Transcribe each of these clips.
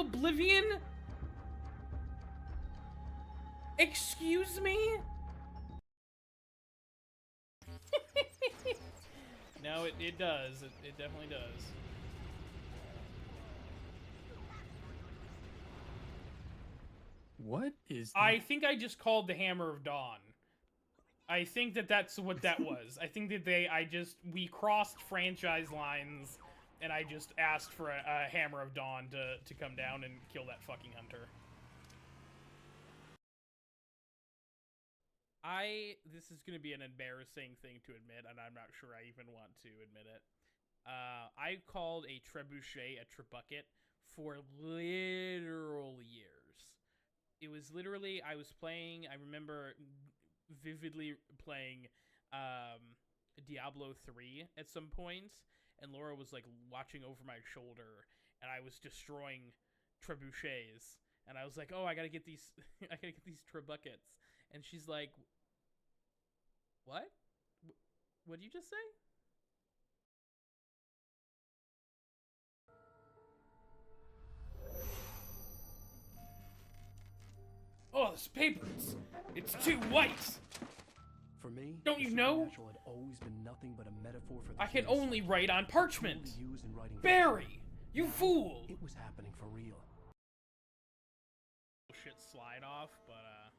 oblivion? Excuse me? No, it does. It definitely does. What is that? I think I just called the Hammer of Dawn. I think that's what that was. I think that we crossed franchise lines, and I just asked for a Hammer of Dawn to come down and kill that fucking hunter. This is gonna be an embarrassing thing to admit, and I'm not sure I even want to admit it. I called a trebuchet a trebucket for literal years. It was literally, I remember vividly playing Diablo 3 at some point, and Laura was like watching over my shoulder, and I was destroying trebuchets, and I was like, oh, I gotta get these I gotta get these trebuckets, and she's like, what? What did you just say? Oh, this paper, it's too white. For me, don't you know? Had always been nothing but a metaphor for the I can only write on parchment. Barry, you fool! It was happening for real. Shit slide off, but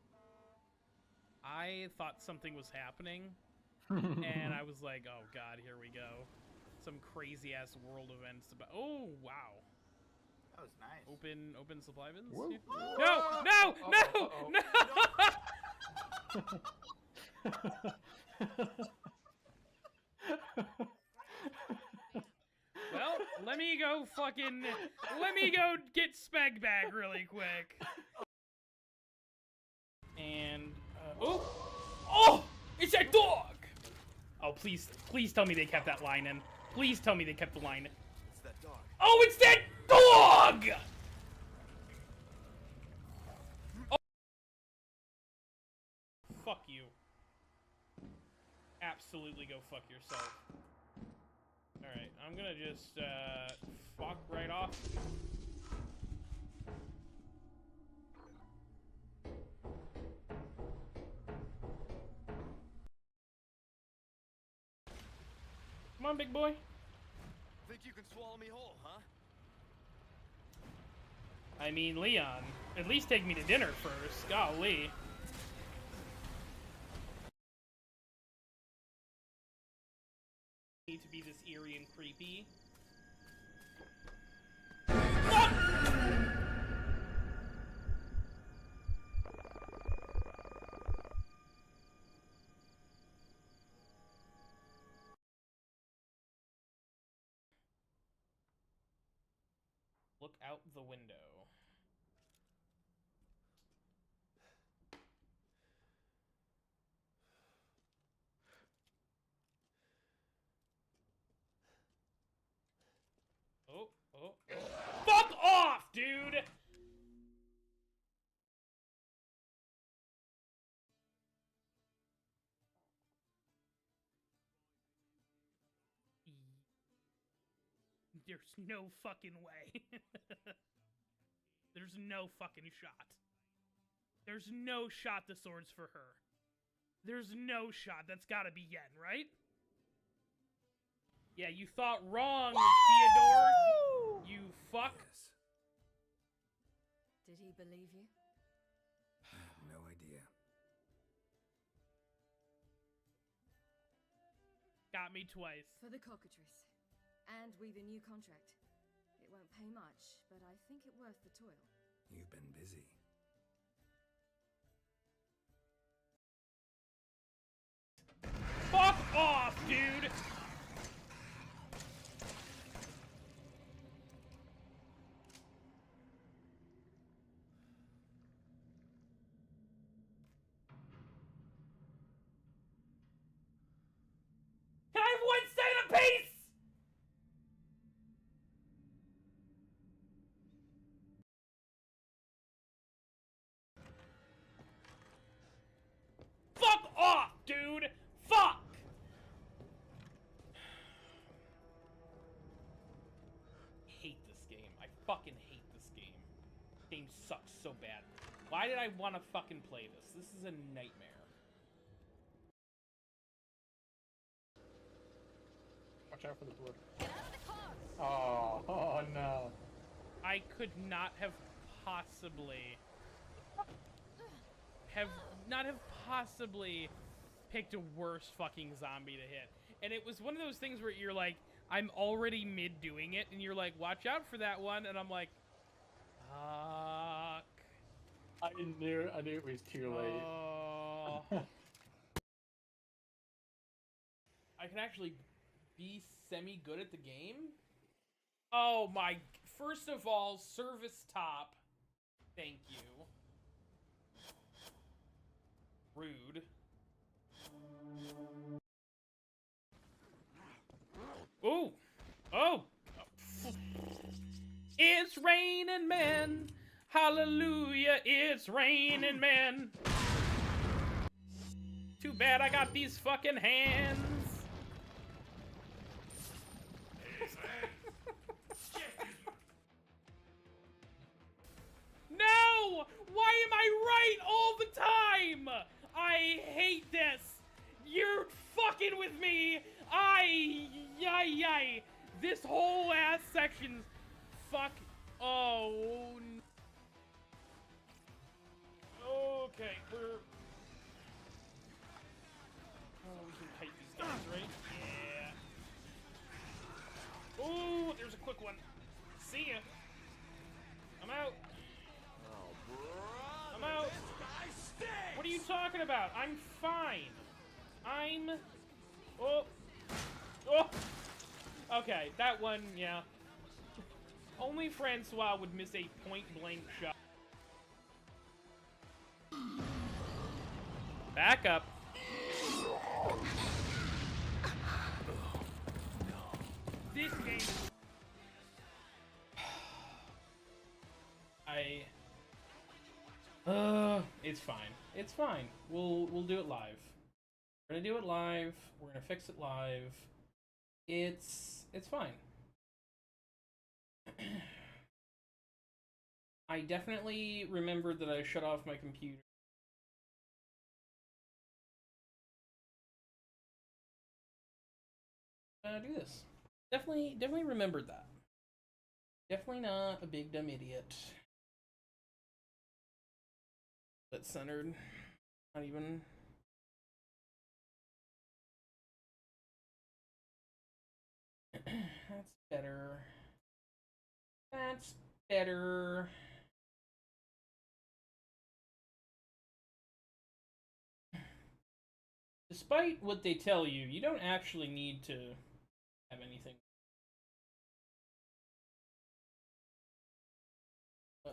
I thought something was happening, and I was like, oh god, here we go. Some crazy ass world events about. Oh wow. That was nice. Open supply bins? Whoa. No! Well, let me go get Speg back really quick. And, oh! It's that dog! Oh, please tell me they kept that line in. Please tell me they kept the line in. It's that dog. Oh, it's that dog! Oh. Fuck you. Absolutely go fuck yourself. Alright, I'm gonna just, fuck right off. Come on, big boy. Think you can swallow me whole, huh? I mean, Leon, at least take me to dinner first. Golly. Need to be this eerie and creepy. Fuck! Look out the window. Oh. Fuck off, dude! There's no fucking way. There's no fucking shot. There's no shot the sword's for her. There's no shot. That's gotta be Yen, right? Yeah, you thought wrong, Theodore. You fuck. Yes. Did he believe you? I have no idea. Got me twice. For the cockatrice. And we've a new contract. It won't pay much, but I think it worth the toil. You've been busy. Fuck off, dude! sucks so bad. Why did I want to fucking play this? This is a nightmare. Watch out for the blood. Oh no. I could not have possibly picked a worse fucking zombie to hit. And it was one of those things where you're like, I'm already mid doing it, and you're like, watch out for that one, and I'm like, fuck. I knew it was too late. Oh. I can actually be semi-good at the game? Oh my, first of all, service top. Thank you. Rude. Ooh. Oh. It's raining men. Hallelujah, it's raining men. Too bad I got these fucking hands. No! Why am I right all the time? I hate this. You're fucking with me. This whole ass section's fuck. Oh. Okay, we're. Oh, we can kite these guys, right? Yeah. Oh, there's a quick one. See ya. I'm out. I'm out. What are you talking about? I'm fine. Oh. Oh. Okay, that one, yeah. Only Francois would miss a point-blank shot. Back up. This game. It's fine. It's fine. We'll do it live. We're gonna do it live. We're gonna fix it live. It's fine. I definitely remembered that I shut off my computer. Do this. Definitely remembered that. Definitely not a big dumb idiot. That's centered. Not even. That's better. That's better. Despite what they tell you, you don't actually need to have anything.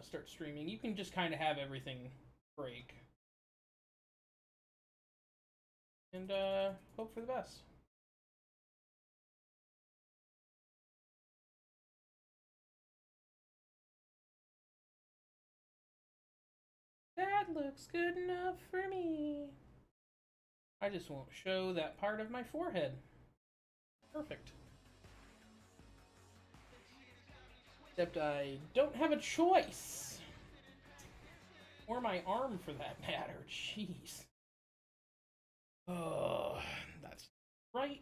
Start streaming. You can just kind of have everything break. And hope for the best. That looks good enough for me. I just won't show that part of my forehead. Perfect. Except I don't have a choice. Or my arm for that matter. Jeez. Oh, that's right.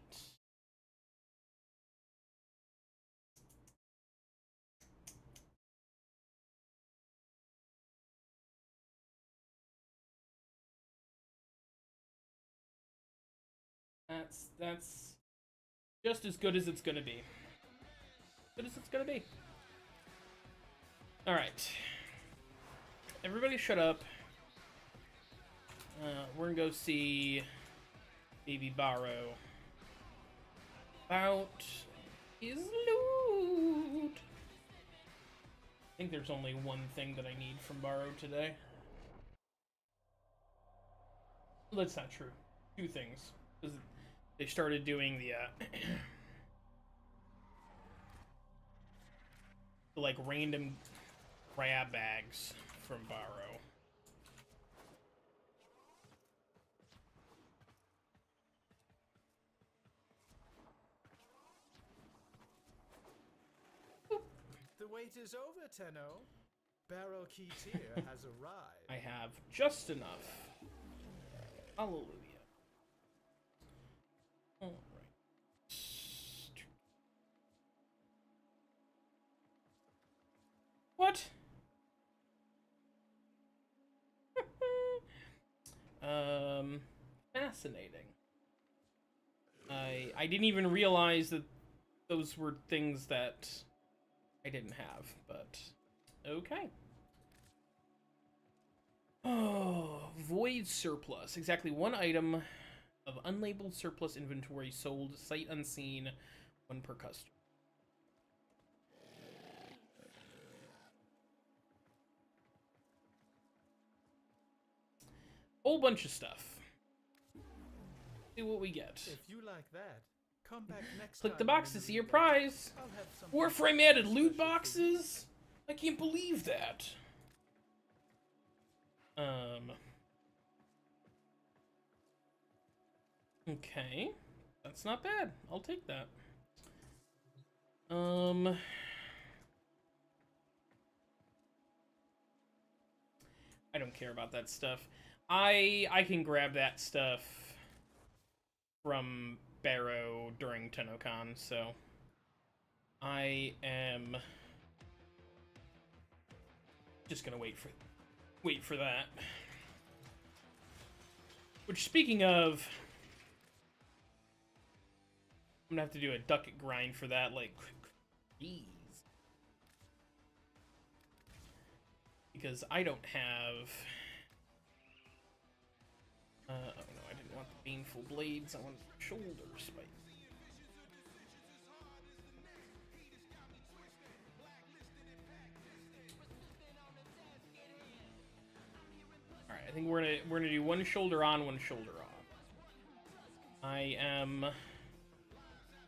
That's just as good as it's gonna be. Good as it's gonna be. Alright. Everybody shut up. We're gonna go see Baby Barrow about his loot. I think there's only one thing that I need from Barrow today. That's not true. Two things. They started doing the like random grab bags from Barrow. The wait is over, Tenno. Barrow Key Tier has arrived. I have just enough. Hallelujah. All right. What? Fascinating. I didn't even realize that those were things that I didn't have, but okay. Oh, void surplus. Exactly one item of unlabeled surplus inventory sold sight unseen, one per customer. Whole bunch of stuff. See what we get. If you like that, come back next Click the time box I'm to in see your the prize. I'll have something Warframe added special loot for you. boxes? I can't believe that. Okay. That's not bad. I'll take that. I don't care about that stuff. I can grab that stuff from Barrow during TennoCon, so I am just gonna wait for that. Which, speaking of, I'm gonna have to do a ducat grind for that, like, jeez. Because I don't have... oh no, I didn't want the baneful blades, I want shoulder spike. Alright, I think we're gonna do one shoulder on, one shoulder off. I am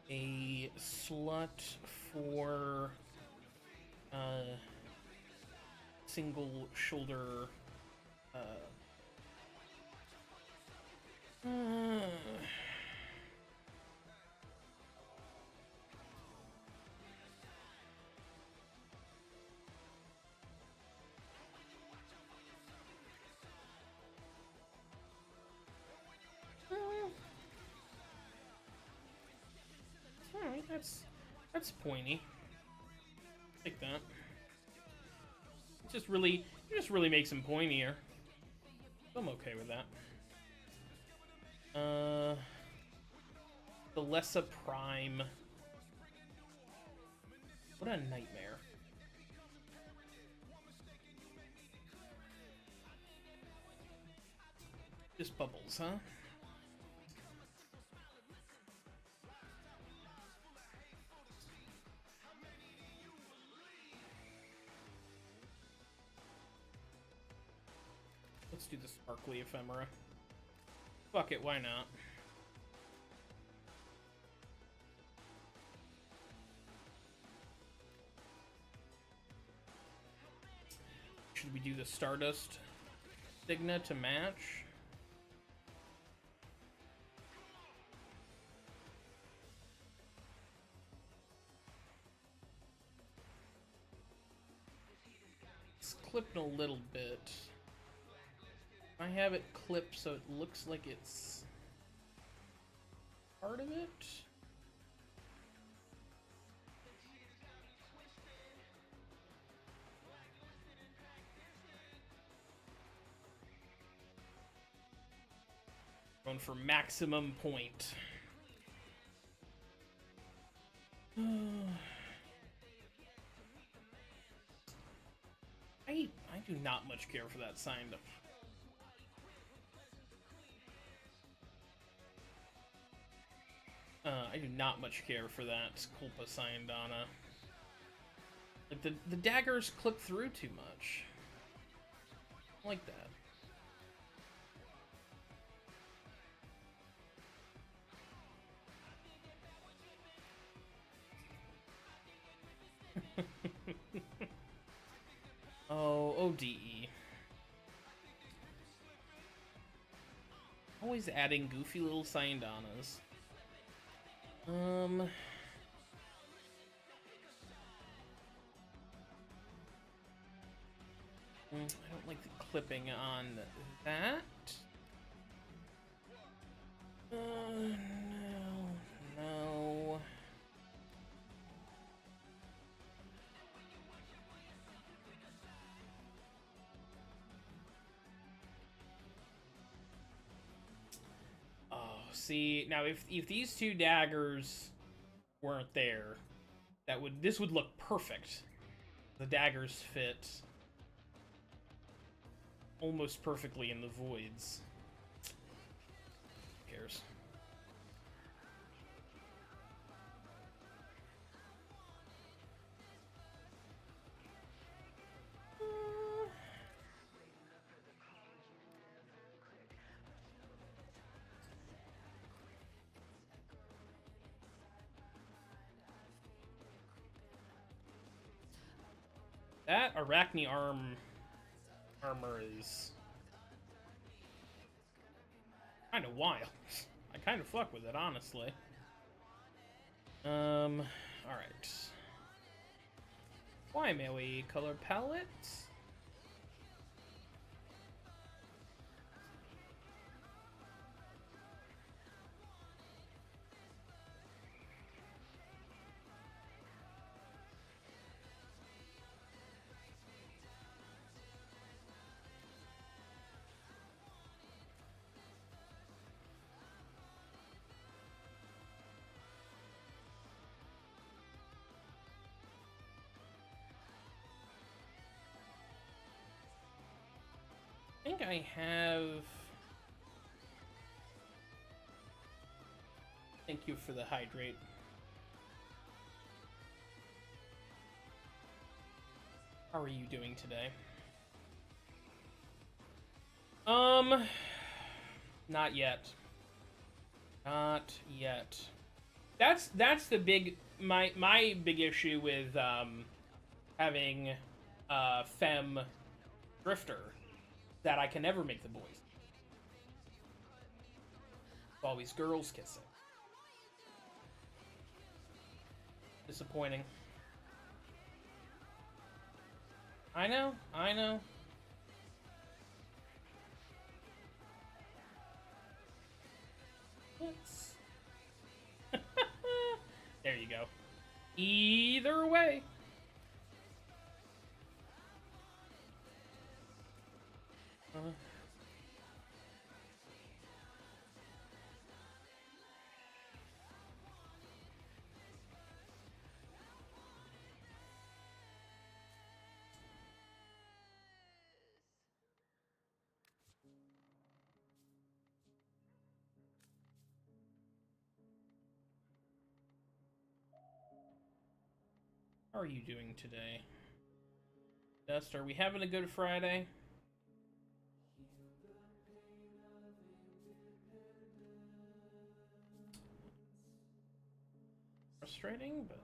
a slut for single shoulder alright, that's pointy. Like that. It just really makes him pointier. I'm okay with that. The Lessa Prime. What a nightmare. Just bubbles, huh? Let's do the sparkly ephemera. Fuck it, why not? Should we do the Stardust Signa to match? It's clipped a little bit. I have it clipped so it looks like it's part of it. Going for maximum point. I do not much care for that signed up. I do not much care for that Culpa Sayandana. Like, the daggers clip through too much. I like that. Oh, ODE. Always adding goofy little Sayandanas. I don't like the clipping on that. No, no. Oh, see, now if these two daggers weren't there, this would look perfect. The daggers fit almost perfectly in the voids. Who cares? That Arachne armor is kind of wild. I kind of fuck with it, honestly. All right. Why may we color palette? I think I have... Thank you for the hydrate. How are you doing today? Not yet. Not yet. That's the big my big issue with having femme drifter, that I can never make the boys. It's always girls kissing. Disappointing. I know, I know. Yes. There you go. Either way. How are you doing today? Dust, are we having a good Friday? Frustrating, but...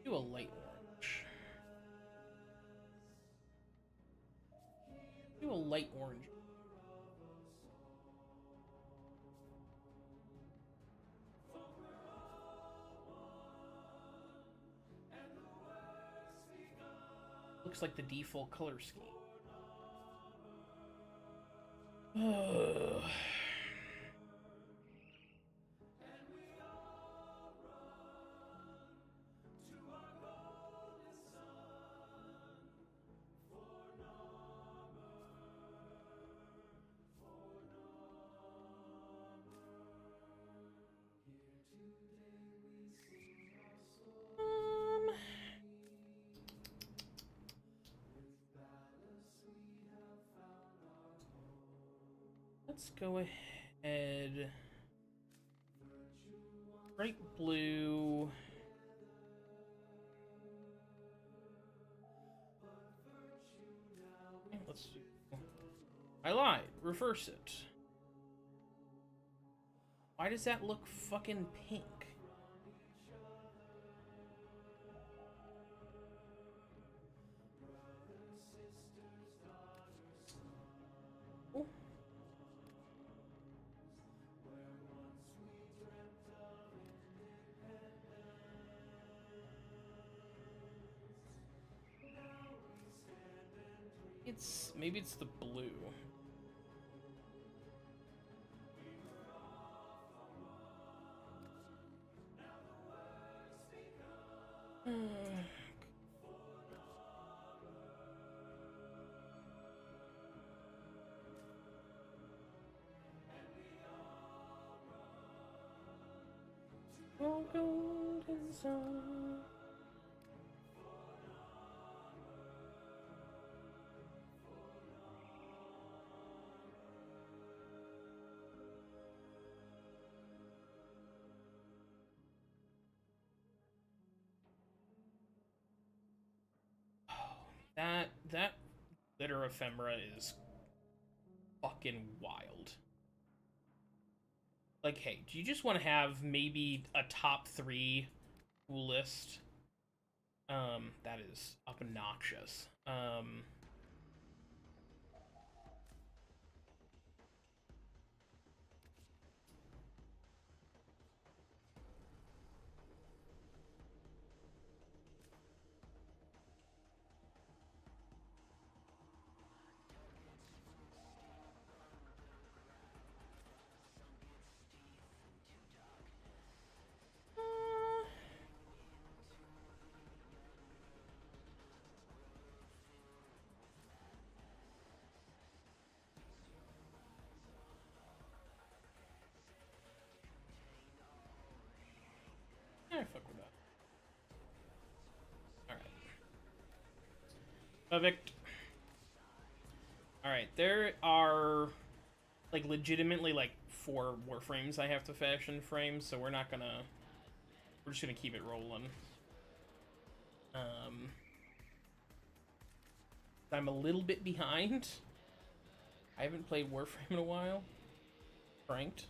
Do a light orange. Do a light orange. Looks like the default color scheme. Let's go ahead. Bright blue. Okay, let's do. I lied. Reverse it. Why does that look fucking pink? Oh. Maybe it's the blue. Oh, golden sun. That glitter ephemera is fucking wild. Like, hey, do you just want to have maybe a top 3 list? That is obnoxious. Yeah, fuck with that. Alright. Perfect. Alright, there are, like, legitimately, like, 4 Warframes I have to fashion frame, so we're not gonna... We're just gonna keep it rolling. I'm a little bit behind. I haven't played Warframe in a while. Ranked.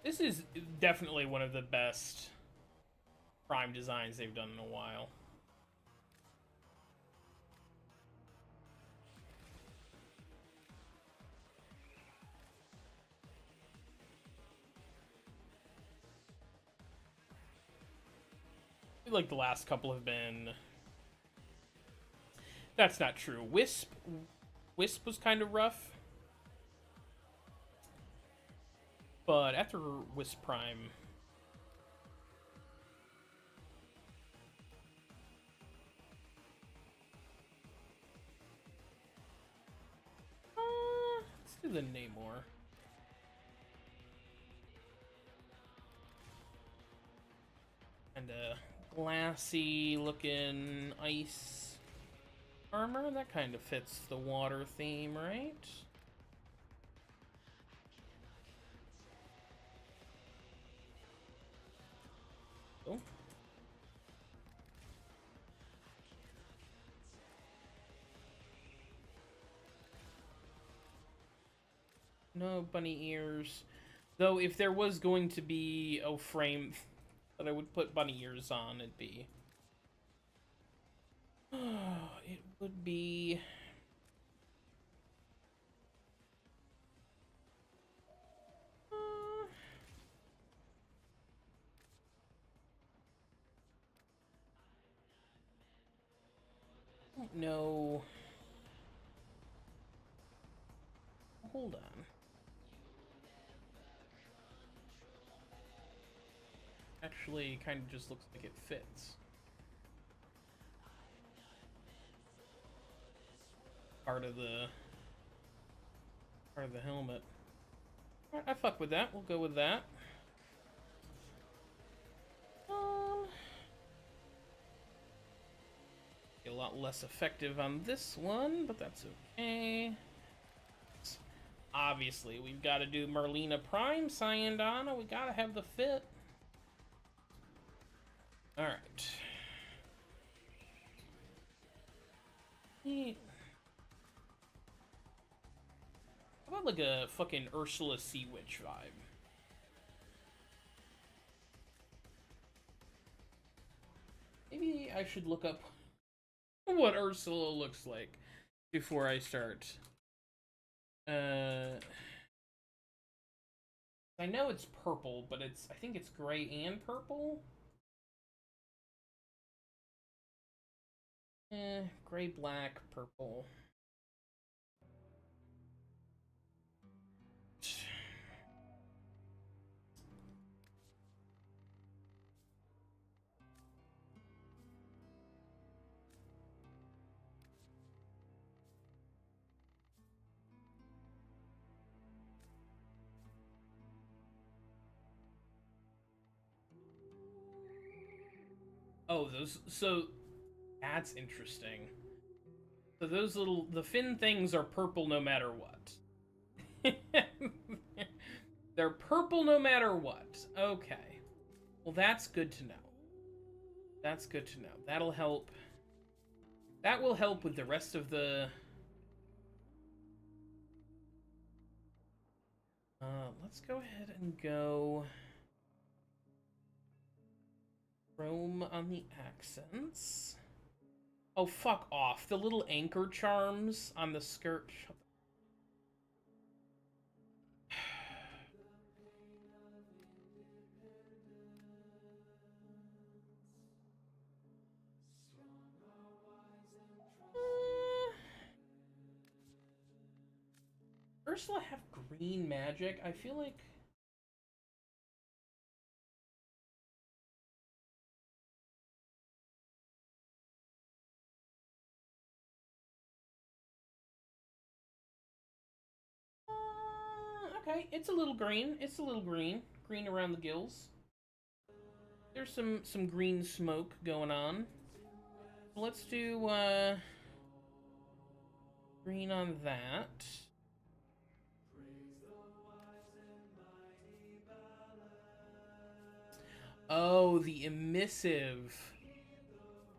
This is definitely one of the best Prime designs they've done in a while. I feel like the last couple have been... That's not true. Wisp was kind of rough. But after Wisp Prime... let's do the Namor. And a glassy looking ice armor. That kind of fits the water theme, right? Oh. No bunny ears. Though if there was going to be a frame that I would put bunny ears on, it'd be... it would be... I don't know... Hold on. Actually, kind of just looks like it fits. Part of the helmet. Alright, I fuck with that. We'll go with that. lot less effective on this one, but that's okay. Obviously, we've got to do Merlina Prime, Syandana. We got to have the fit. Alright. How about like a fucking Ursula Sea Witch vibe? Maybe I should look up what Ursula looks like before I start. I know it's purple, but I think it's gray and purple. Gray, black, purple. Oh, so that's interesting. So the fin things are purple no matter what. They're purple no matter what. Okay. Well, that's good to know. That's good to know. That'll help. That will help with the rest of the... let's go ahead and go... Chrome on the accents. Oh, fuck off. The little anchor charms on the skirt. Ursula have green magic? I feel like... okay, it's a little green. It's a little green. Green around the gills. There's some green smoke going on. Let's do, green on that. Oh, the emissive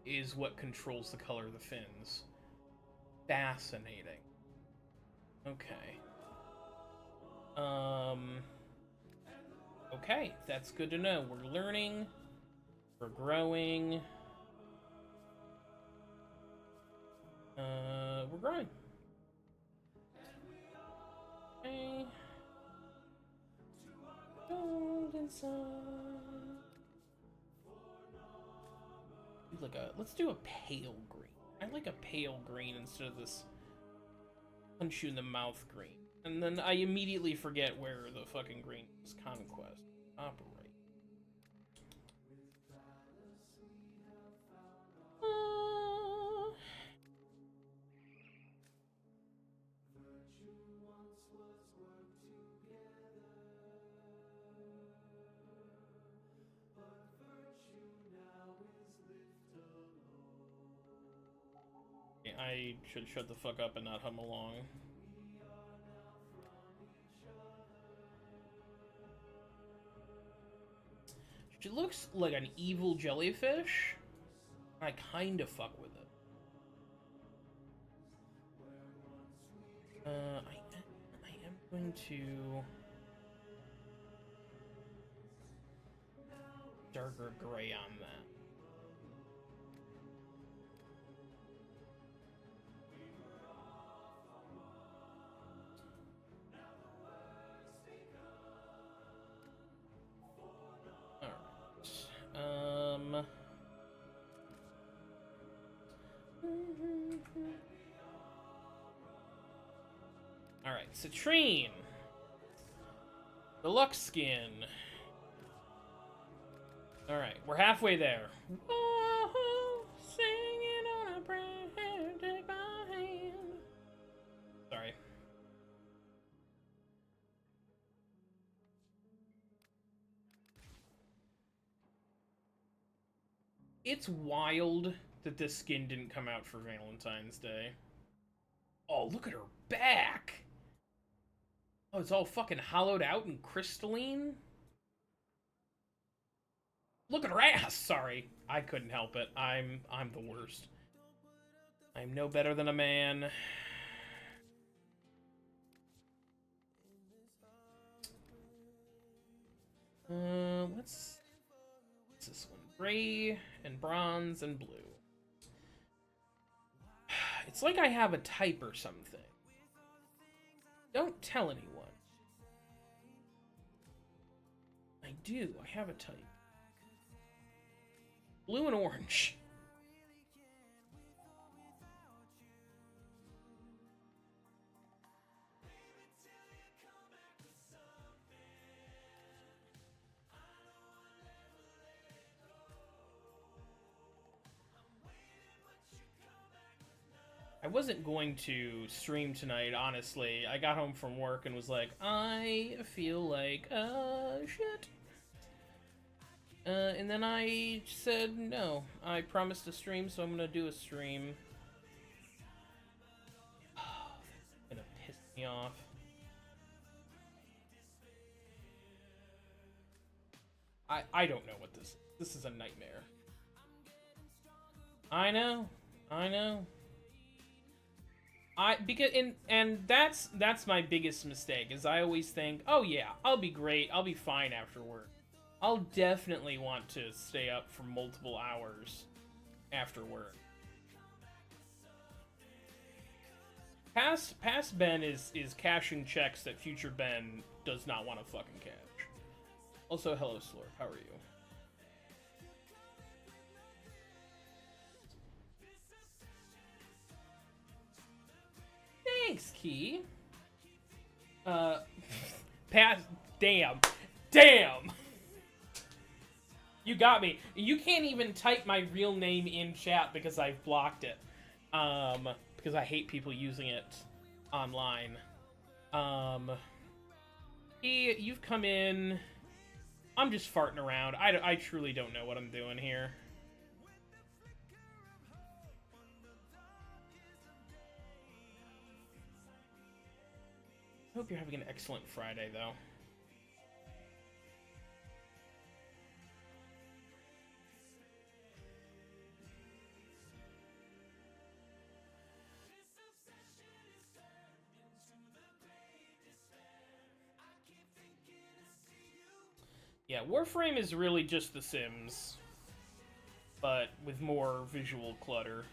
is what controls the color of the fins. Fascinating. Okay. Okay, that's good to know. We're learning. We're growing. We're growing. Okay. Golden sun. Let's do a pale green. I like a pale green instead of this punch you in the mouth green. And then I immediately forget where the fucking green is. Conquest. Operate. I should shut the fuck up and not hum along. She looks like an evil jellyfish. I kind of fuck with it. I am going to darker gray on that. Alright, Citrine. Deluxe skin. Alright, we're halfway there. Whoa, singing on a prayer, take my hand. Sorry. It's wild that this skin didn't come out for Valentine's Day. Oh, look at her back! Oh, it's all fucking hollowed out and crystalline? Look at her ass! Sorry, I couldn't help it. I'm the worst. I'm no better than a man. What's this one? Gray and bronze and blue. It's like I have a type or something. Don't tell anyone. I do. I have a type. Blue and orange. I wasn't going to stream tonight, honestly. I got home from work and was like, I feel like, shit. And then I said, no, I promised a stream, so I'm gonna do a stream. Oh, that's gonna piss me off. I don't know what this is a nightmare. I know. And that's my biggest mistake, is I always think, oh yeah, I'll be great, I'll be fine after work. I'll definitely want to stay up for multiple hours after work. Past Ben is cashing checks that future Ben does not want to fucking cash. Also, hello Slurp, how are you? Thanks, Key. Damn. You got me. You can't even type my real name in chat because I've blocked it. Because I hate people using it online. Key, you've come in. I'm just farting around. I truly don't know what I'm doing here. I hope you're having an excellent Friday, though. Yeah, Warframe is really just The Sims, but with more visual clutter.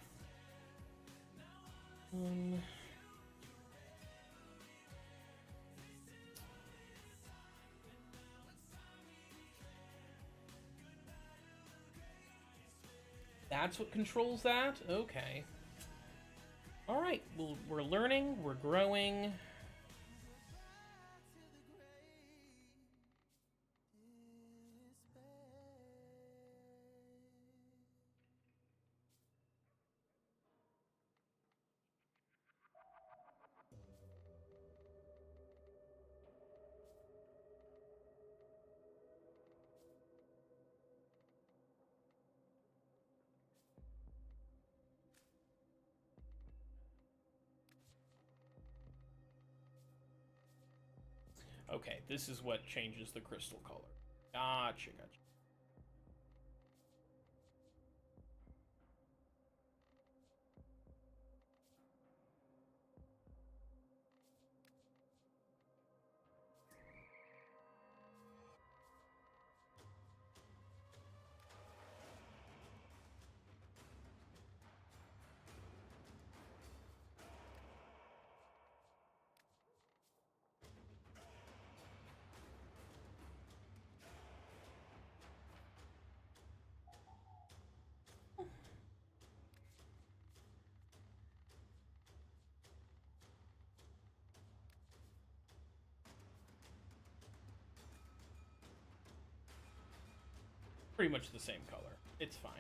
That's what controls that? Okay. Alright, well, we're learning, we're growing. Okay, this is what changes the crystal color. Gotcha. Pretty much the same color. It's fine.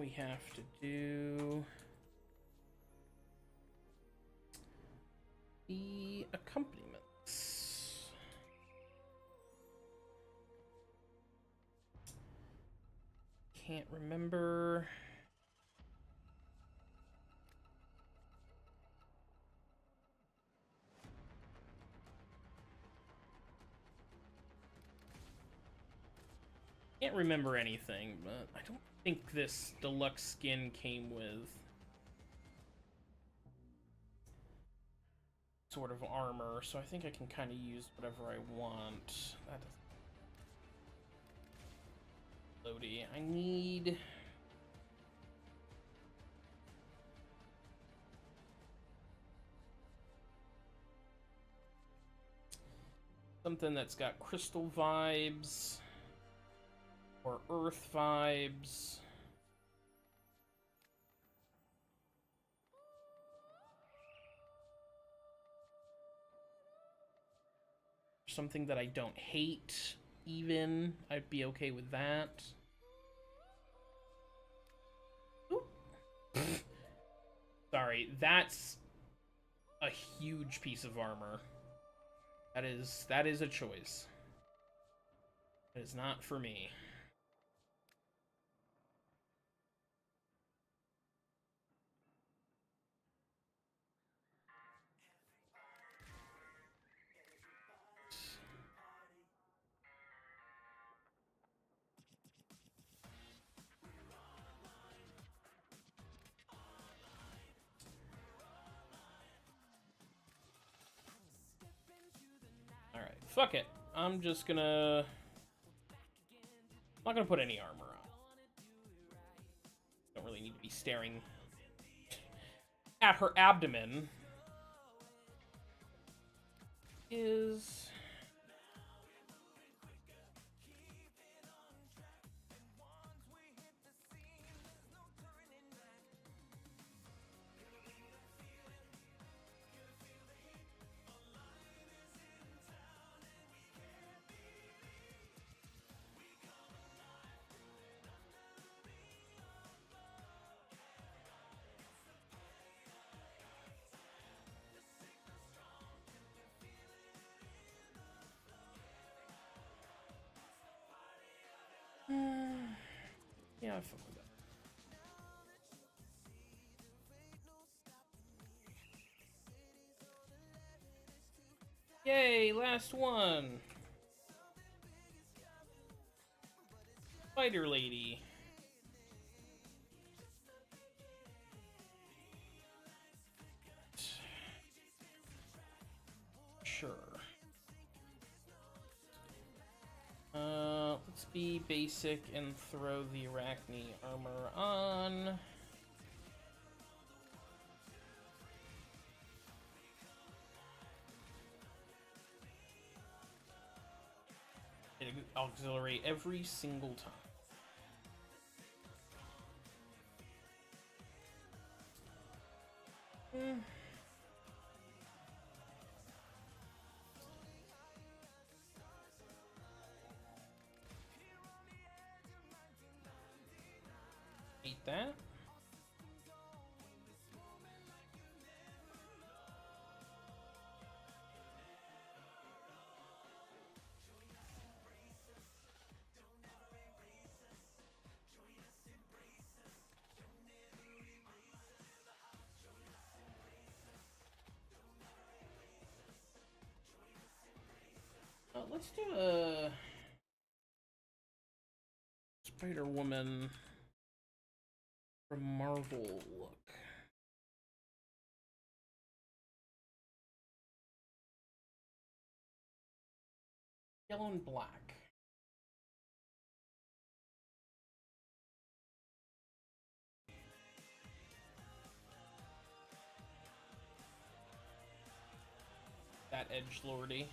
we have to do the accompaniments. Can't remember. Can't remember anything, but I don't think this deluxe skin came with sort of armor, so I think I can kind of use whatever I want. That is loady. I need something that's got crystal vibes or earth vibes. Something that I don't hate, even. I'd be okay with that. Sorry, that's a huge piece of armor. That is a choice. It is not for me. Alright, fuck it. I'm just gonna... I'm not gonna put any armor on. Don't really need to be staring at her abdomen. Is... yeah, I fuck with that. Yay, last one. Spider Lady. Sure. Let's be basic and throw the Arachne armor on. It auxiliary every single time. Hate that. Let's do a Spider-Woman from Marvel look. Yellow and black. That edgelordy.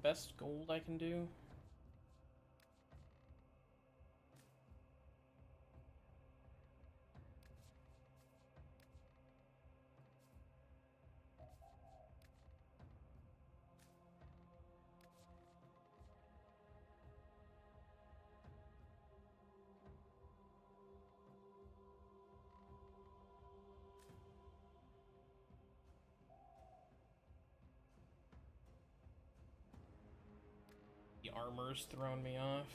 best gold I can do? The armor's throwing me off.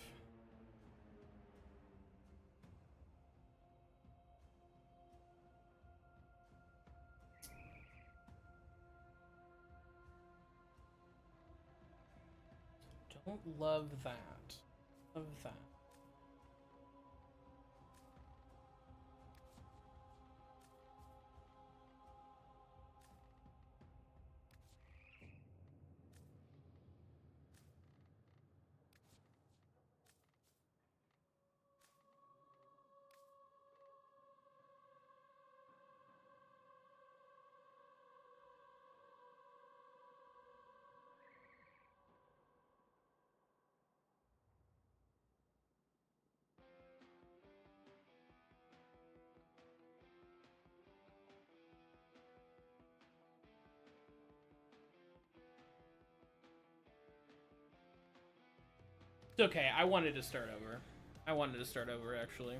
Don't love that. Love that. It's okay, I wanted to start over. Actually.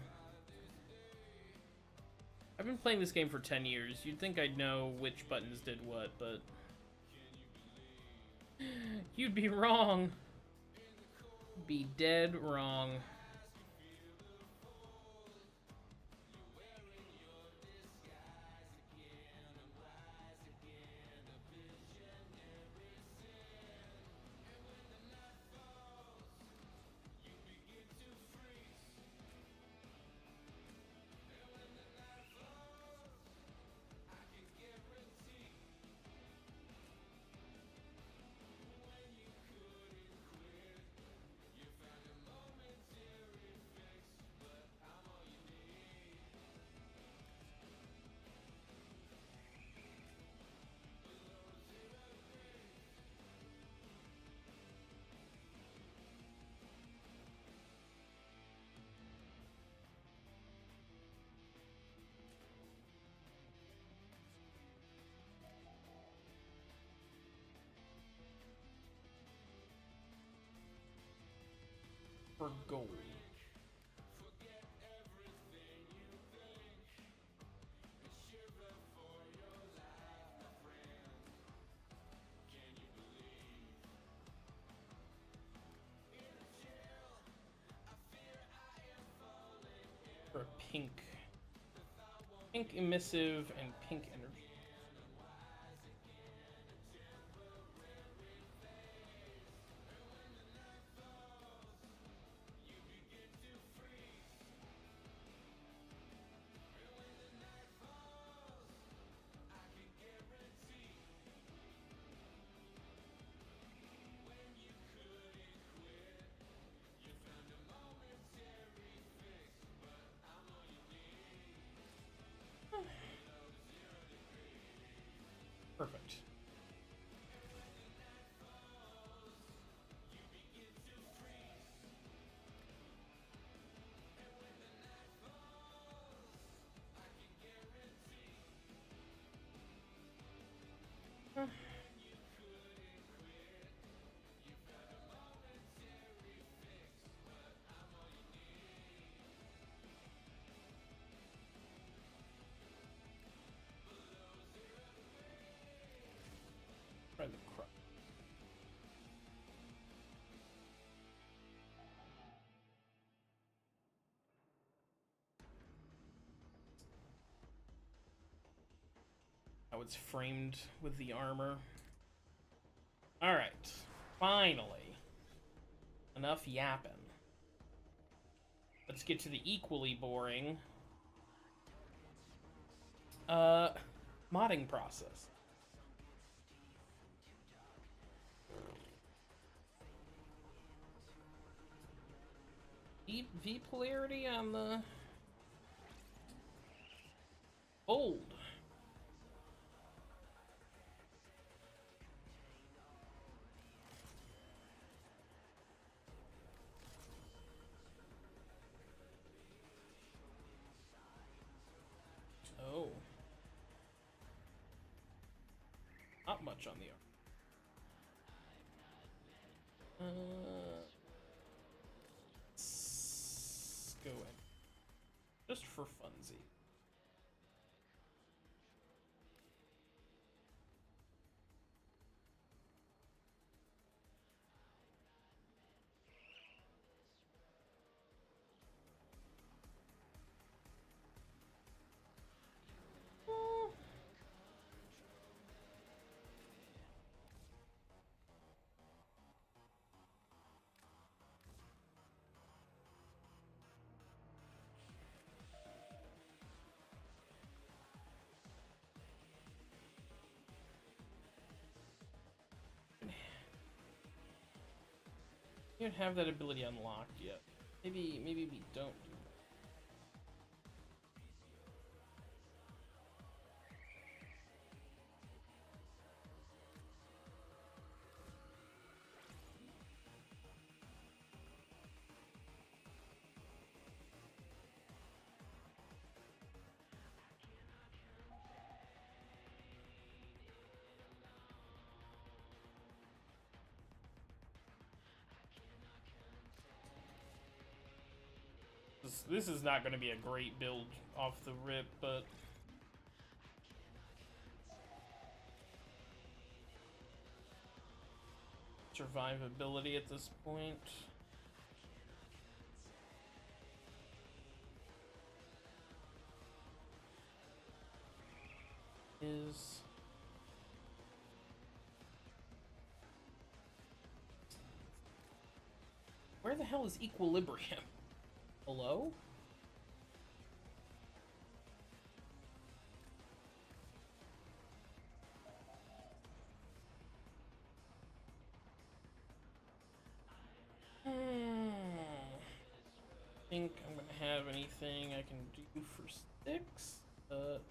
I've been playing this game for 10 years. You'd think I'd know which buttons did what, but... You'd be wrong. Be dead wrong. For gold. For a pink. Pink emissive and pink energy. Perfect. Try the crop. How it's framed with the armor. Alright. Finally. Enough yapping. Let's get to the equally boring modding process. V polarity on the bold. not much on the arm. Let's go in. Just for funsies. You don't have that ability unlocked yet. Maybe we don't do that. This is not going to be a great build off the rip, but survivability at this point. Is where the hell is equilibrium? Hello? Think I'm gonna have anything I can do for 6, but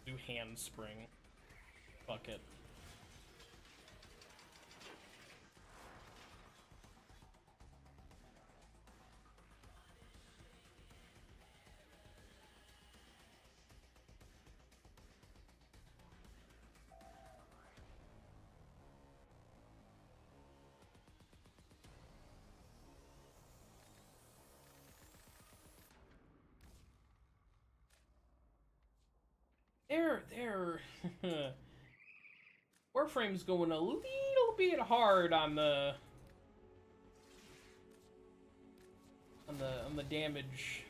do handspring. Fuck it. There. Warframe's going a little bit hard on the damage.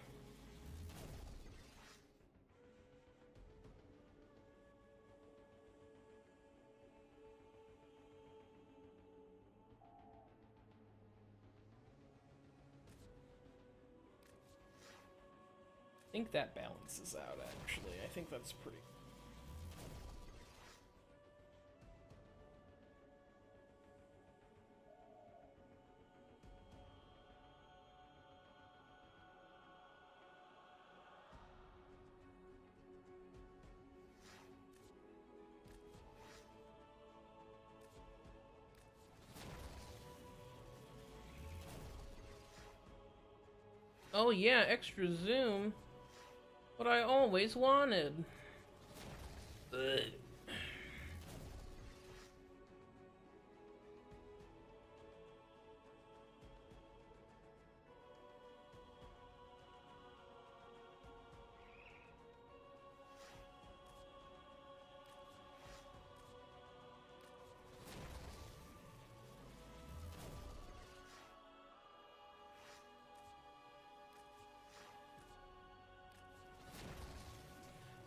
I think that balances out, actually. I think that's pretty. Oh yeah, extra zoom. What I always wanted. Ugh.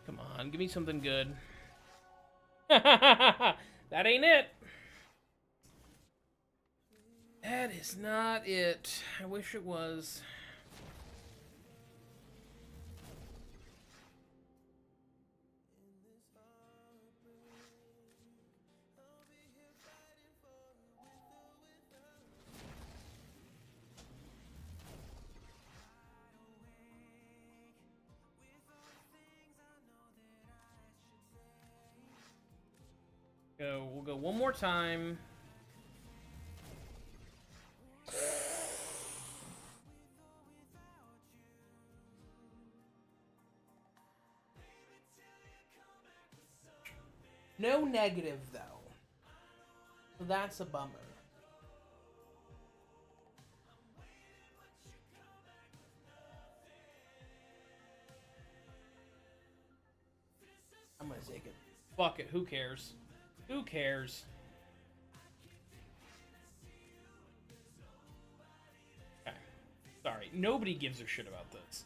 Come on, give me something good. That ain't it. That is not it. I wish it was. We'll go one more time. No negative, though. So that's a bummer. I'm gonna take it. Fuck it, who cares? Who cares? Okay. Sorry, nobody gives a shit about this.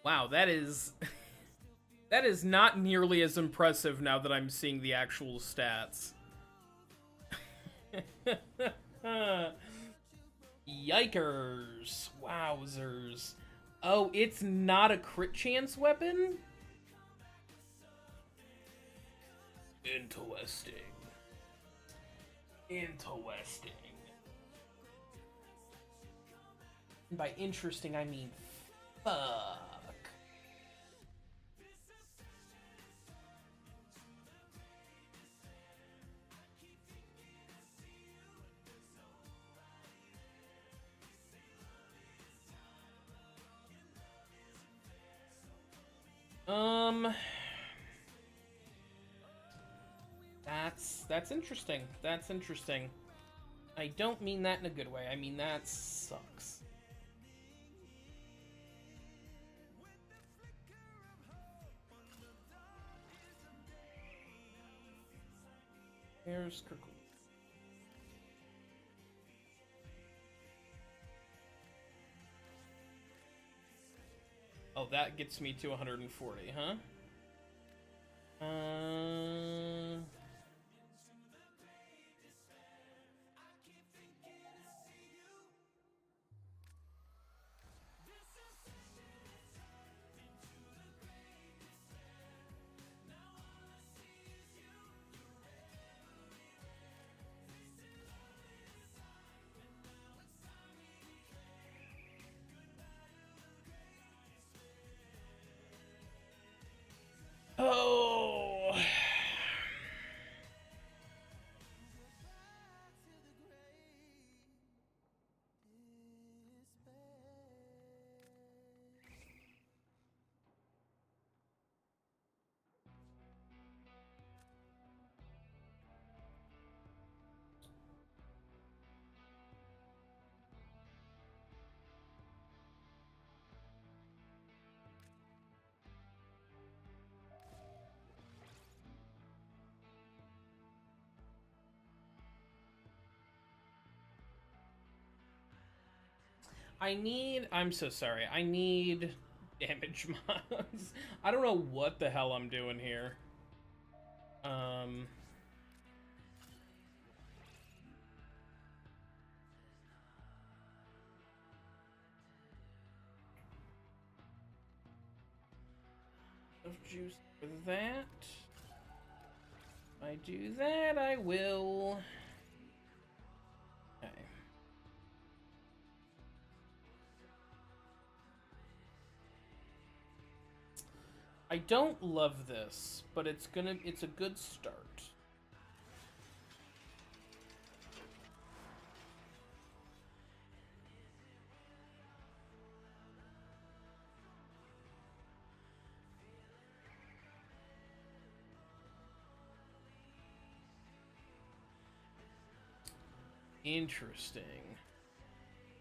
Wow, that is... that is not nearly as impressive now that I'm seeing the actual stats. Yikers. Wowzers. Oh, it's not a crit chance weapon? Interesting. Interesting. And by interesting, I mean fuck. That's interesting. That's interesting. I don't mean that in a good way. I mean that sucks. Here's Kirkwood. Oh, that gets me to 140, huh? Oh. I'm so sorry. I need damage mods. I don't know what the hell I'm doing here. Enough juice for that. If I do that, I will. Okay. I don't love this, but it's a good start. Interesting.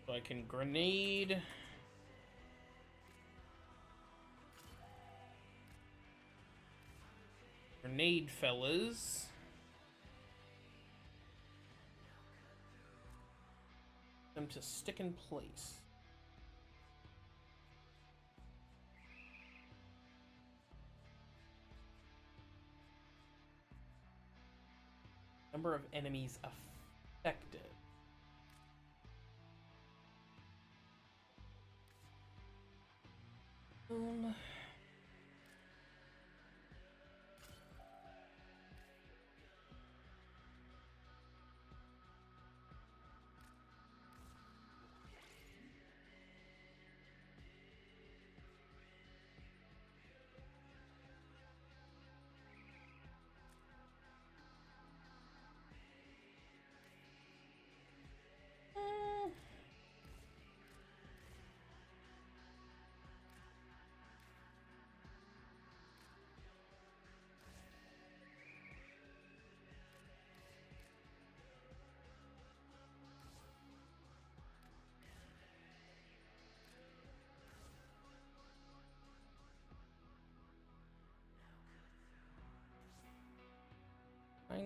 So I can grenade. Grenade, fellas. Them to stick in place. Number of enemies affected.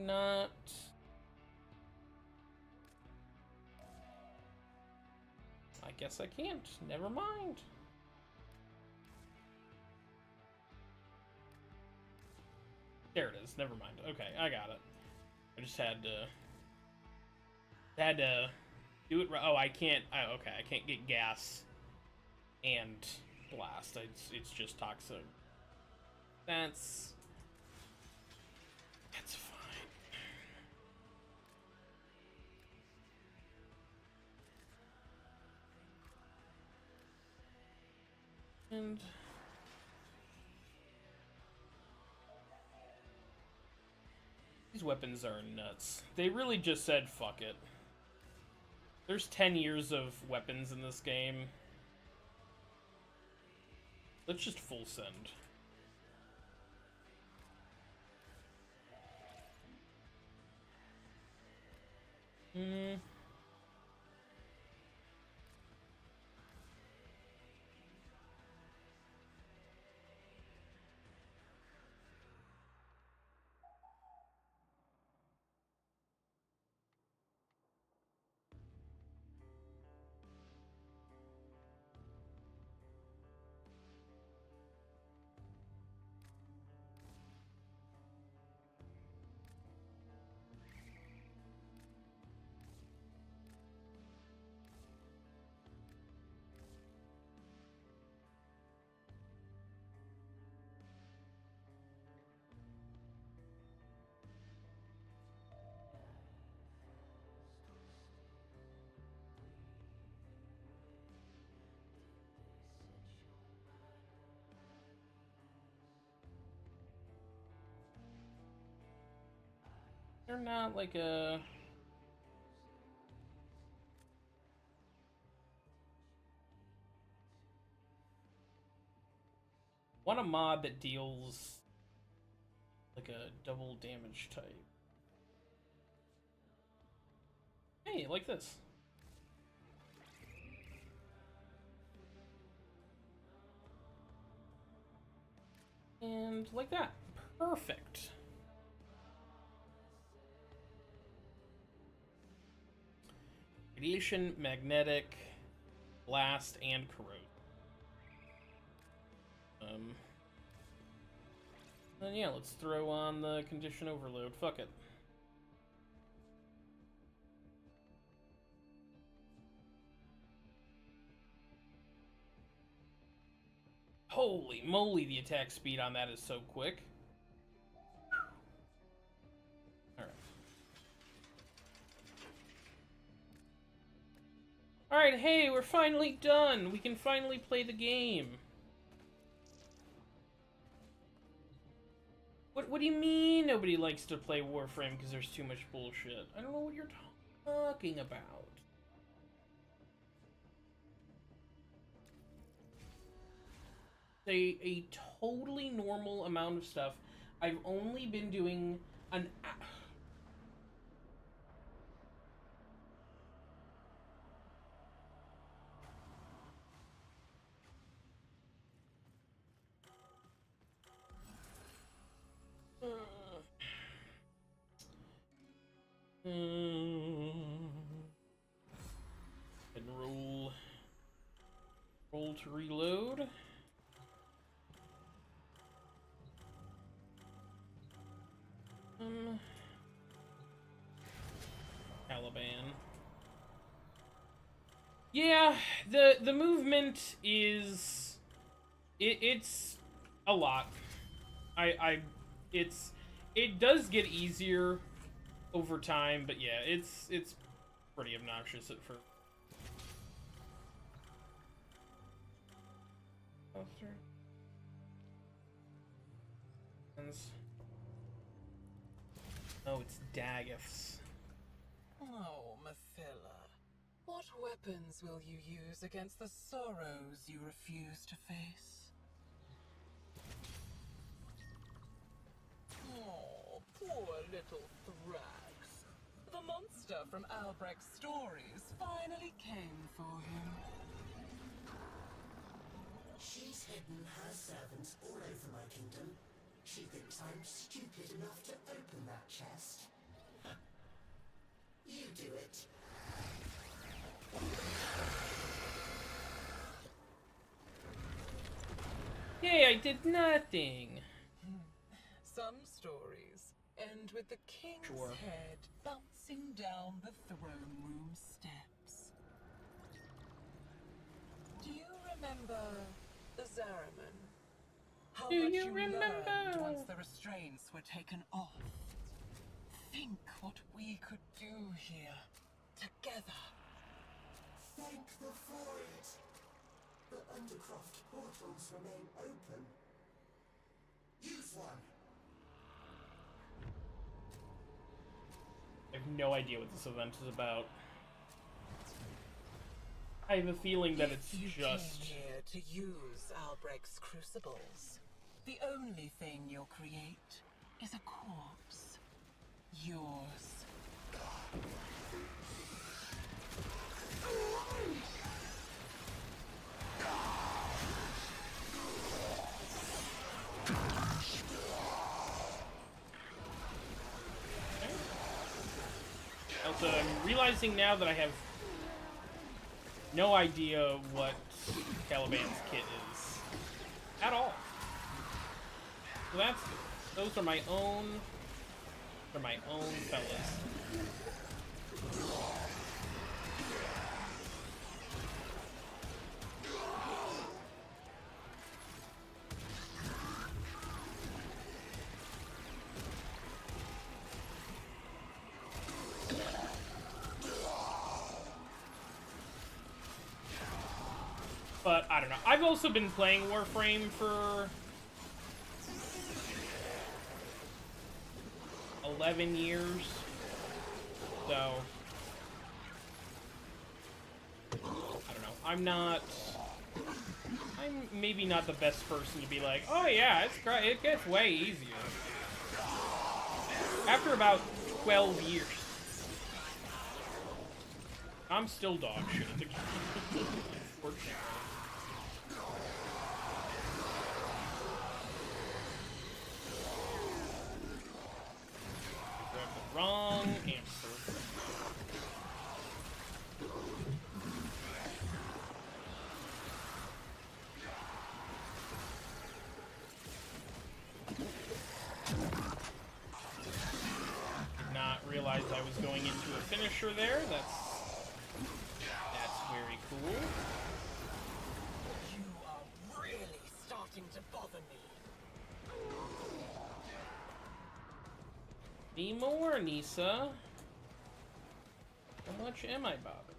not? I guess I can't. Never mind. There it is. Never mind. Okay, I got it. I just had to do it right. Oh, I can't. Oh, okay, I can't get gas and blast. It's just toxic. That's fine. And these weapons are nuts. They really just said fuck it. There's 10 years of weapons in this game. Let's just full send. They're not like a... Want a mod that deals like a double damage type. Hey, like this. And like that. Perfect. Radiation, magnetic, blast, and corrode. Then yeah, let's throw on the condition overload. Fuck it. Holy moly, the attack speed on that is so quick. Alright, hey, we're finally done! We can finally play the game. What do you mean nobody likes to play Warframe because there's too much bullshit? I don't know what you're talking about. A totally normal amount of stuff. I've only been doing an... And roll to reload. Caliban. Yeah, the movement is it's a lot. It does get easier over time, but yeah, it's pretty obnoxious at first. Oh, it's Daggeths. Oh, Mathila. What weapons will you use against the sorrows you refuse to face? Oh, poor little Thrax. The monster from Albrecht's stories finally came for him. She's hidden her servants all over my kingdom. She thinks I'm stupid enough to open that chest. Yay, I did nothing. Some stories end with the king's Sure. head bouncing down the throne room steps. Do you remember the Zariman? How Do much you you remember? learned once the restraints were taken off? Think what we could do here, together. Thank the void. The Undercroft portals remain open. Use one. I have no idea what this event is about. I have a feeling that it's If you just... came here to use Albrecht's crucibles, the only thing you'll create is a corpse. Yours. Also, I'm realizing now that I have no idea what Caliban's kit is. At all. So that's... Those are my own... They're my own fellas. But, I don't know. I've also been playing Warframe for 11 years. So, I don't know. I'm maybe not the best person to be like, oh yeah, it gets way easier. After about 12 years, I'm still dog shit at the game. Unfortunately. Grab the wrong answer. Did not realize I was going into a finisher there. That's very cool. You are really starting to bother me. Be more, Nisa. How much am I bothered?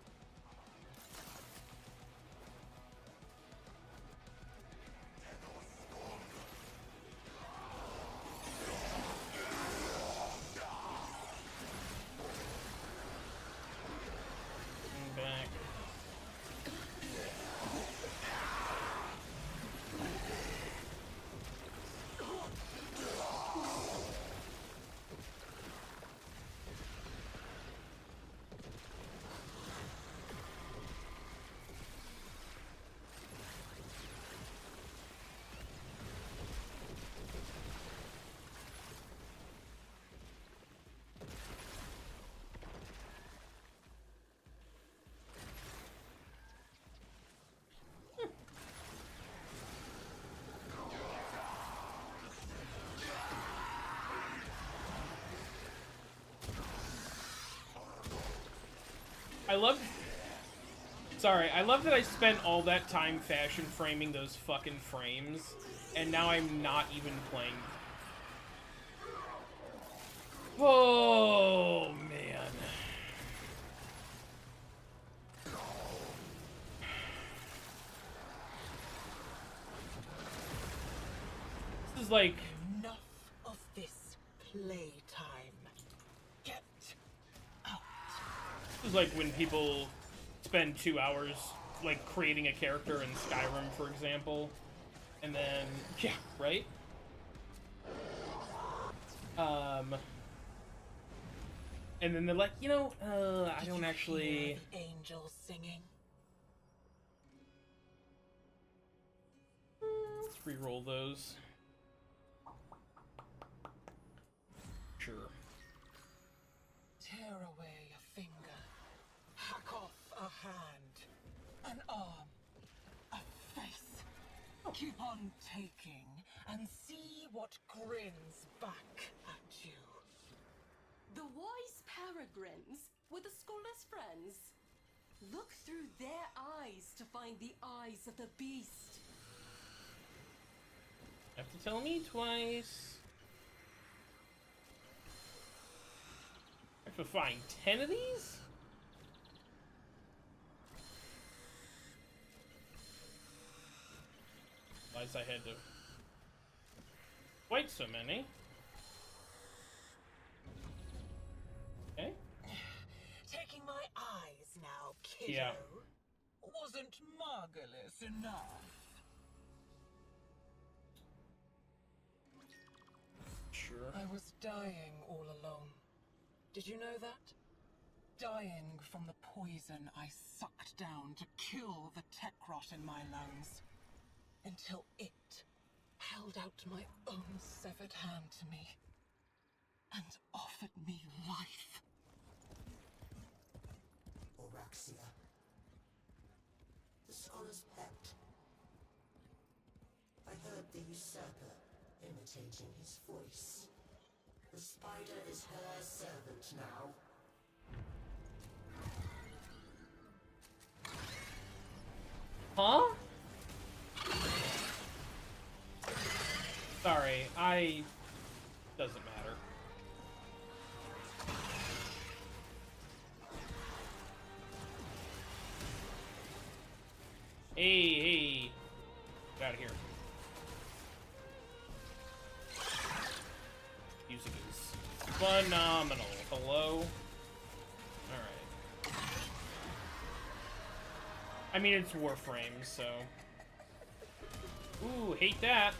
Back. I love that I spent all that time fashion framing those fucking frames, and now I'm not even playing. Oh, man. This is like... Enough of this playtime. Get out. This is like when people spend 2 hours, like, creating a character in Skyrim, for example, and then, yeah, right? And then they're like, you know, I don't actually... Hear the angels singing. Let's re-roll those. Sure. Tear away a finger. Hack off a hand. An arm. A face. Oh. Keep on taking and see what grins back at you. The wise peregrines with the scholar's friends. Look through their eyes to find the eyes of the beast. Have to tell me twice. I have to find 10 of these? Realized I had to... Quite so many. Okay. Taking my eyes now, kiddo. Yeah. Wasn't marvelous enough. Sure. I was dying all along. Did you know that? Dying from the poison I sucked down to kill the tech rot in my lungs. Until it held out my own severed hand to me and offered me life. Oraxia. The scholar's pet. I heard the usurper imitating his voice. The spider is her servant now. Huh? Sorry, doesn't matter. Hey, get out of here. Music is phenomenal. Hello? Alright. I mean, it's Warframe, so... Ooh, hate that.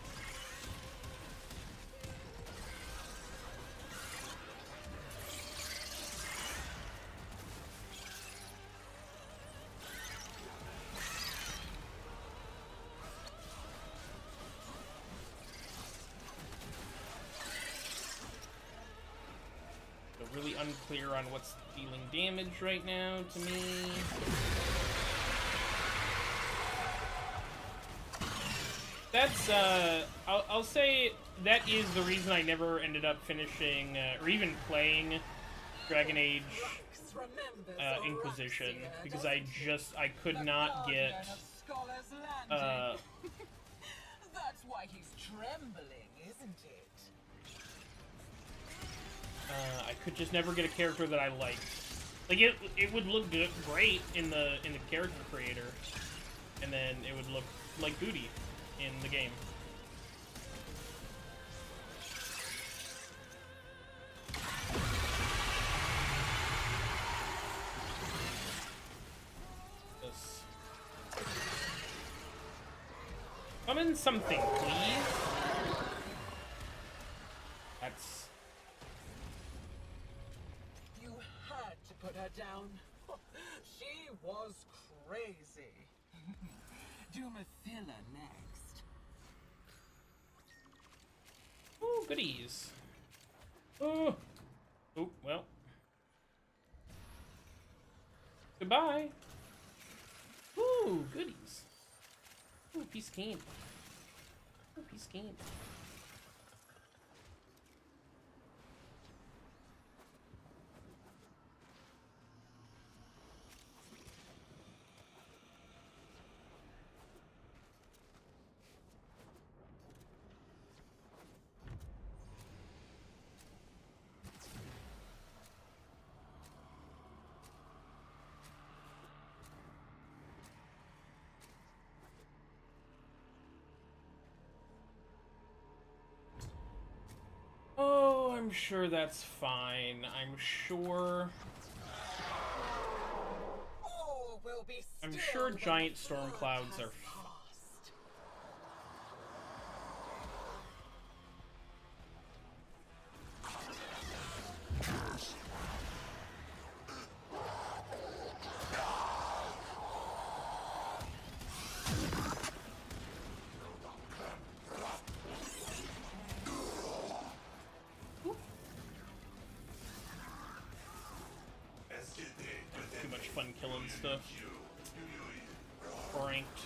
Really unclear on what's dealing damage right now to me. That's, I'll say that is the reason I never ended up finishing, or even playing Dragon Age Inquisition, because I could not get, That's why he's trembling, isn't it? I could just never get a character that I liked. Like it would look good, great in the character creator, and then it would look like booty in the game. This. Come in something, please. That's. Put her down. She was crazy. Do Mathila next. Ooh, goodies. Oh. Oh, well. Goodbye. Ooh, goodies. Ooh, piece of candy. Ooh, piece of candy. Oh, I'm sure that's fine. I'm sure giant storm clouds are too much fun killing stuff. Ranked.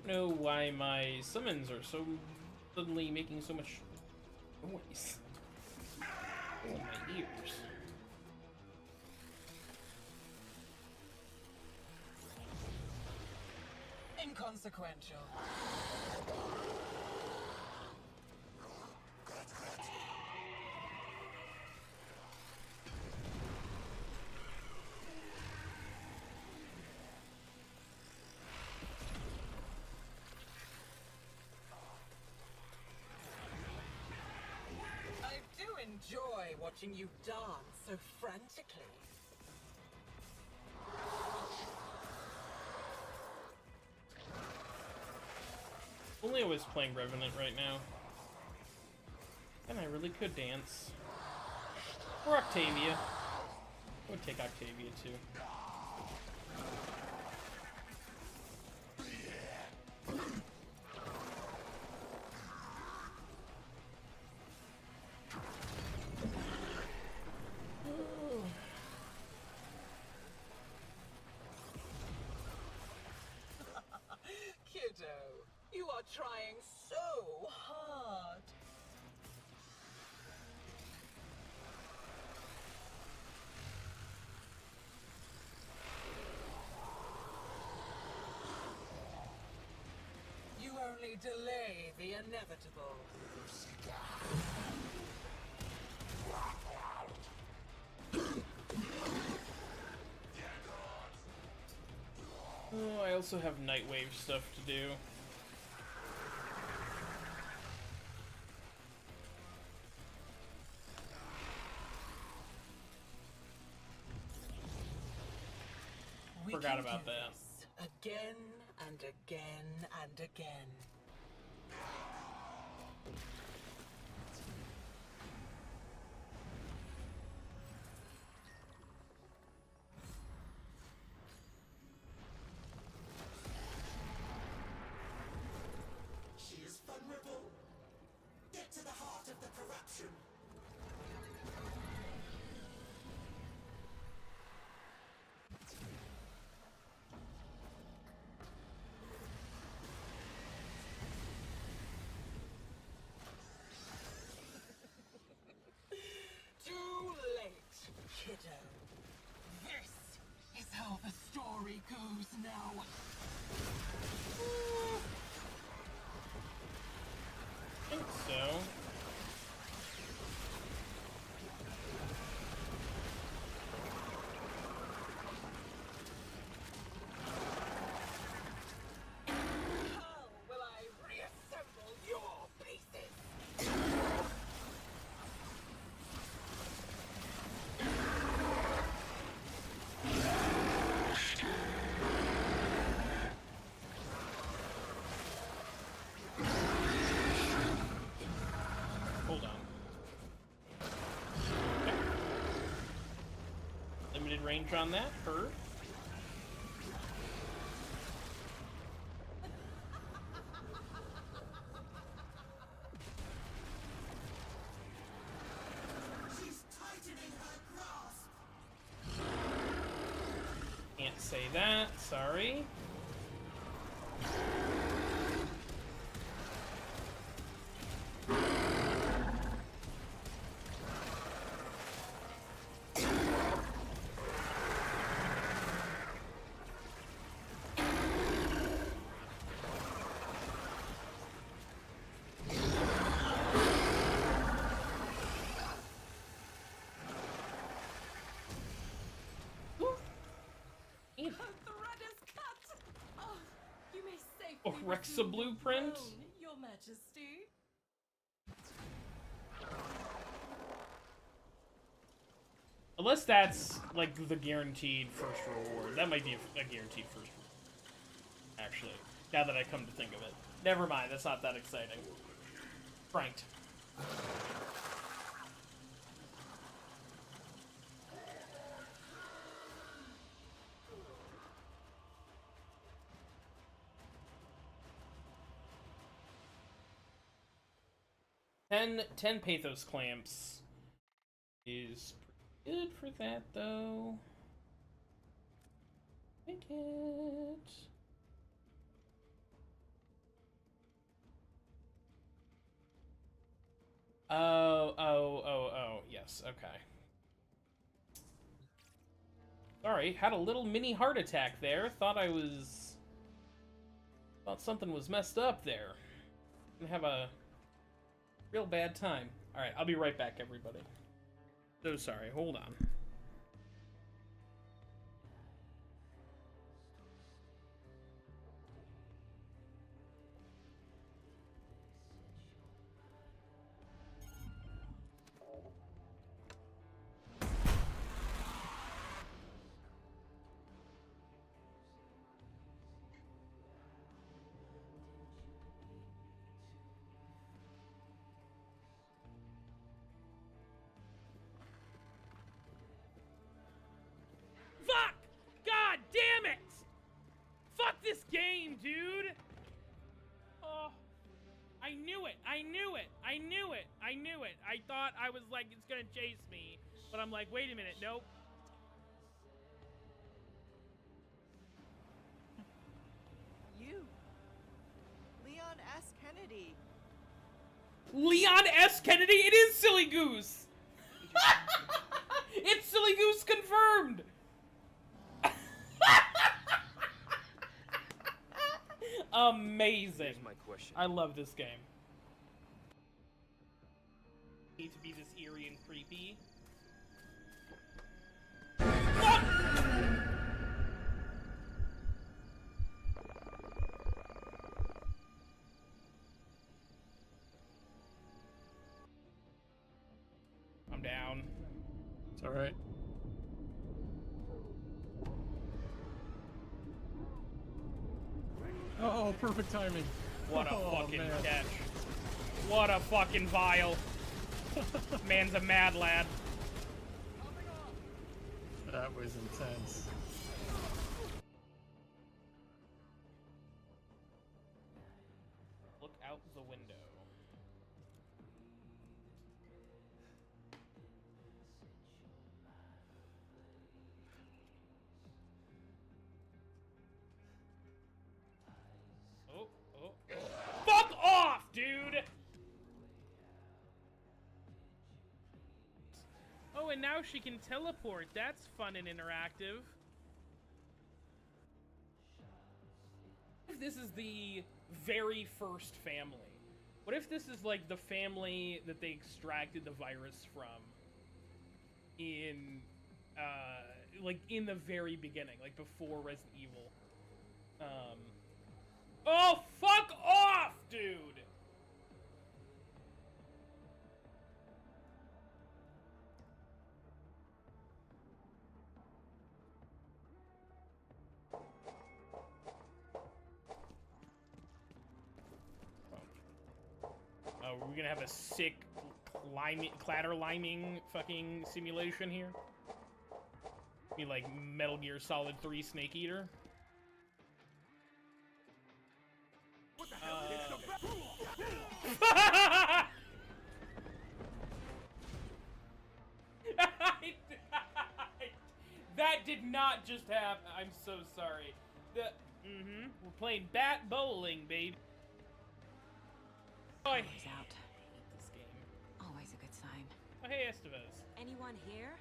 don't know why my summons are so suddenly making so much noise. Oh, my ears. Inconsequential. I do enjoy watching you dance so frantically. Only I was playing Revenant right now. And I really could dance. Or Octavia. I would take Octavia too. Kiddo, you are trying so hard. You only delay the inevitable. Oh, I also have Nightwave stuff to do. We Forgot can about do that. this again and again and again. She is vulnerable. Get to the heart of the corruption. Too late, kiddo. This is how the story goes now. I think so. How will I reassemble your pieces? Hold on. Okay. Limited range on that. Heard. She's tightening her grasp. Can't say that. Sorry. The thread is cut! Oh, you may safely Oh, Rexa resume your blueprint? throne, Your Majesty. Unless that's like the guaranteed first reward. That might be a guaranteed first reward. Actually, now that I come to think of it. Never mind, that's not that exciting. Franked. Ten Pathos Clamps is pretty good for that, though. Make it. Oh, yes, okay. Sorry, had a little mini heart attack there. Thought something was messed up there. Gonna have a real bad time. Alright, I'll be right back, everybody. So sorry, hold on. Fuck! God damn it! Fuck this game, dude! Oh, I knew it! I knew it! I knew it! I knew it! I thought I was like, it's gonna chase me. But I'm like, wait a minute, nope. You. Leon S. Kennedy. Leon S. Kennedy? It is Silly Goose! It's Silly Goose confirmed! Amazing. Here's my question. I love this game. Need to be this eerie and creepy. Fuck! I'm down. It's alright. Oh, perfect timing. What a fucking man. catch. What a fucking vial. Man's a mad lad. That was intense. Look out the window. Oh. Fuck off, dude! Oh, and now she can teleport. That's fun and interactive. What if this is the very first family? What if this is like the family that they extracted the virus from in, like in the very beginning, like before Resident Evil? Oh, fuck off, dude! Oh, we're gonna have a sick clatter liming fucking simulation here? You mean like Metal Gear Solid 3 Snake Eater? What the hell? That did not just happen. I'm so sorry. We're playing bat bowling, baby. Oh, I hate out. this game. Always a good sign. Oh, hey, Estevez. Anyone here?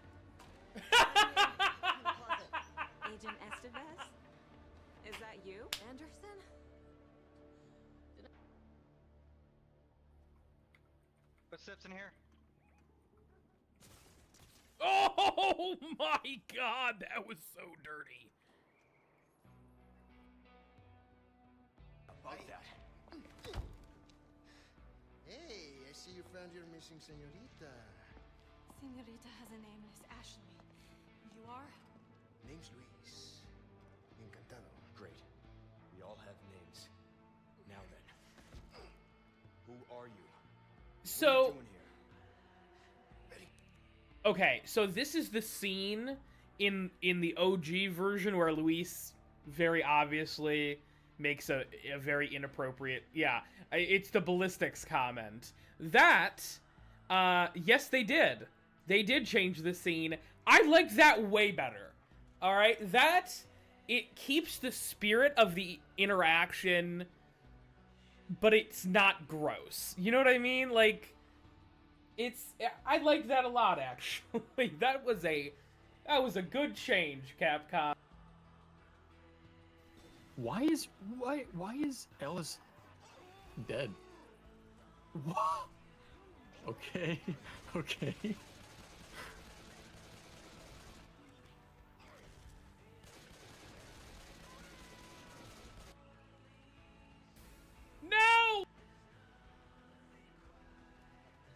Agent Estevez? Is that you? Anderson? Footsteps in here. Oh my god, that was so dirty. About that. Hey, I see you found your missing señorita. Señorita has a name, Miss Ashley. You are? Name's Luis. Encantado. Great. We all have names. Now then, who are you? So, what are you doing here? okay, so this is the scene in the OG version where Luis very obviously makes a very inappropriate, yeah, it's the ballistics comment. That, yes, they did. They did change the scene. I like that way better. All right, that, it keeps the spirit of the interaction, but it's not gross. You know what I mean? Like, I liked that a lot, actually. That was a good change, Capcom. Why is Ellis dead? What? Okay, okay. No!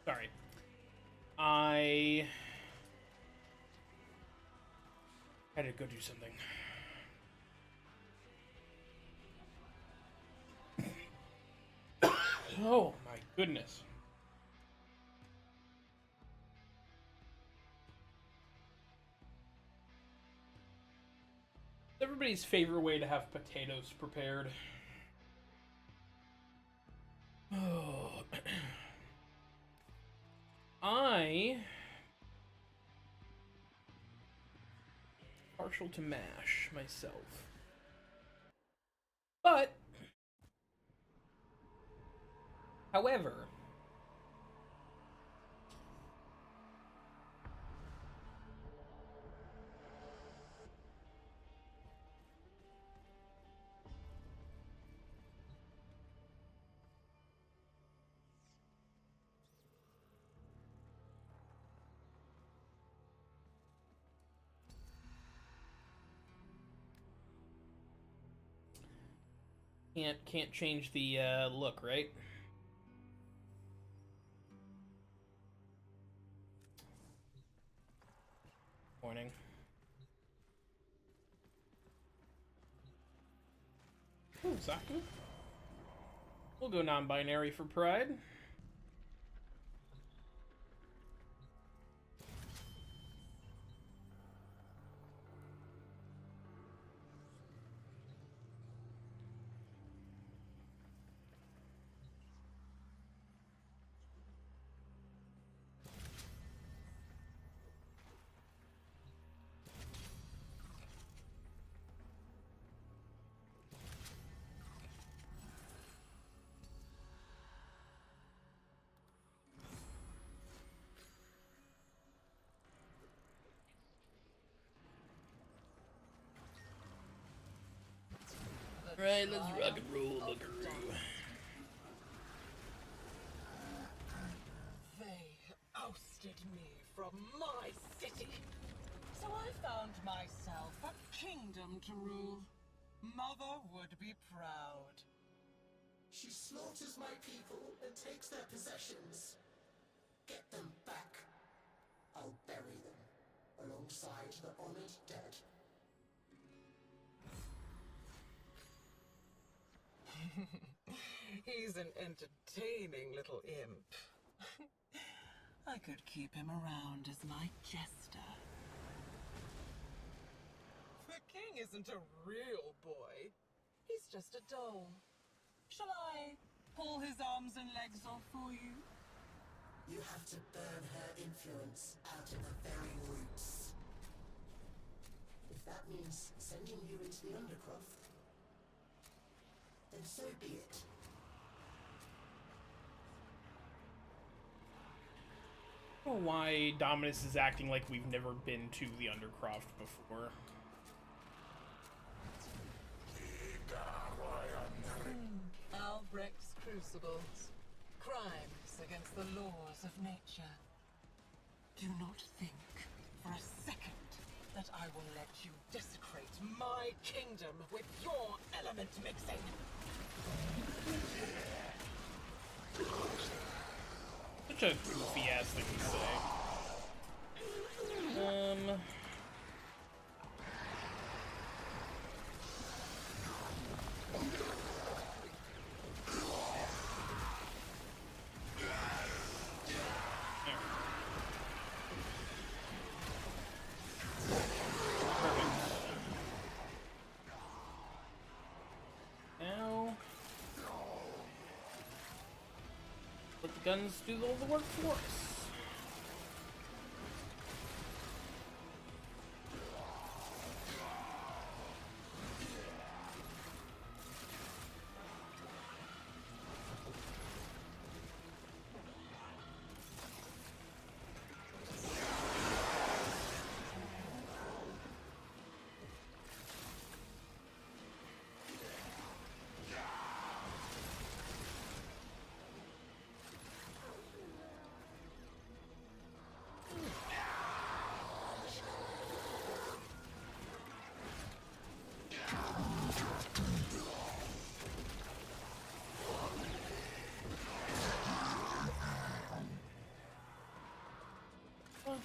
Sorry. I had to go do something. Oh my goodness. Everybody's favorite way to have potatoes prepared. Oh. I partial to mash myself. But however, can't change the look, right? Morning. Oh, Zaku. We'll go non-binary for pride. Right, let's rock and roll, buckaroo. They ousted me from my city, so I found myself a kingdom to rule. Mother would be proud. She slaughters my people and takes their possessions. Get them back. I'll bury them alongside the honored dead. He's an entertaining little imp. I could keep him around as my jester. The king isn't a real boy. He's just a doll. Shall I pull his arms and legs off for you? You have to burn her influence out of the very roots. If that means sending you into the Undercroft, then so be it. I don't know why Dominus is acting like we've never been to the Undercroft before. Albrecht's crucibles. Crimes against the laws of nature. Do not think for a second that I will let you desecrate my kingdom with your element mixing. Such a goofy ass thing to say. Let the guns do all the work for us.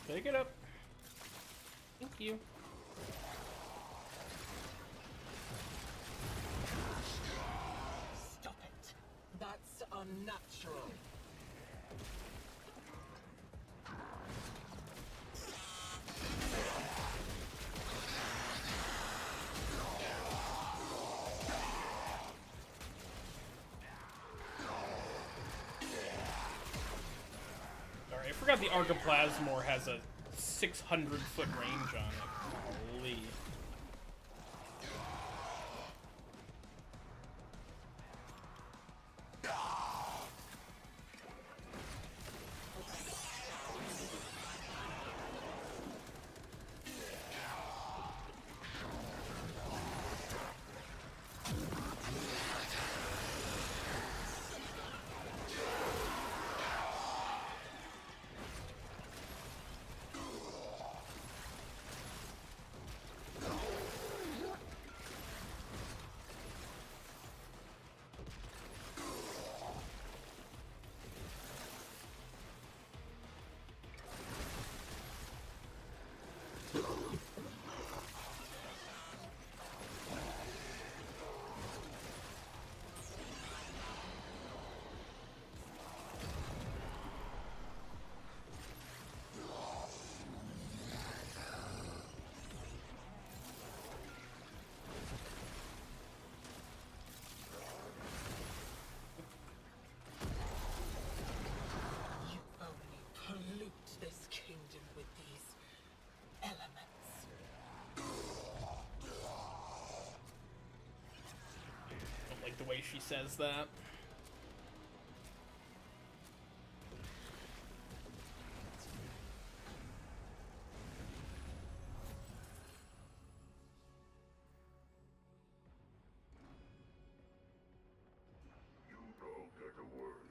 Pick it up. Thank you. Stop it. That's unnatural. Sorry, I forgot the Argoplasmor has a 600-foot range on it. Holy. The way she says that. You don't get a word.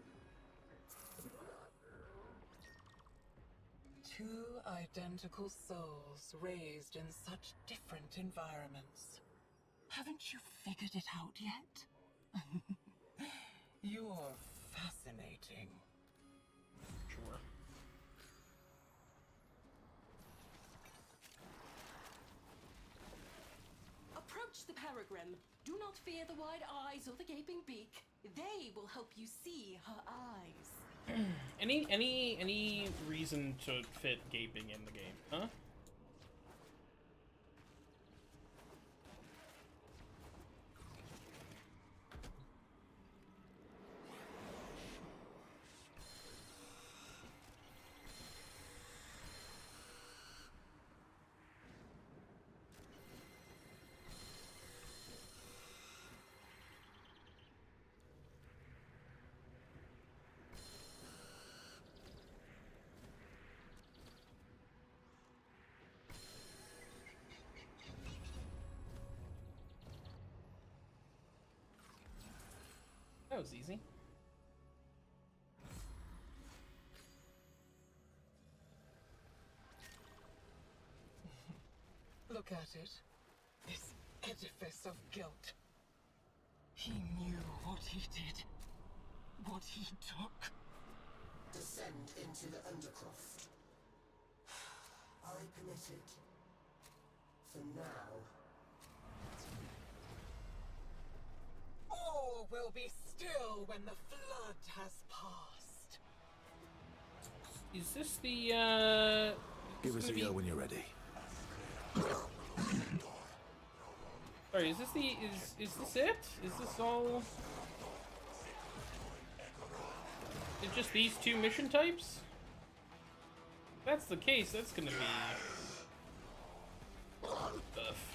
Two identical souls raised in such different environments. Haven't you figured it out yet? You're fascinating. Sure. Approach the Peregrine. Do not fear the wide eyes or the gaping beak. They will help you see her eyes. Any reason to fit gaping in the game, huh? That was easy. Look at it. This edifice of guilt. He knew what he did. What he took. Descend into the undercroft. I permit it. For now. All will be still when the flood has passed. Is this the, Give us a yell when you're ready. Sorry, is this it? Is this all? Is it just these two mission types? If that's the case, that's gonna be tough.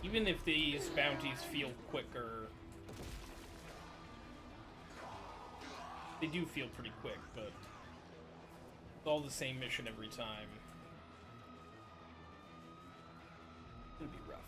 Even if these bounties feel quicker, they do feel pretty quick, but it's all the same mission every time. It's gonna be rough.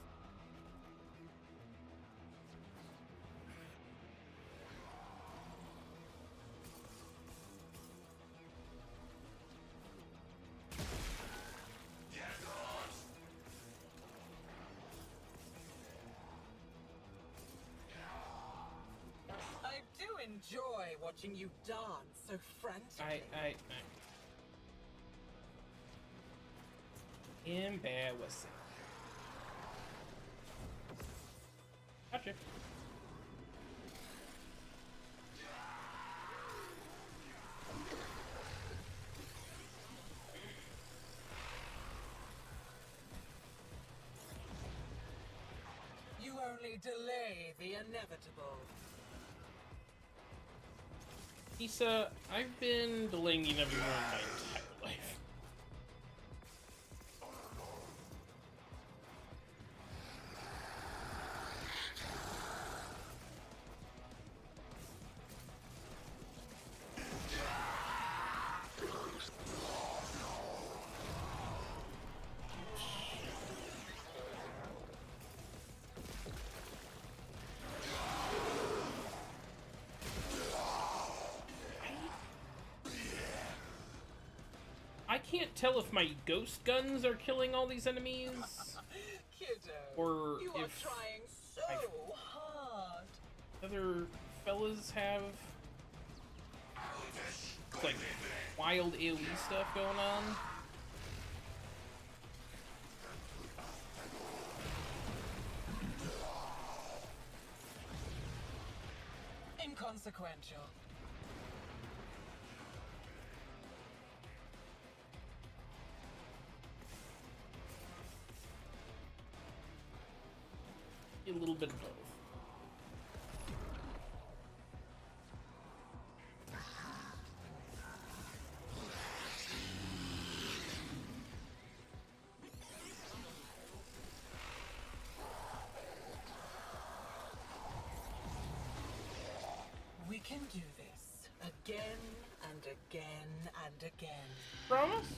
enjoy watching you dance so frantically. Embarrassing. Gotcha. You only delay the inevitable. Issa, I've been delaying the inevitable my entire life. I can't tell if my ghost guns are killing all these enemies, Kiddo, or you are if trying so hard. other fellas have like wild AoE stuff going on. Inconsequential. A little bit of both. We can do this again and again and again. Promise?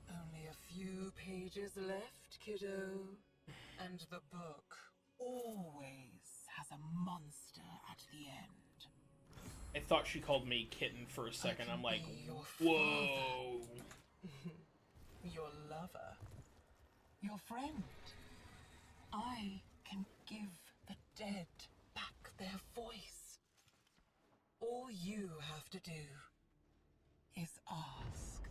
Only a few pages left, kiddo. And the book always has a monster at the end. I thought she called me kitten for a second. I'm like, your whoa. Your lover. Your friend. I can give the dead back their voice. All you have to do is ask.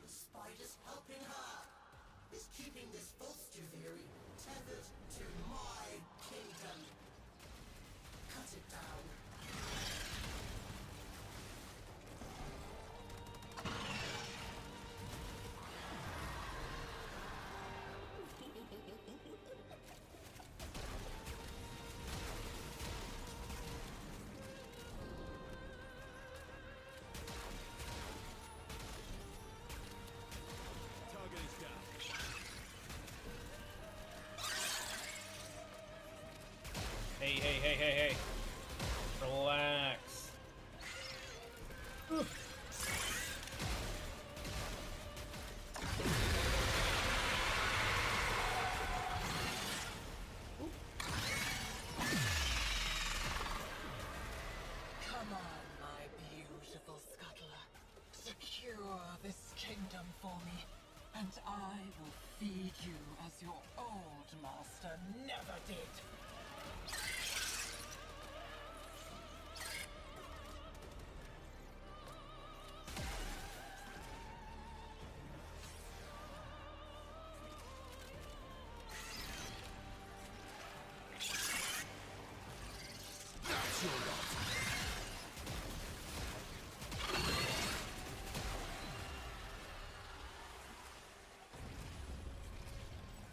The spider's helping her is keeping this Volstuviri tethered to my kingdom. Cut it down. Hey. Relax. Come on, my beautiful scuttler. Secure this kingdom for me, and I will feed you as your old master never did.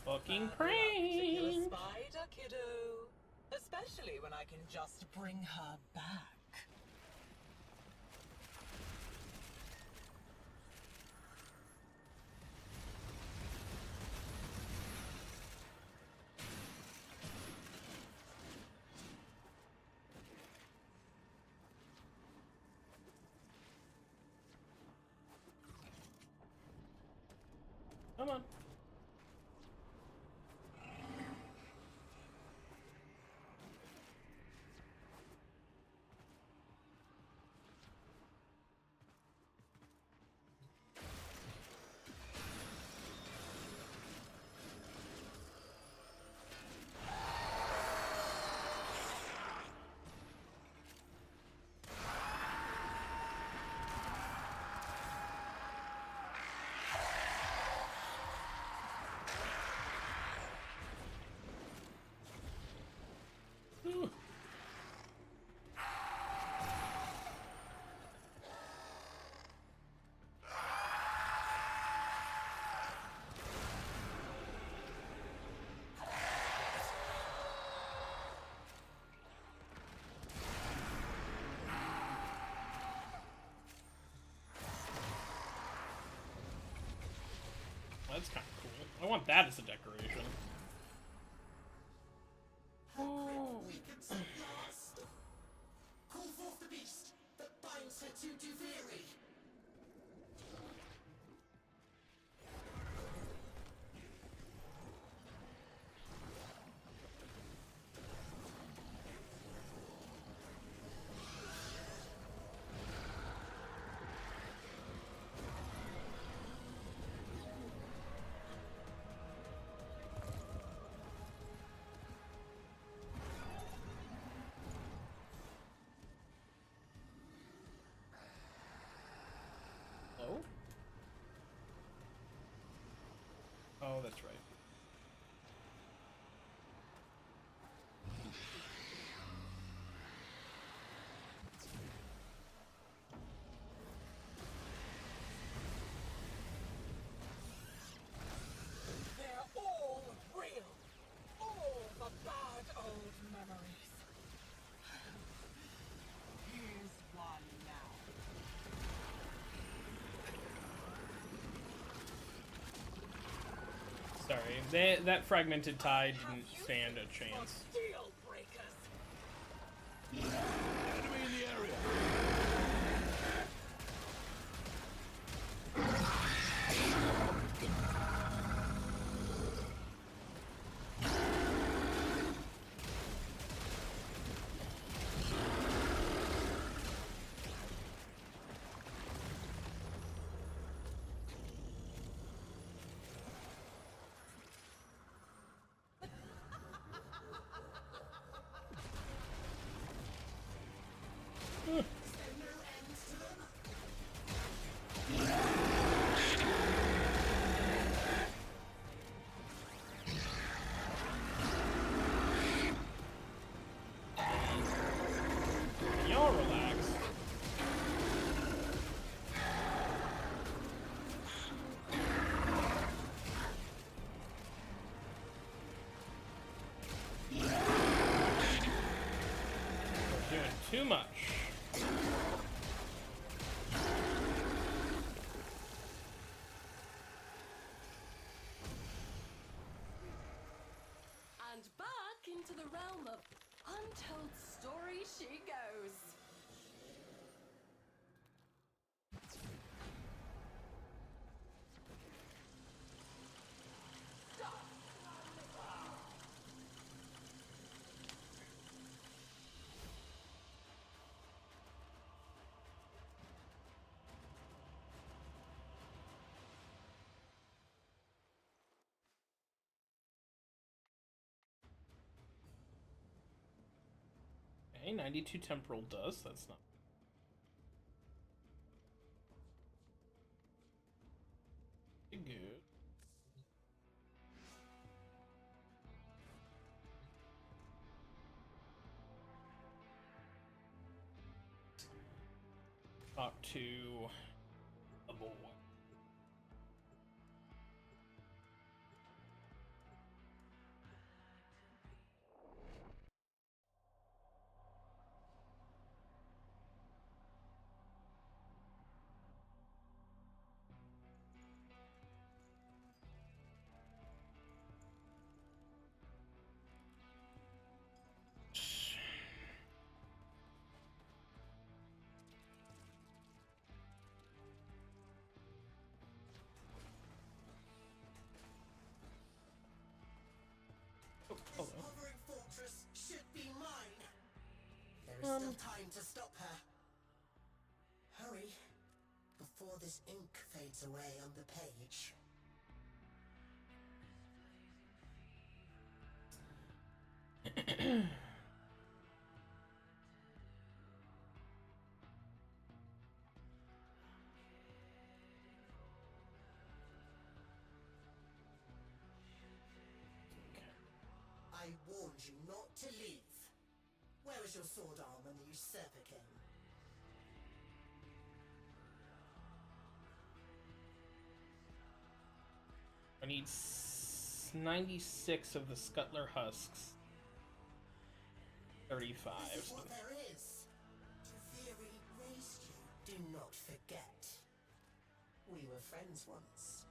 Fucking To kill a prank. spider, kiddo. Especially when I can just bring her back. Come on. That's kind of cool. I want that as a decoration. Oh. Call forth the beast that binds her to Duviri. Oh, that's right. They're all real. All the bad old memories. Here's one now. Sorry, that fragmented tie didn't stand a chance. Deal breakers. Enemy in the area. Y'all relax. We're doing too much. And back into the realm of untold stories she goes. Okay, 92 temporal dust. That's not good. Talk to level 1. Oh, hello. Hovering fortress should be mine. There is still time to stop her. Hurry, before this ink fades away on the page. I warned you not to leave. Where is your sword arm when the usurper came? I need 96 of the Scuttler husks. 35. This is what there is. Duviri raised you. Do not forget. We were friends once.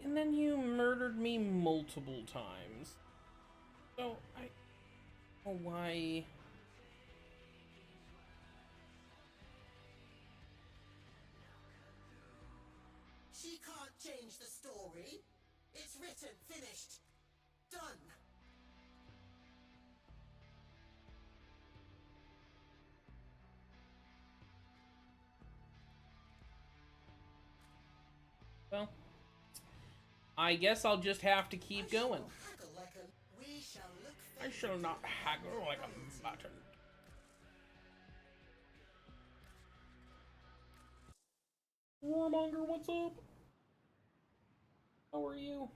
and then you murdered me multiple times. So, I don't know why... She can't change the story. It's written, finished, done. Well, I guess I'll just have to keep going. I shall not haggle like a mutton. Warmonger, what's up? How are you?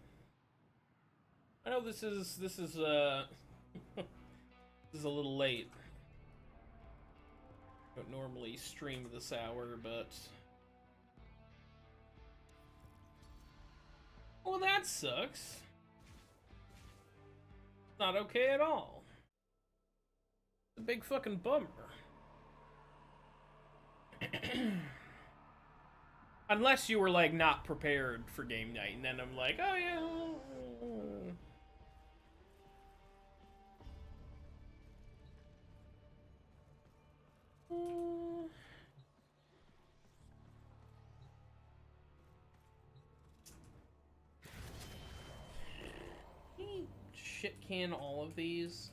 I know this is this is a little late. I don't normally stream this hour, but well, that sucks. Not okay at all. It's a big fucking bummer. Unless you were like not prepared for game night, and then I'm like, oh yeah. Shit can all of these.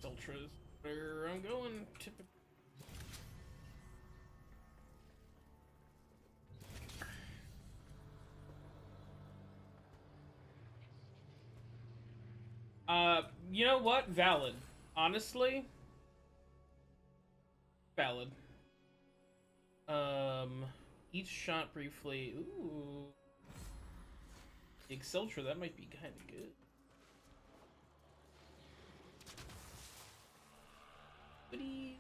Ultras where I'm going. You know what? Valid. Honestly, valid. Each shot briefly. Ooh, Exceltra, that might be kind of good. Goodies.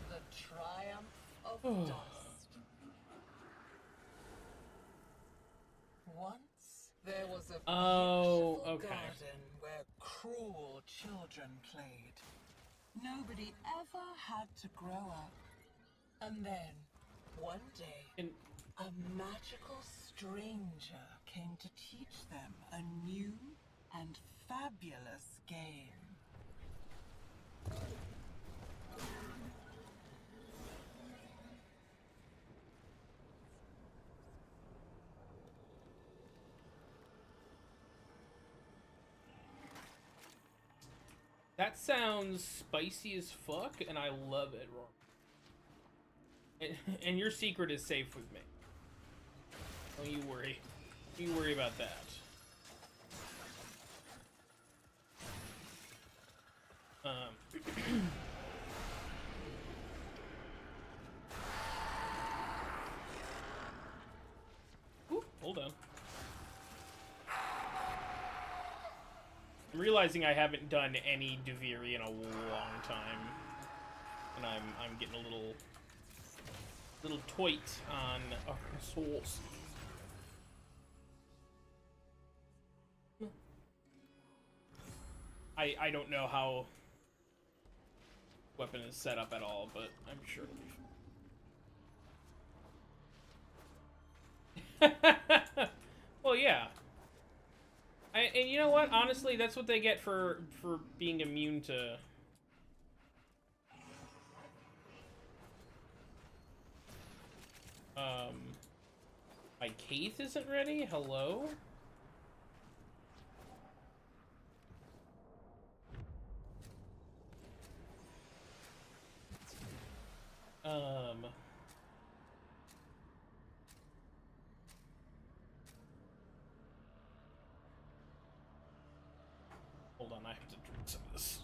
The triumph of dust. Once there was a beautiful garden where cruel children played. Nobody ever had to grow up. And then, one day, a magical stranger came to teach them a new and fabulous game. That sounds spicy as fuck, and I love it, Roar. And your secret is safe with me. Don't you worry. Don't you worry about that. Ooh, hold on. I'm realizing I haven't done any Deviri in a long time, and I'm getting a little toit on sauce. I don't know how weapon is set up at all, but I'm sure it'll be fine. Well, yeah. And you know what? Honestly, that's what they get for being immune to... My Kaith isn't ready? Hello? Hold on, I have to drink some of this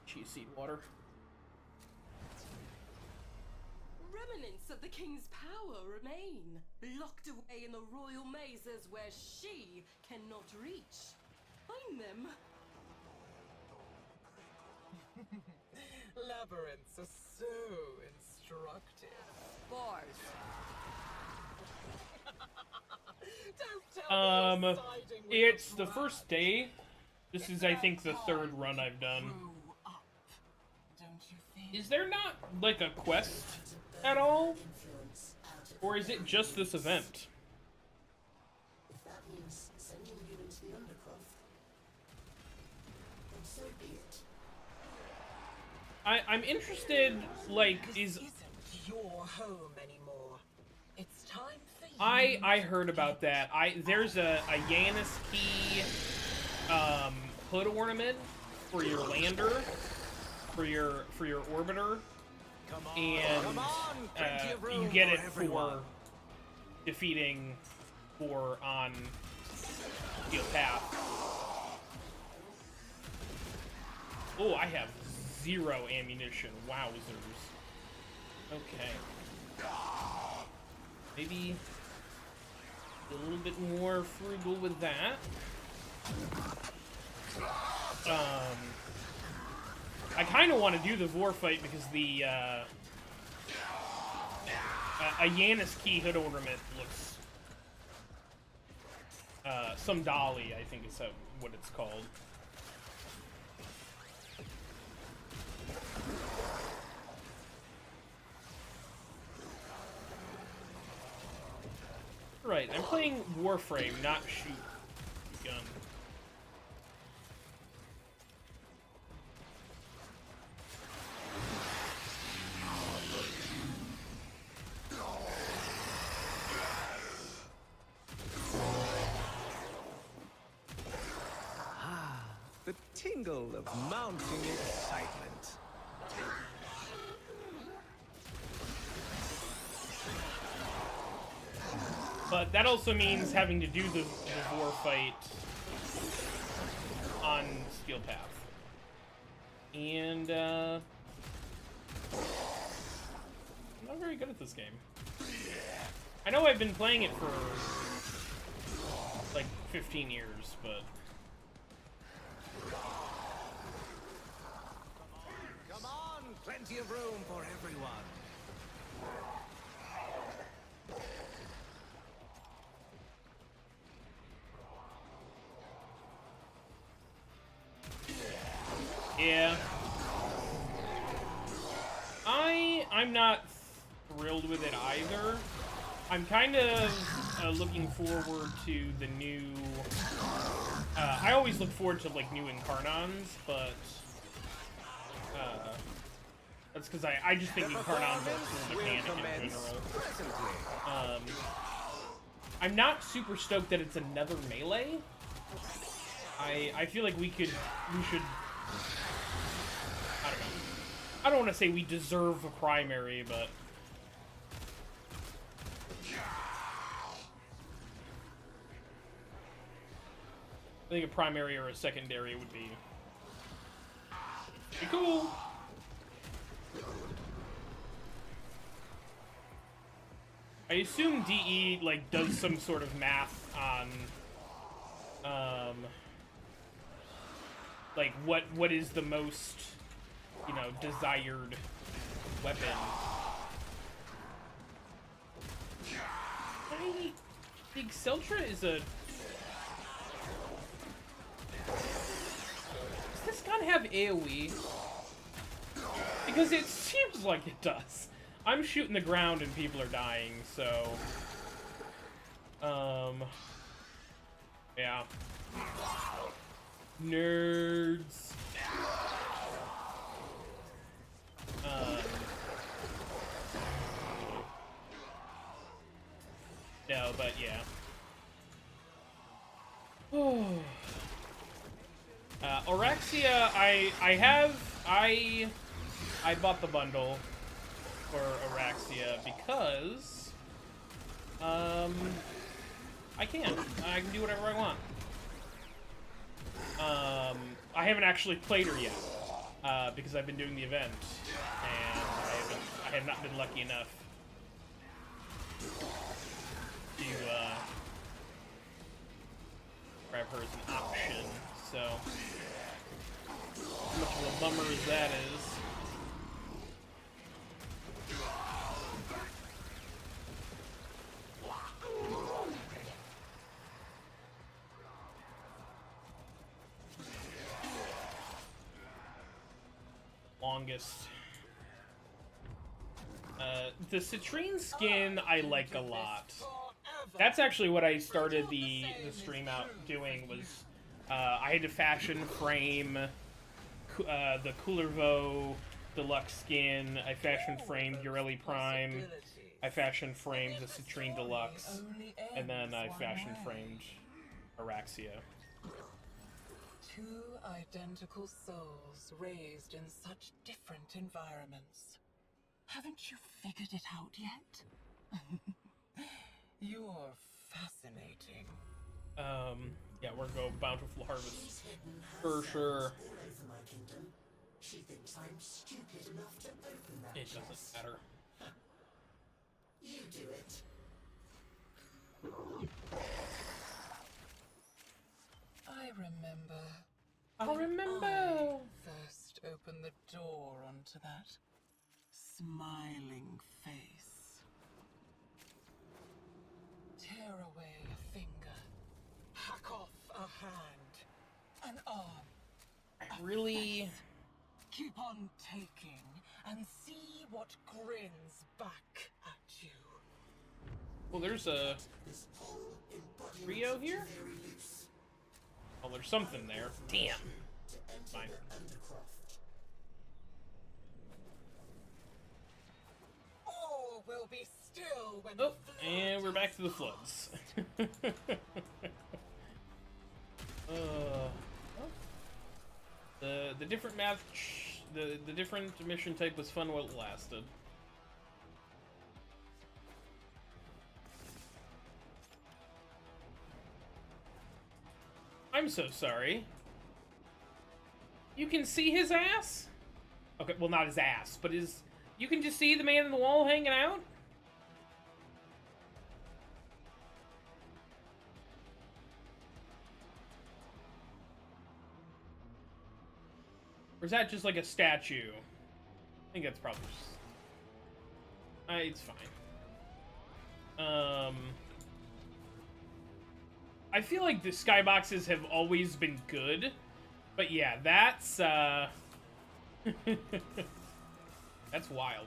chia seed water. remnants of the king's power remain, locked away in the royal mazes where she cannot reach. Find them. Labyrinths are so instructive. Bars. It's the first day. This is, I think, the third run I've done. Is there not, like, a quest at all? Or is it just this event? If that means sending you into the undercroft, then so be it. I'm interested, like, is... Isn't your home anymore. It's time for you. I heard about that. There's a Yanis key hood ornament for your lander, for your orbiter, and you get it for defeating 4 on Steel Path. Oh, I have 0 ammunition. Wowzers. Okay. Maybe a little bit more frugal with that. I kind of want to do the Vor fight because the a Yanis key hood ornament looks some dolly, I think is what it's called. Right, I'm playing Warframe, not shoot gun. The tingle of mounting excitement. But that also means having to do the war fight on Steel Path. And, I'm not very good at this game. I know I've been playing it for, like, 15 years, but... Come on, plenty of room for everyone. Yeah. I'm not thrilled with it either. I'm kind of looking forward to the new... I always look forward to, like, new Incarnons, but... that's because I just think Incarnons are a cool mechanic in general. I'm not super stoked that it's another melee. I feel like we should... I don't know. I don't want to say we deserve a primary, but... I think a primary or a secondary would be cool. I assume DE, like, does some sort of math on, like, what is the most, you know, desired weapon. I think Celtra is a... Does this gun have AoE? Because it seems like it does. I'm shooting the ground and people are dying, so... yeah. Nerds. No, but yeah. Orexia, I bought the bundle for Orexia because I can do whatever I want. I haven't actually played her yet because I've been doing the event and I have not been lucky enough grab her as an option. So, how much of a bummer as that is. Longest. The citrine skin I like a lot. That's actually what I started the stream out doing was I had to fashion frame the Coolervo deluxe skin. I fashion framed Ureli Prime. I fashion framed the citrine deluxe, and then I fashion framed Araxia. Two identical souls raised in such different environments. Haven't you figured it out yet? You're fascinating. Yeah, we're going Bountiful Harvest for sure. She thinks I'm stupid enough to open that It doesn't matter. You do it. I remember. I remember. I first opened the door onto that smiling face. Tear away a finger, hack off a hand, an arm. I really. Keep on taking and see what grins back at you. Well, there's a Rio here? Oh, there's something there. Damn. Fine. All will be still when Oh, and we're back to the floods. The different match, the different mission type was fun while it lasted. I'm so sorry. You can see his ass? Okay, well, not his ass, but his... You can just see the man in the wall hanging out? Or is that just like a statue? I think that's probably just... it's fine. I feel like the skyboxes have always been good, but yeah, that's that's wild.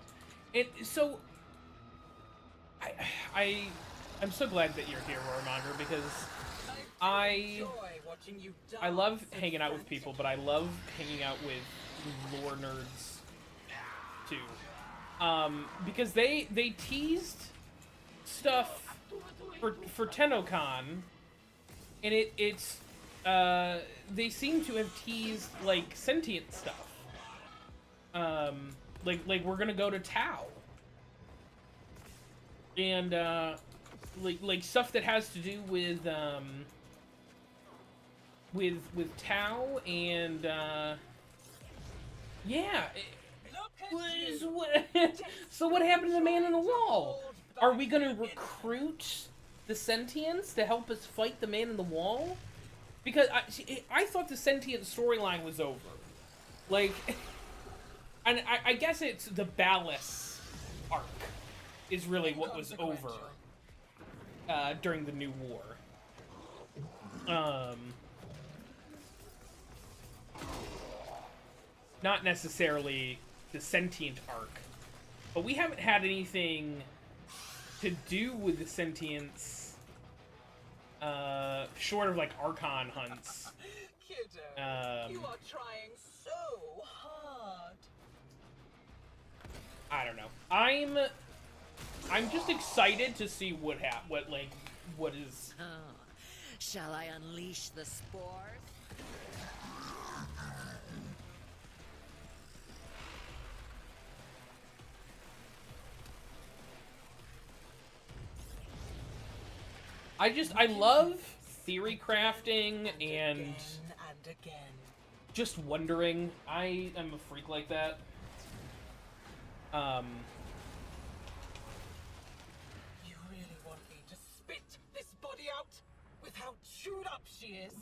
And so I'm so glad that you're here, Warmonger, because I love hanging out with people, but I love hanging out with lore nerds too, because they teased stuff for TennoCon. And it's they seem to have teased like sentient stuff. Like we're gonna go to Tau. And like stuff that has to do with Tau and yeah. So what happened to the man in the wall? Are we gonna recruit the sentients to help us fight the man in the wall? Because I thought the sentient storyline was over. Like, and I guess it's the Ballas arc is really what was over during the New War. Not necessarily the sentient arc, but we haven't had anything to do with the sentients short of like Archon hunts. Kiddo, you are trying so hard. I don't know. I'm just excited to see what is. Oh, shall I unleash the spores? I love theory crafting and just wondering. I am a freak like that. You chewed up she is.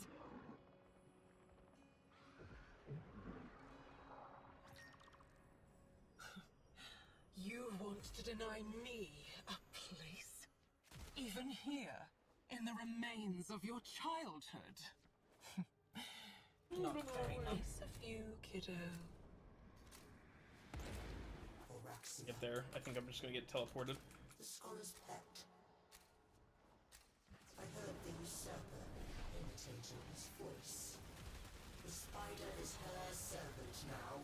You want to deny me a place? Even here, in the remains of your childhood? Not very nice of you, kiddo. Get there. I think I'm just gonna get teleported. The scholar's pet. I heard the usurper imitating his voice. The spider is her servant now.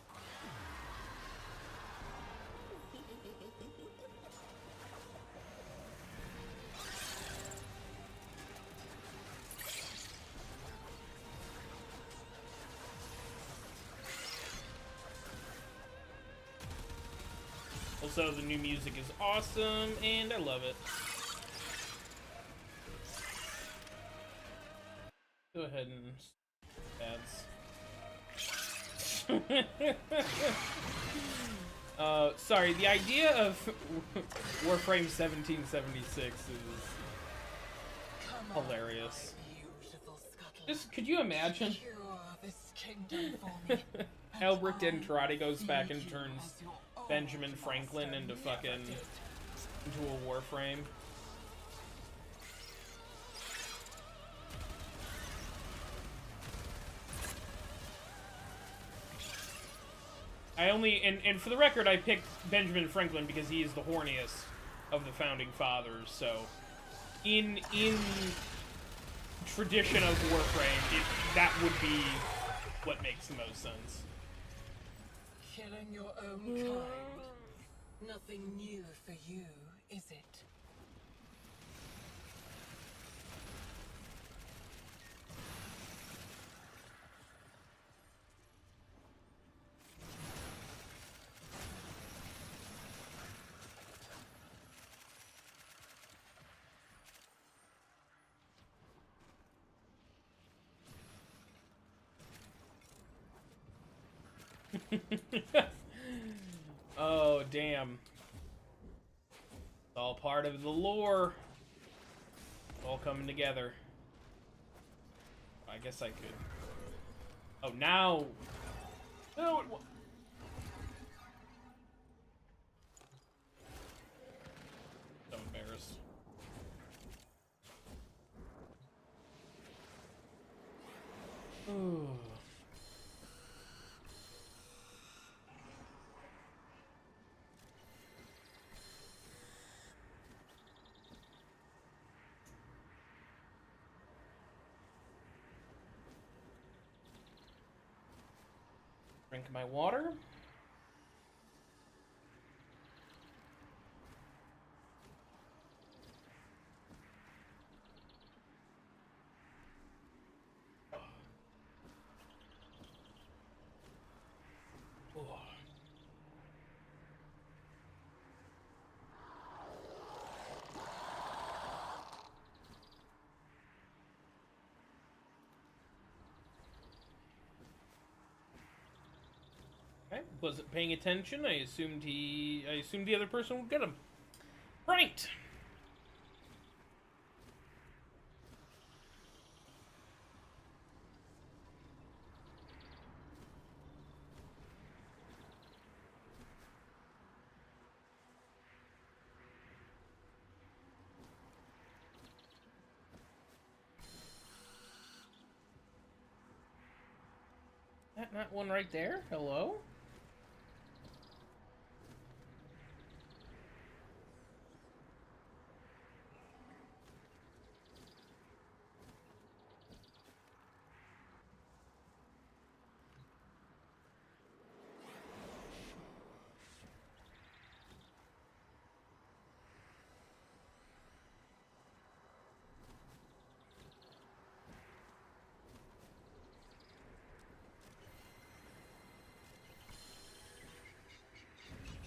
Also, the new music is awesome, and I love it. Go ahead and ads. Sorry, the idea of Warframe 1776 is hilarious. Just, could you imagine? Albrecht and Karate goes back and turns Benjamin Franklin into fucking a Warframe. I only, and for the record, I picked Benjamin Franklin because he is the horniest of the founding fathers, so in tradition of Warframe, that would be what makes the most sense. Killing your own kind. Nothing new for you, is it? Oh, damn. It's all part of the lore. It's all coming together. I guess I could. Oh, now. No, it so embarrassed. Ooh. Drink my water. Okay, wasn't paying attention. I assumed the other person would get him. Right. That one right there? Hello?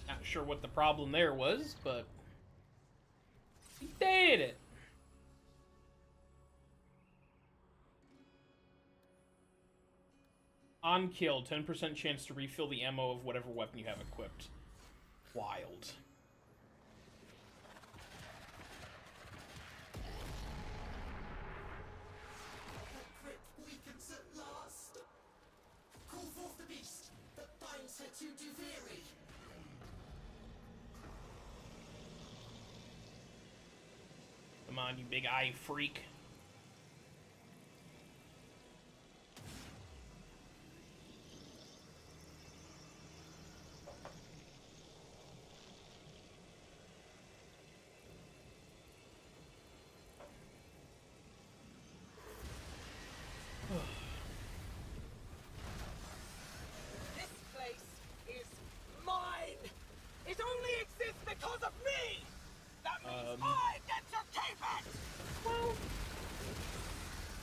Not sure what the problem there was, but he did it. On kill, 10% chance to refill the ammo of whatever weapon you have equipped. Wild. on, you big eye freak. This place is mine. It only exists because of me. That means I get to keep it. Well,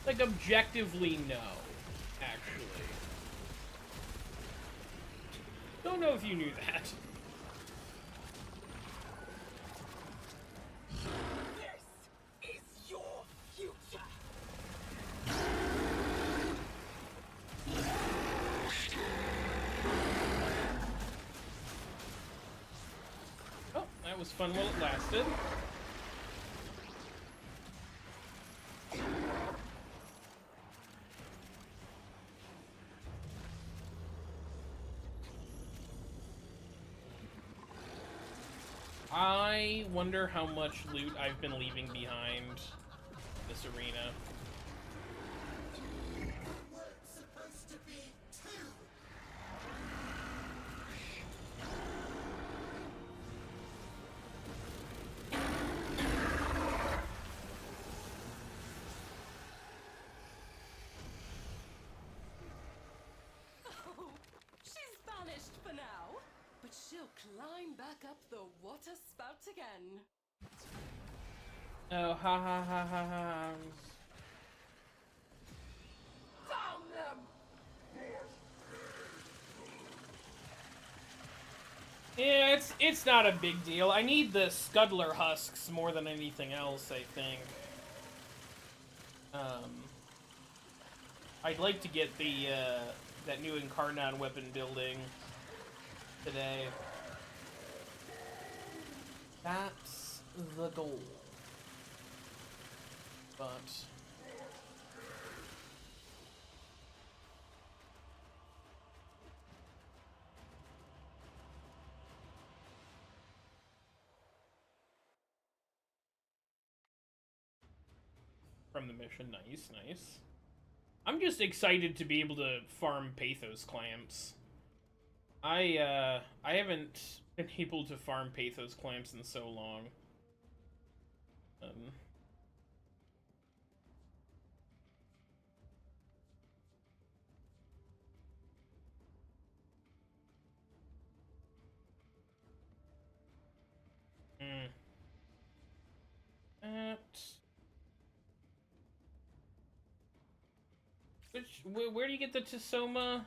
like objectively, no. Actually, don't know if you knew that. This is your future. Oh, that was fun while it lasted. I wonder how much loot I've been leaving behind this arena. Supposed to be two. Oh, she's banished for now, but she'll climb back up the water spout again. Oh, ha ha ha ha ha. Down them. Yeah, it's not a big deal. I need the Scuddler husks more than anything else, I think. I'd like to get the that new Incarnon weapon building today. That's the goal. But from the mission, nice, nice. I'm just excited to be able to farm Pathos clamps. I haven't been able to farm Pathos clamps in so long. Where do you get the Tisoma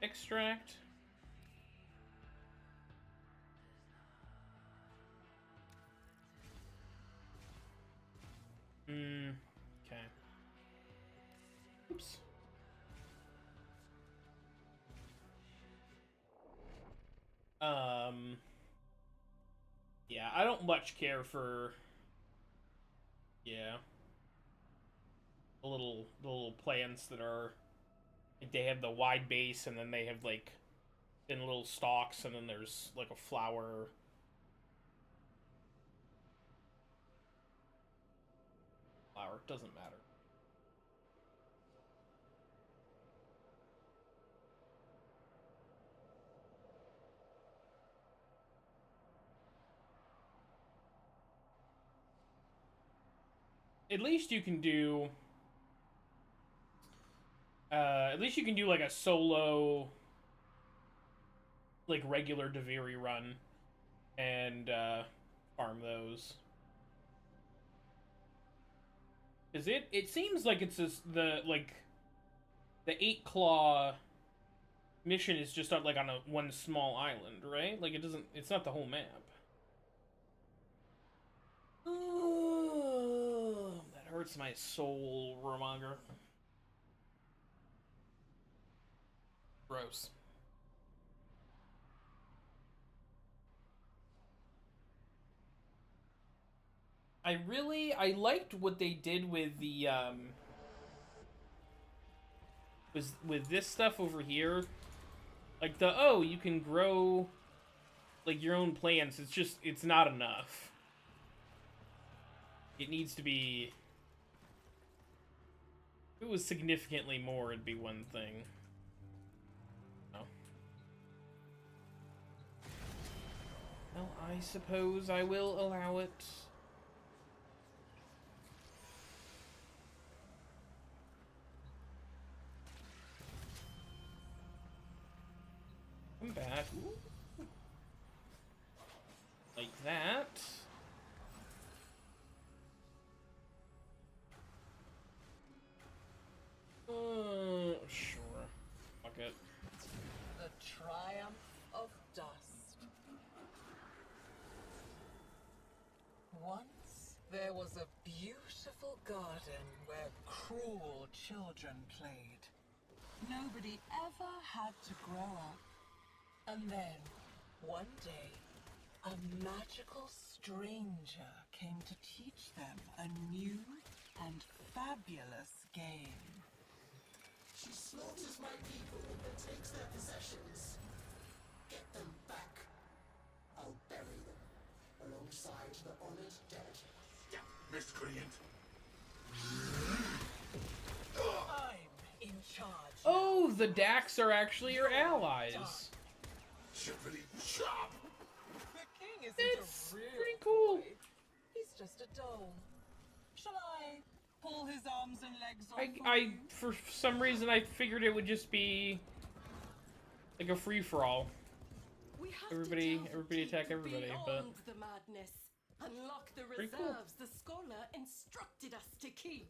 extract? Okay. Oops. Yeah, I don't much care for, yeah, the little plants that are, like, they have the wide base, and then they have, like, thin little stalks, and then there's, like, a flower. Flower, doesn't matter. At least you can do, like a solo, like, regular Daviri run and farm those. Cause it seems like it's just the 8 Claw mission is just on, like, on one small island, right? Like, it's not the whole map. Oh, that hurts my soul, Romonger. Gross. I liked what they did with the, with this stuff over here. Like, you can grow like your own plans, it's not enough. It needs to be. If it was significantly more, it'd be one thing. Oh. Well, I suppose I will allow it. Come back. Ooh. Like that. Sure. Fuck it. The triumph of dust. Once there was a beautiful garden where cruel children played. Nobody ever had to grow up. And then, one day, a magical stranger came to teach them a new and fabulous game. She slaughters my people and takes their possessions. Get them back. I'll bury them alongside the honored dead. Miscreant. I'm in charge. Oh, the Dax are actually your allies. Chippity chop. The king isn't It's a real pretty cool. boy. He's just a doll. Shall I pull his arms and legs off? I for some reason I figured it would just be like a free for all. Everybody attack everybody, but Beyond the madness. Unlock the Pretty cool. reserves the scholar instructed us to keep.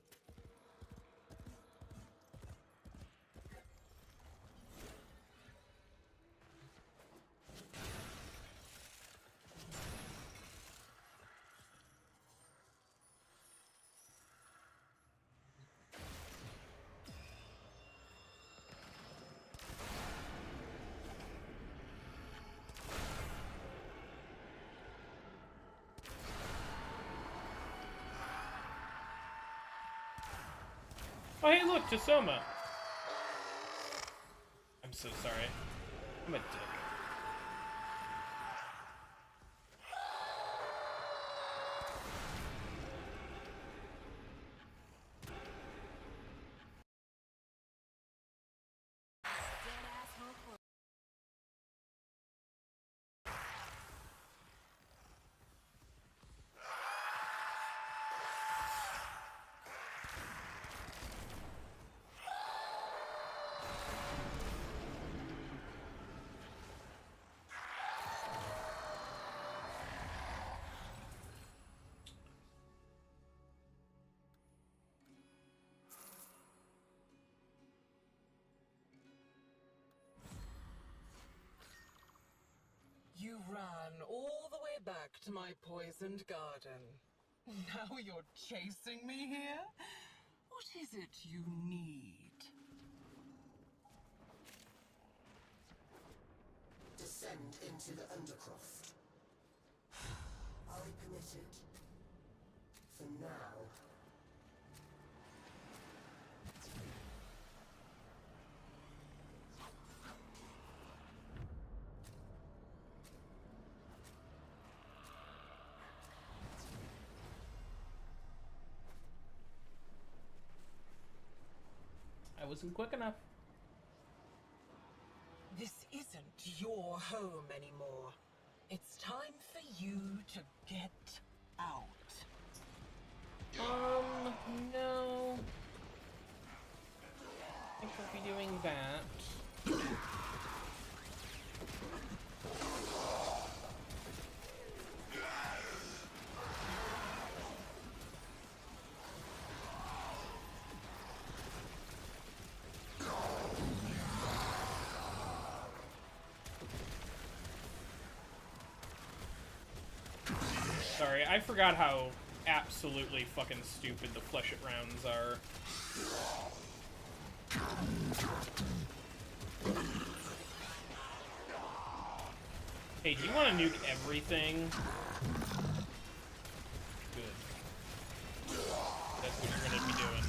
oh hey look, Tasoma. I'm so sorry. I'm a dick. You ran all the way back to my poisoned garden. Now you're chasing me here? What is it you need? Descend into the Undercroft. I'll be permitted. For now. I wasn't quick enough. This isn't your home anymore. It's time for you to get out. No. I think we'll be doing that. Sorry, I forgot how absolutely fucking stupid the flesh it rounds are. Hey, do you want to nuke everything? Good. That's what you're gonna be doing.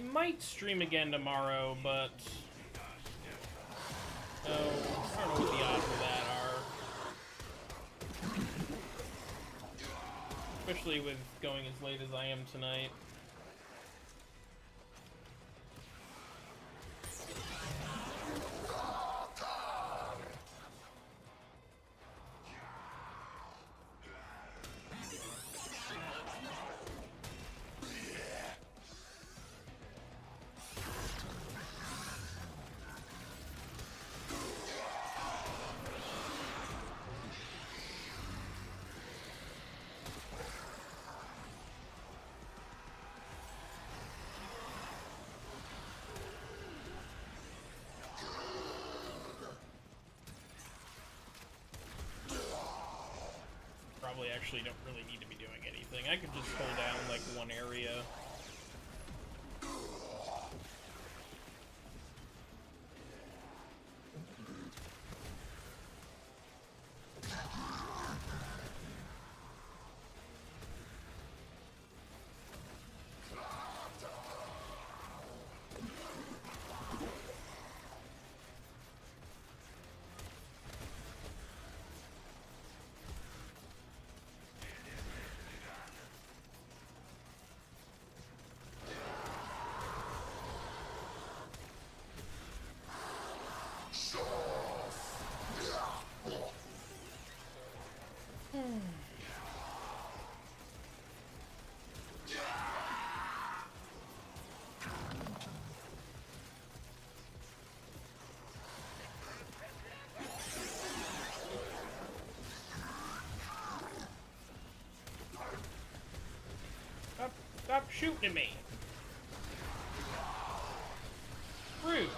I might stream again tomorrow, but I don't know what the odds of that are. Especially with going as late as I am tonight. Probably actually don't really need to be doing anything. I could just hold down like one area. Stop shooting at me! Rude!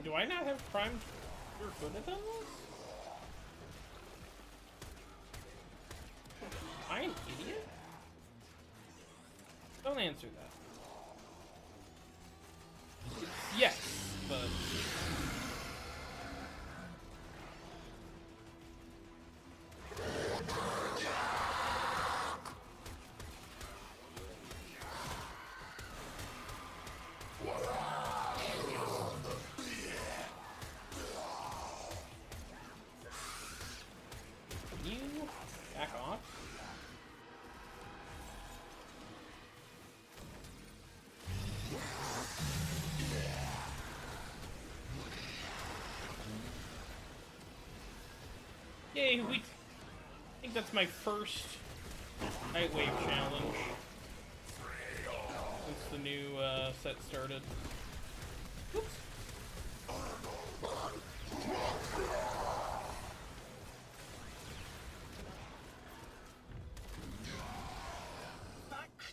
Do I not have Prime for good at those? Am I an idiot? Don't answer that. Yes, but... Back off. Yay, I think that's my first Nightwave challenge since the new set started. Oops.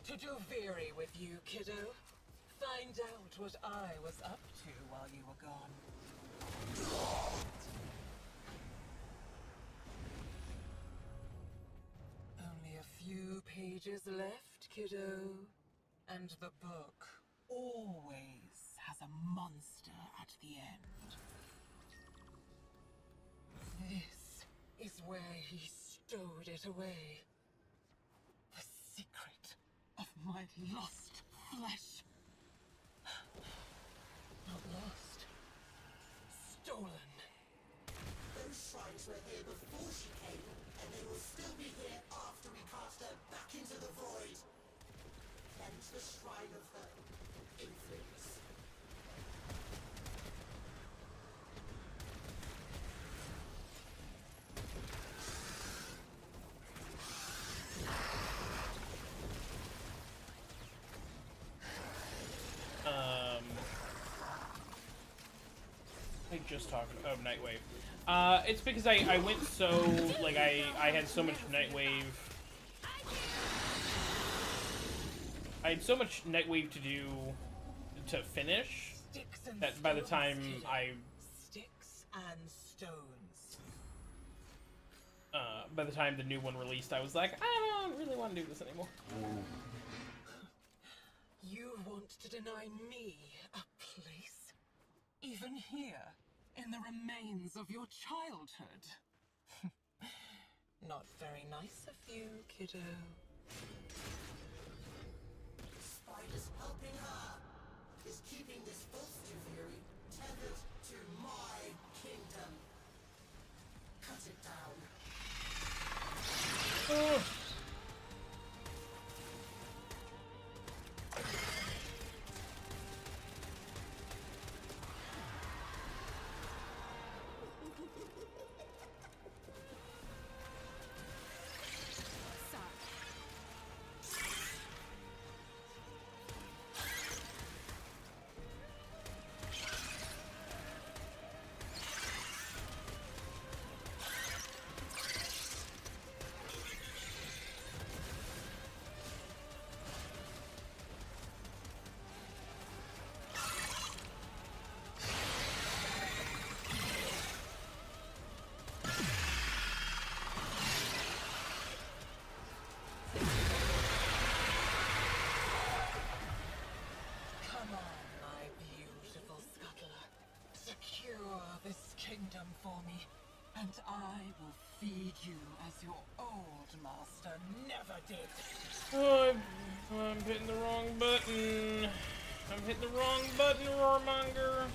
To do very with you, kiddo. Find out what I was up to while you were gone. Only a few pages left, kiddo. And the book always has a monster at the end. This is where he stowed it away. The secret of my lost flesh. Not lost. Stolen. Those shrines were here before she came, and they will still be here after we cast her back into the void. Hence the shrine of her influence. I just talked of Nightwave. It's because I went so, like, I had so much Nightwave. I had so much Nightwave to do to finish that by the time Sticks and stones. by the time the new one released, I was like, I don't really want to do this anymore. You want to deny me a place? Even here, in the remains of your childhood? Not very nice of you, kiddo. Spider's helping her. Is keeping this bolster fury tethered to my kingdom. Cut it down. Kingdom for me, and I will feed you as your old master never did. Oh, I'm hitting the wrong button. I'm hitting the wrong button, Roarmonger.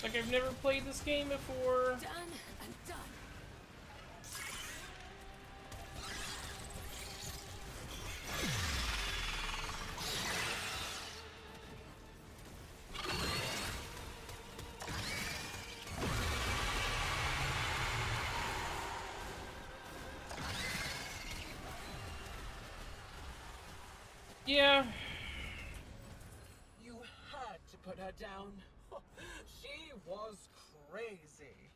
Like I've never played this game before. Done and done. Yeah. You had to put her down. She was crazy.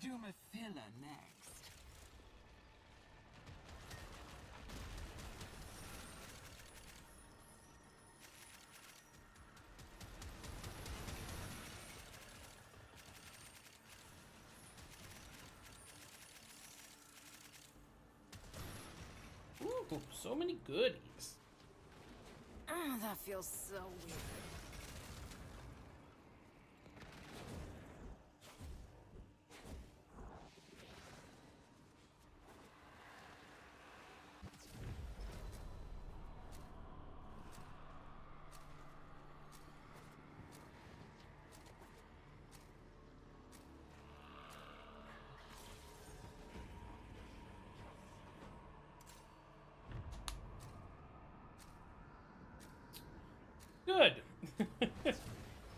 Doomafilla next. Ooh, so many goodies. That feels so weird. Good.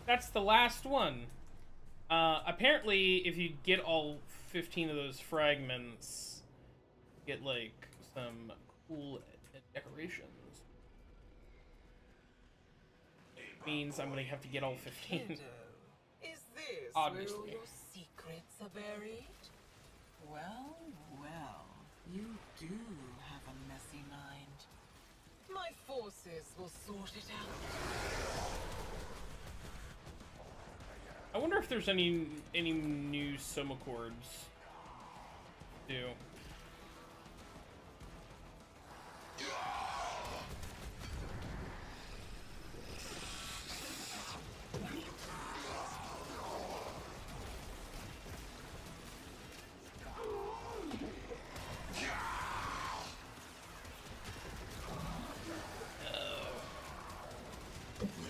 That's the last one. Apparently, if you get all 15 of those fragments, you get, like, some cool decorations. Means I'm gonna have to get all 15. Kiddo, is this Obviously. where all your secrets are buried? Well, well, you do have a messy mind. My forces will sort it out. I wonder if there's any new Soma chords. Do.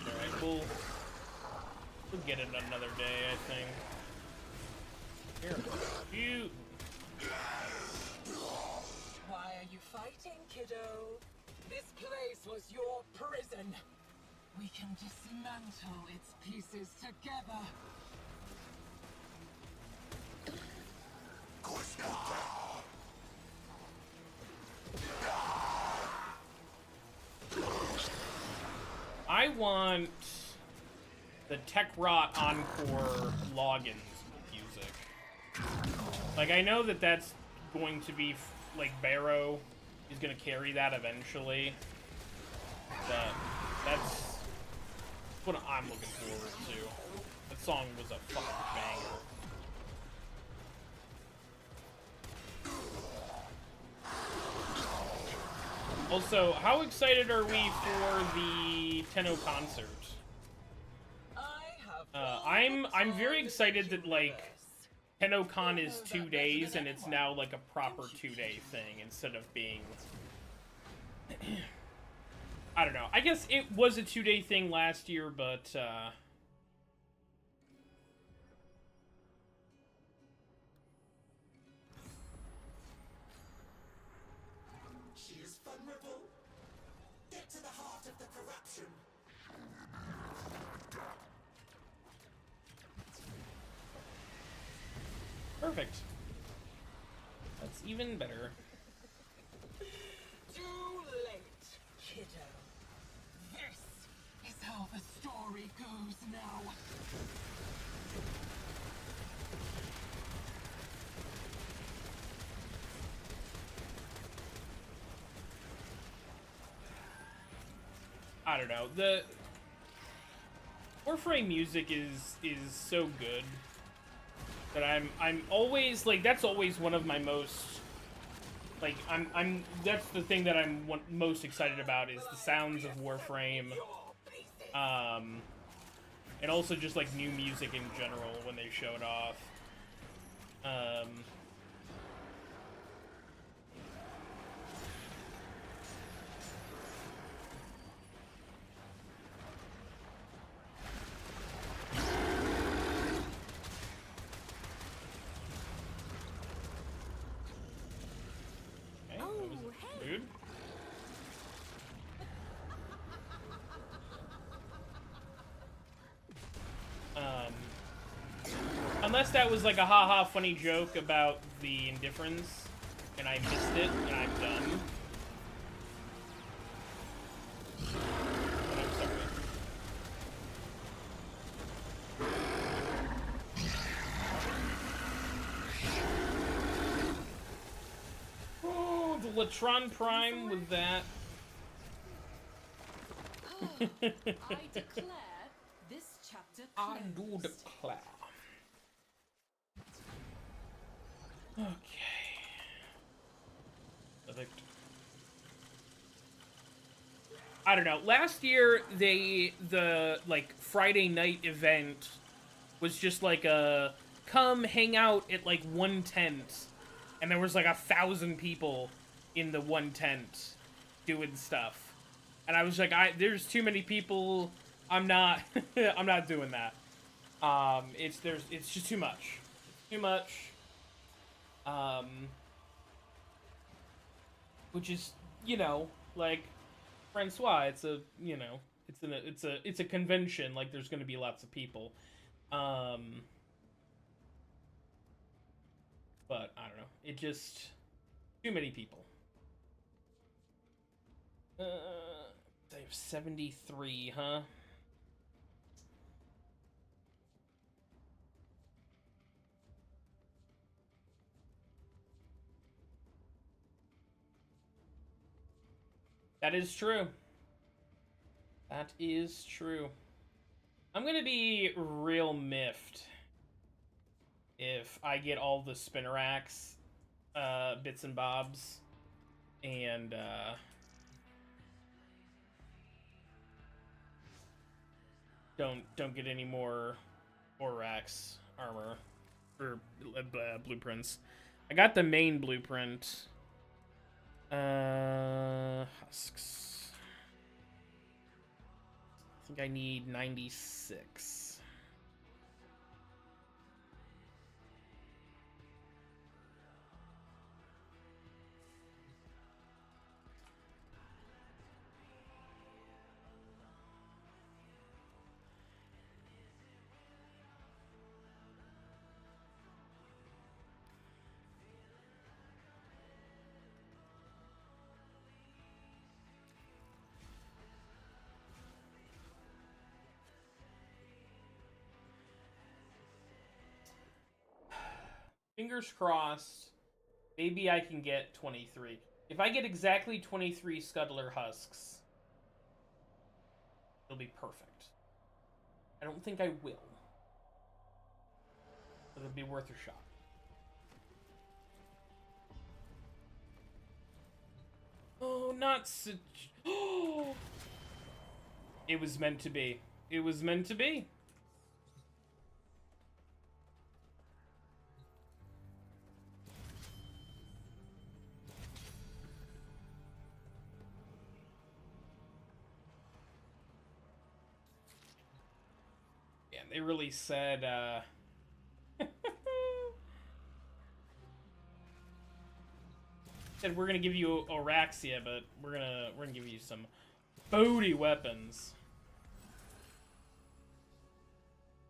Alright, we'll get it another day, I think. Here, shoot! Why are you fighting, kiddo? This place was your prison. We can dismantle its pieces together. I want the Tech Rot Encore logins music. Like, I know that that's going to be, like, Barrow is gonna carry that eventually. But that's what I'm looking forward to. That song was a fucking banger. Also, how excited are we for the Tenno concert? I'm very excited that like TennoCon is 2 days and it's now like a proper 2-day thing instead of being I don't know. I guess it was a 2-day thing last year, but She is vulnerable. Get to the heart of the corruption. perfect. That's even better. Too late, kiddo. This is how the story goes now. I don't know. The Warframe music is so good that I'm always like, that's always one of my most like that's the thing that I'm most excited about is the sounds of Warframe, and also just like new music in general when they show it off. Dude. Unless that was like a haha funny joke about the indifference and I missed it and I'm done. But I'm sorry. Oh, the Latron Prime with that. I declare this chapter closed. I do declare. Okay. I don't know. Last year, the like Friday night event was just like a come hang out at like one tent, and there was like 1,000 people in the one tent doing stuff, and I was like, there's too many people. I'm not I'm not doing that. It's just too much. Too much. Which is, you know, like Francois, it's a, you know, it's a convention, like there's going to be lots of people. But I don't know. It just too many people. They have 73, huh? That is true. That is true. I'm gonna be real miffed if I get all the Spinnerax bits and bobs and don't get any more Orax armor or blueprints. I got the main blueprint. Husks. I think I need 96. Fingers crossed. Maybe I can get 23. If I get exactly 23 Scuttler husks, it'll be perfect. I don't think I will. But it'll be worth a shot. Oh, not such... Oh! It was meant to be. It was meant to be. Yeah, they really said, said we're gonna give you Oraxia, but we're gonna give you some booty weapons.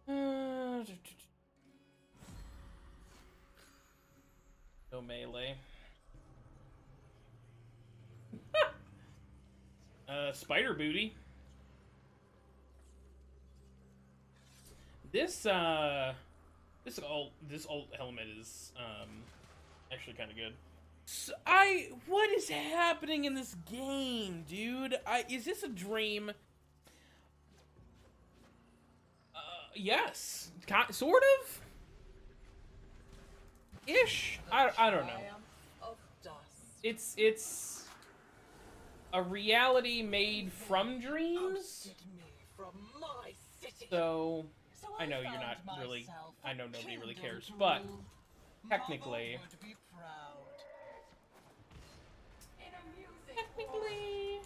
No melee. Spider booty. This alt helmet is actually kind of good. So what is happening in this game, dude? Is this a dream? Yes, sort of. Ish. I don't know. It's a reality made from dreams. So I know you're not really. I know nobody really cares, but technically. Technically.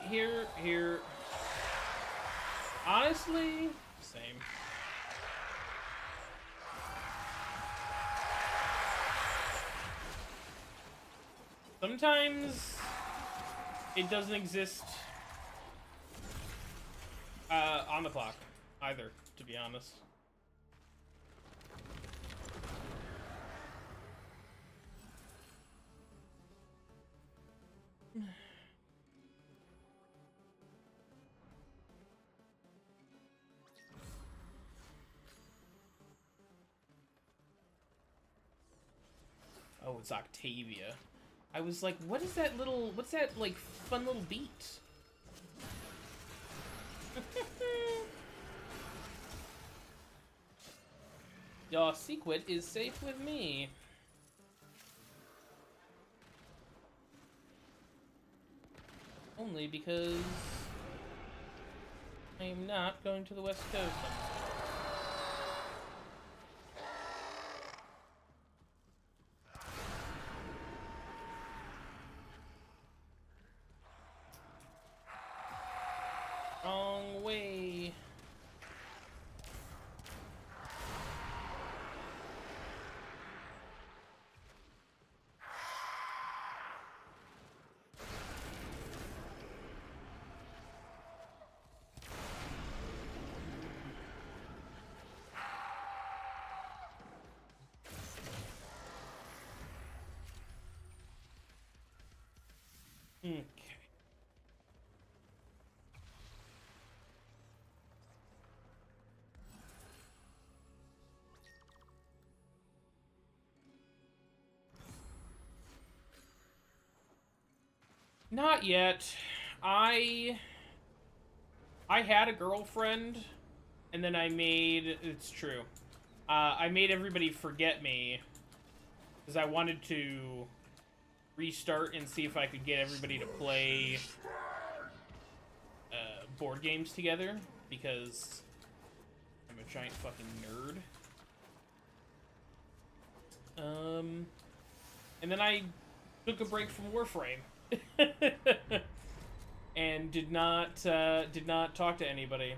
Here. Honestly, same. Sometimes it doesn't exist on the clock either, to be honest. Oh, it's Octavia. I was like, what is that little, what's that, like, fun little beat? Your secret is safe with me. Only because I'm not going to the West Coast. Wrong way. Okay. Not yet. I had a girlfriend, and then I made... It's true. I made everybody forget me, because I wanted to restart and see if I could get everybody to play board games together, because I'm a giant fucking nerd. And then I took a break from Warframe. And did not talk to anybody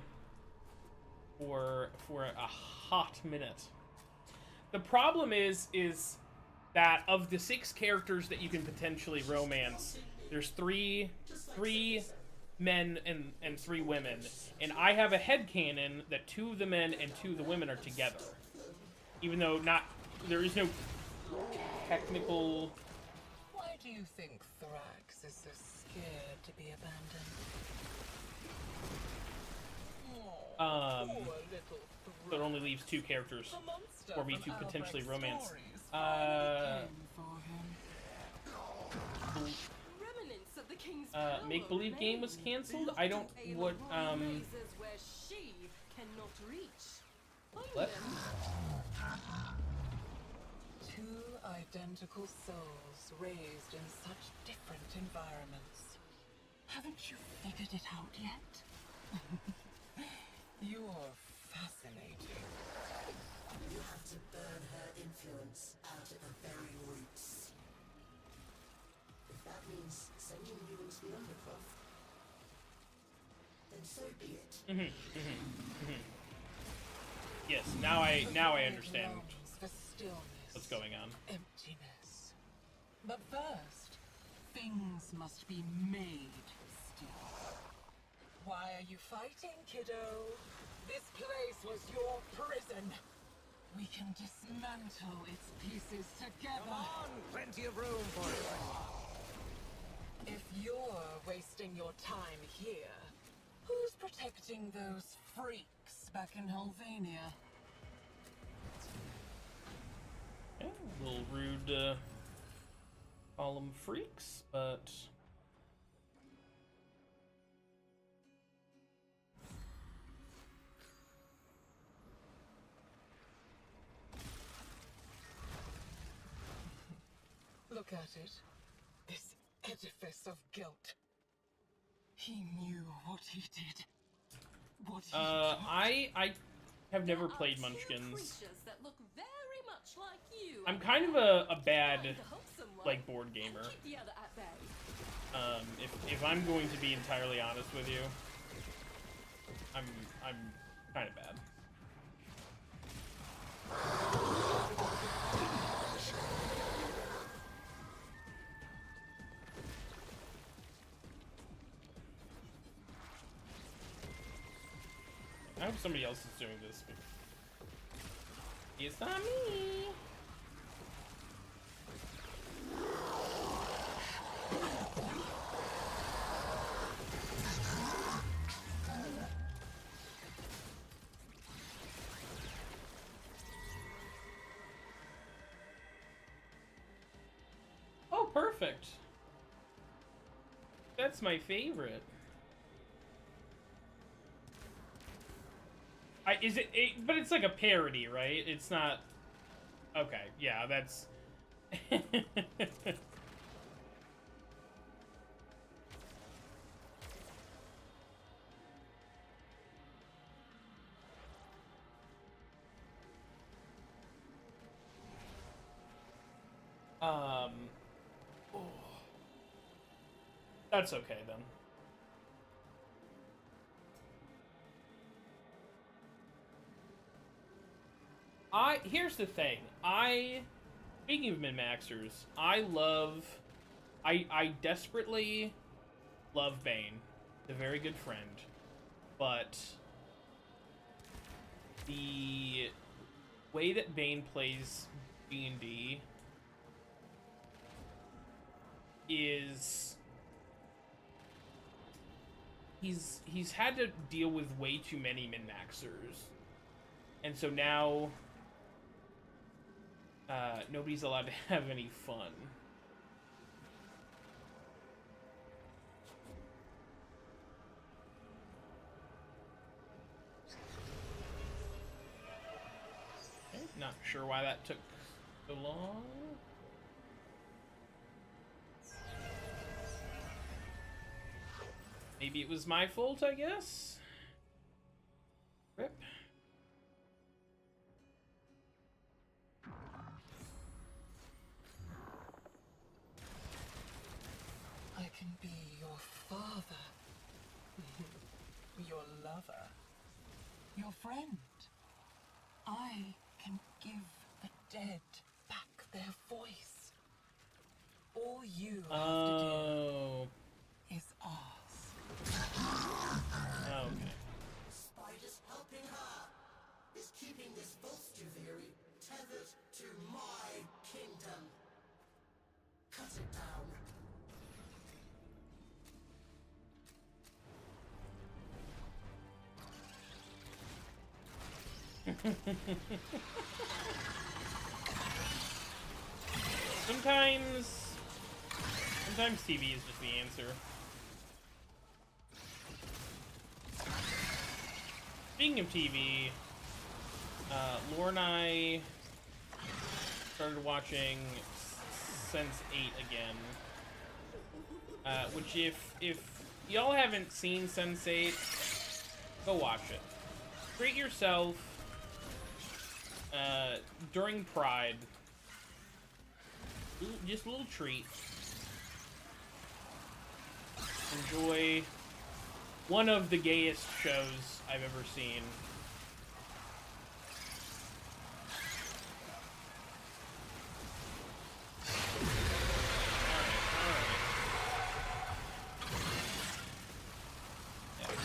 for a hot minute. The problem is that of the 6 characters that you can potentially romance, there's three men and 3 women, and I have a headcanon that 2 of the men and 2 of the women are together, even though there is no technical you think Thrax is so scared to be abandoned? Oh, poor little So it only leaves 2 characters The monster for me from to potentially Albrecht's romance. stories finally came for him. Remnants of the king's Make Believe game was canceled. I don't what places where Sheev cannot reach. Find what? them. Two identical souls raised in such different environments. Haven't you figured it out yet? You're fascinating. You have to burn her influence out at the very roots. If that means sending you into the undercroft, then so be it. Yes, now I understand Longs for stillness, what's going on. emptiness. But first, things must be made still. Why are you fighting, kiddo? This place was your prison. We can dismantle its pieces together. Come on, plenty of room for it. If you're wasting your time here, who's protecting those freaks back in Helvania? Yeah, a little rude to call them freaks, but Look at it. This edifice of guilt. He knew what he did. What he I have never There are played 2 Munchkins. creatures that look very much like you. I'm kind of a bad Trying to help someone like board gamer. and keep the other at bay. If I'm going to be entirely honest with you, I'm kind of bad. I hope somebody else is doing this. It's not me. Oh, perfect. That's my favorite. But it's like a parody, right? It's not. Okay, yeah, that's. Oh. That's okay then. Here's the thing. Speaking of min-maxers, I desperately love Bane. A very good friend. But the way that Bane plays D&D is he's had to deal with way too many min-maxers. And so now nobody's allowed to have any fun. Okay, not sure why that took so long. Maybe it was my fault, I guess. Rip. I can be your father, your lover, your friend. I can give the dead back their voice. All you have to do is ask. Okay. Spider's helping her is keeping this Volstuviri tethered to my kingdom. Cut it down. Sometimes TV is just the answer. Speaking of TV, Laura and I started watching Sense8 again. Which if y'all haven't seen Sense8, go watch it. Treat yourself during Pride. Just a little treat. Enjoy one of the gayest shows I've ever seen.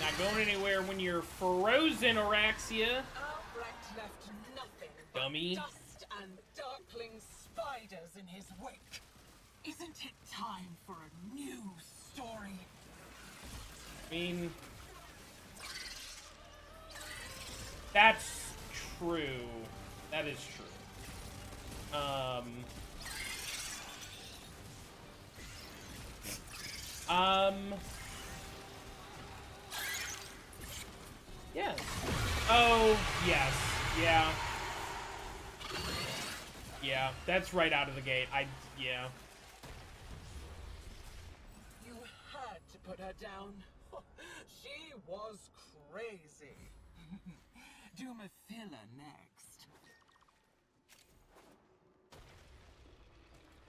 Not going anywhere when you're frozen, Araxia. Albrecht left nothing but Dummy. dust and darkling spiders in his wake. Isn't it time for a new story? I mean, that's true. That is true. Yes. Oh, yes. Yeah. Yeah, that's right out of the gate. Yeah. You had to put her down. She was crazy. Do a filler next.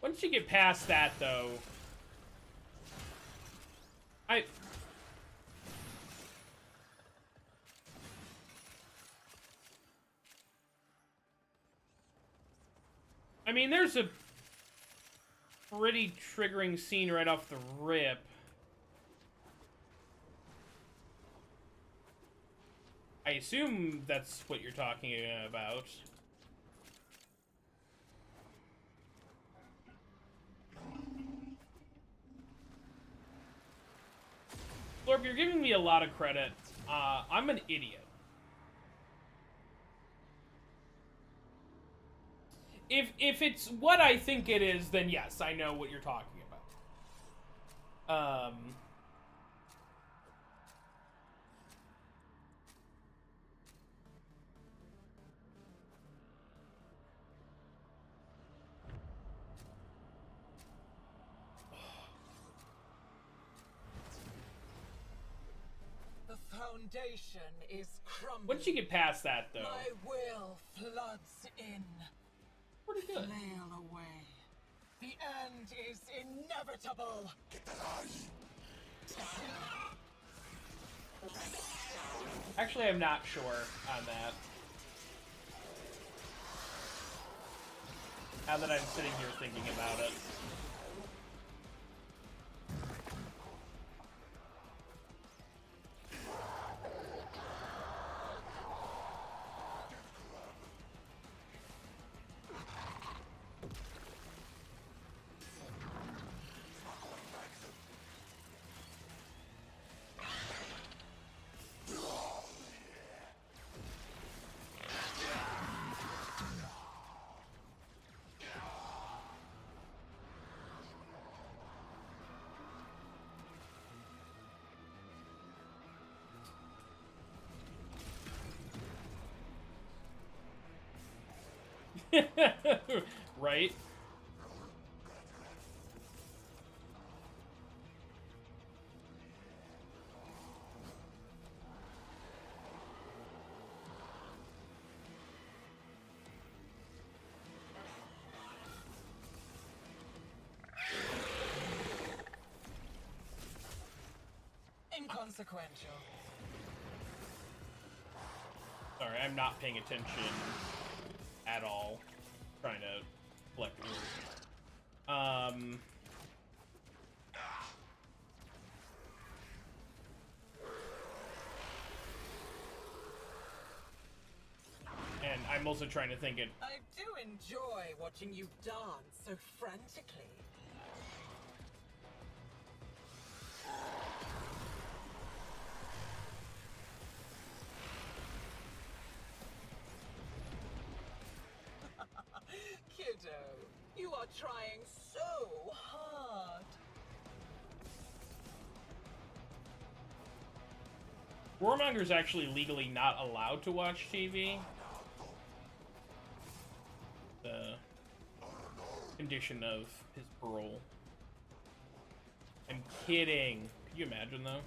Once you get past that, though, I mean, there's a pretty triggering scene right off the rip. I assume that's what you're talking about. Lorp, you're giving me a lot of credit. I'm an idiot. If it's what I think it is, then yes, I know what you're talking about. The foundation is crumbling. Once you get past that, though. My will floods in. Pretty good. Flail away. The end is inevitable. Get that Actually, I'm not sure on that. Now that I'm sitting here thinking about it. Right? Inconsequential. Sorry, I'm not paying attention at all. Trying to collect orders. And I'm also trying to think it. I do enjoy watching you dance so frantically. are trying so hard. Warmonger's actually legally not allowed to watch TV. The condition of his parole. I'm kidding. Could you imagine, though?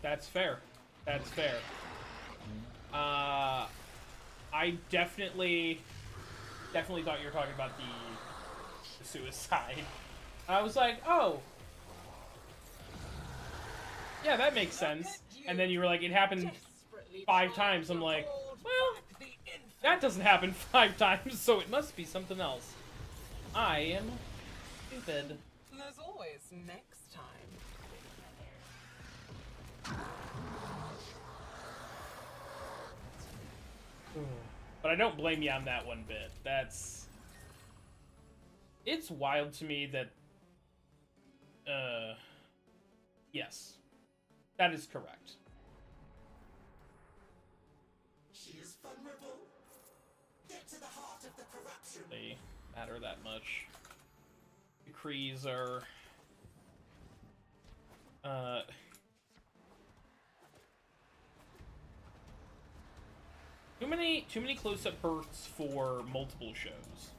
That's fair. That's fair. I definitely thought you were talking about the suicide. I was like, oh, yeah, that makes sense. And then you were like, it happened 5 times. I'm like, well, that doesn't happen 5 times, so it must be something else. I am stupid. There's always next time. But I don't blame you on that one bit. It's wild to me that, yes. That is correct. She is vulnerable. Get to the heart of the corruption. They matter that much. Decrees are, too many close-up bursts for multiple shows.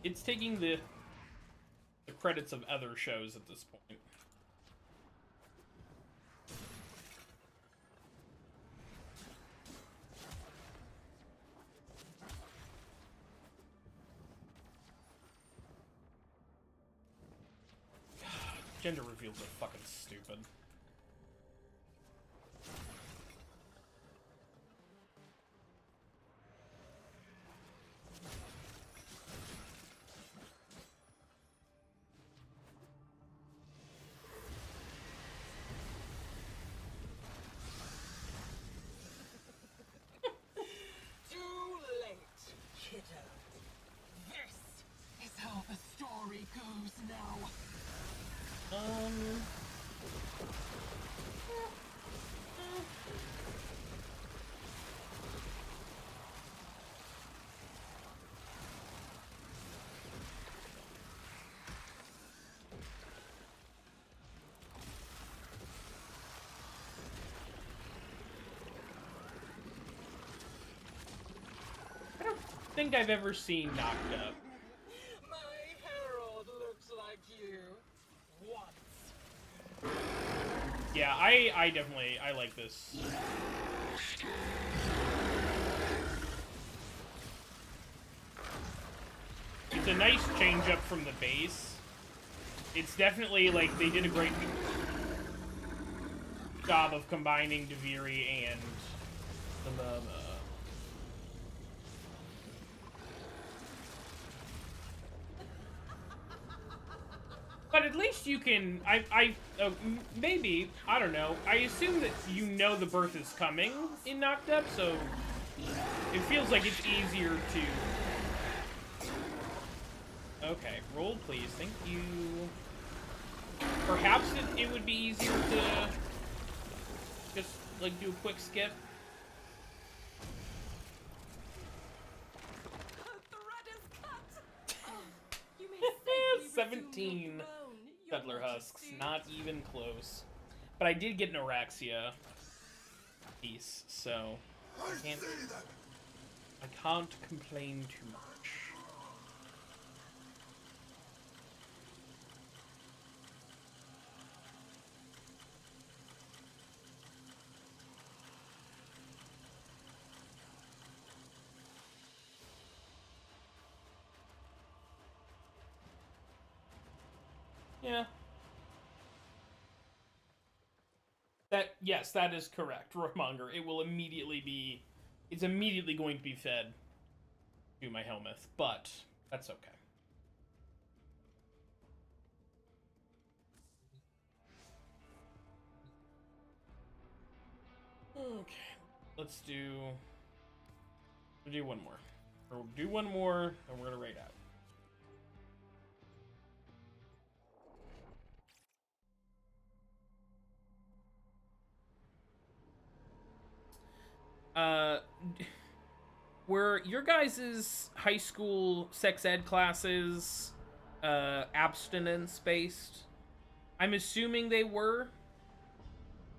It's taking the credits of other shows at this point. Gender reveals are fucking stupid. Too late, kiddo. This is how the story goes now. I don't think I've ever seen Knocked Up. My herald looks like you. Once. Yeah, I definitely, I like this. It's a nice change up from the base. It's definitely, like, they did a great job of combining Deviri and the But at least you can, maybe, I don't know. I assume that you know the birth is coming in Knocked Up, so it feels like it's easier to... Okay, roll please, thank you. Perhaps it would be easier to just, like, do a quick skip. You may safely 17 resume your throne. Peddler Husks, not even close. But I did get an Araxia piece, so I can't complain too much. Yeah. Yes, that is correct, Roymonger. It will immediately be... It's immediately going to be fed to my Helmuth, but that's okay. Okay, let's do... We'll do one more. Or we'll do one more, and we're gonna raid out. Were your guys' high school sex ed classes abstinence based? I'm assuming they were,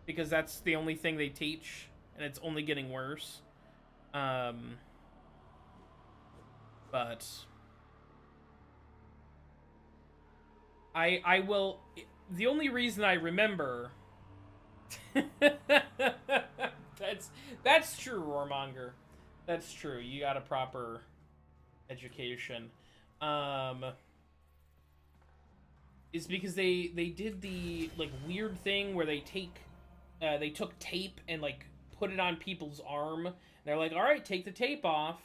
because that's the only thing they teach, and it's only getting worse. But I will. The only reason I remember. That's true, Warmonger. That's true. You got a proper education. Is because they did the like weird thing where they took tape and like put it on people's arm. And they're like, all right, take the tape off,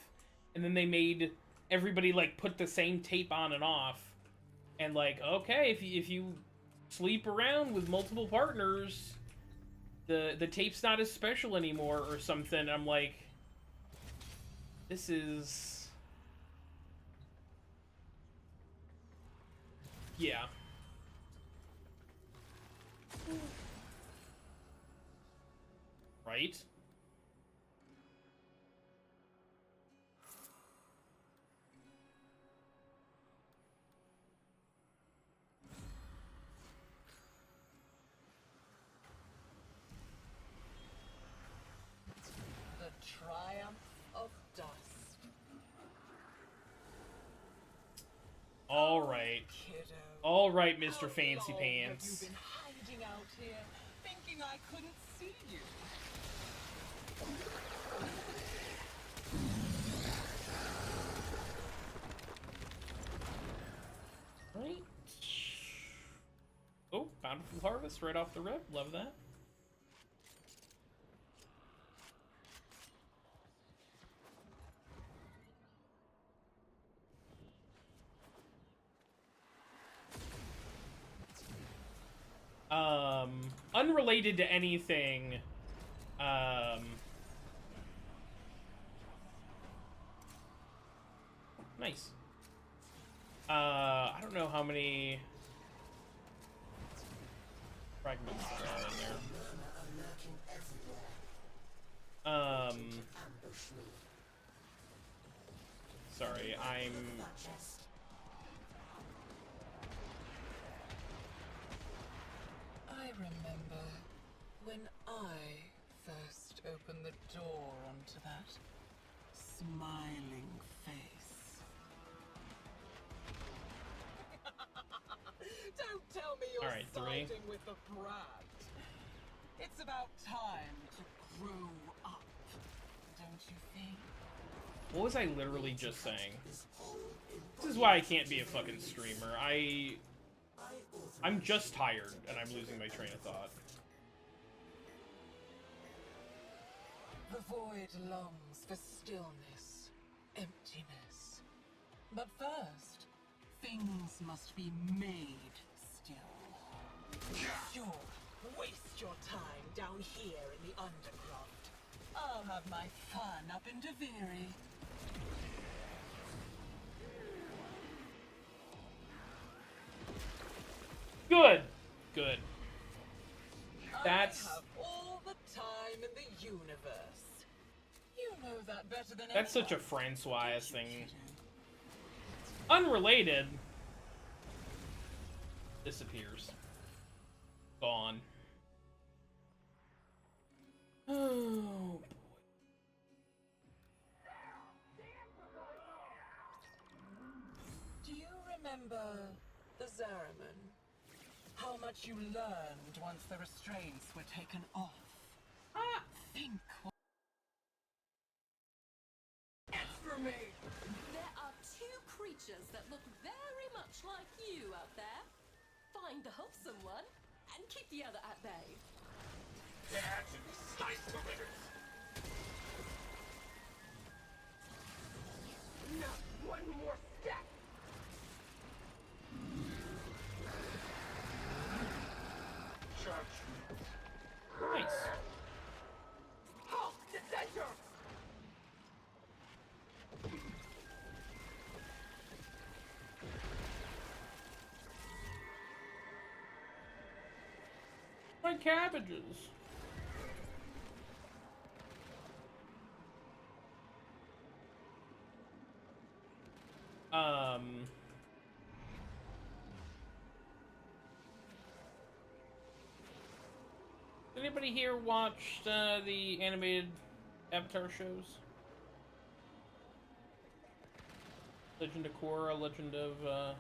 and then they made everybody like put the same tape on and off, and like, okay, if you sleep around with multiple partners, the tape's not as special anymore or something. I'm like, this is, yeah. Right? The triumph of dust. All right. Kiddo. All right, Mr. How Fancy long Pants. Have you been hiding out here, thinking I couldn't see you? Right. Oh, bountiful harvest right off the rip. Love that. Unrelated to anything, nice. I don't know how many fragments there are in there. Sorry, I remember when I first opened the door onto that smiling face. Don't tell me you're All right, three. siding with the brat. It's about time to grow up, don't you think? What was I literally just saying? This is why I can't be a fucking streamer. I'm just tired, and I'm losing my train of thought. The void longs for stillness, emptiness. But first, things must be made still. Sure, waste your time down here in the underground. I'll have my fun up in Deviri. Good. Good. That's... I have all the time in the universe. You know that better than That's anyone. such a Francois thing. Unrelated. Disappears. Gone. Oh, boy. Do you remember the Zariman? How much you learned once the restraints were taken off? Think what... For me! There are two creatures that look very much like you out there. Find the wholesome one and keep the other at bay. That's nice to live. Not one more step. Nice. Halt, dissenter! my cabbages? Anybody here watched the animated Avatar shows? Legend of Korra, Legend of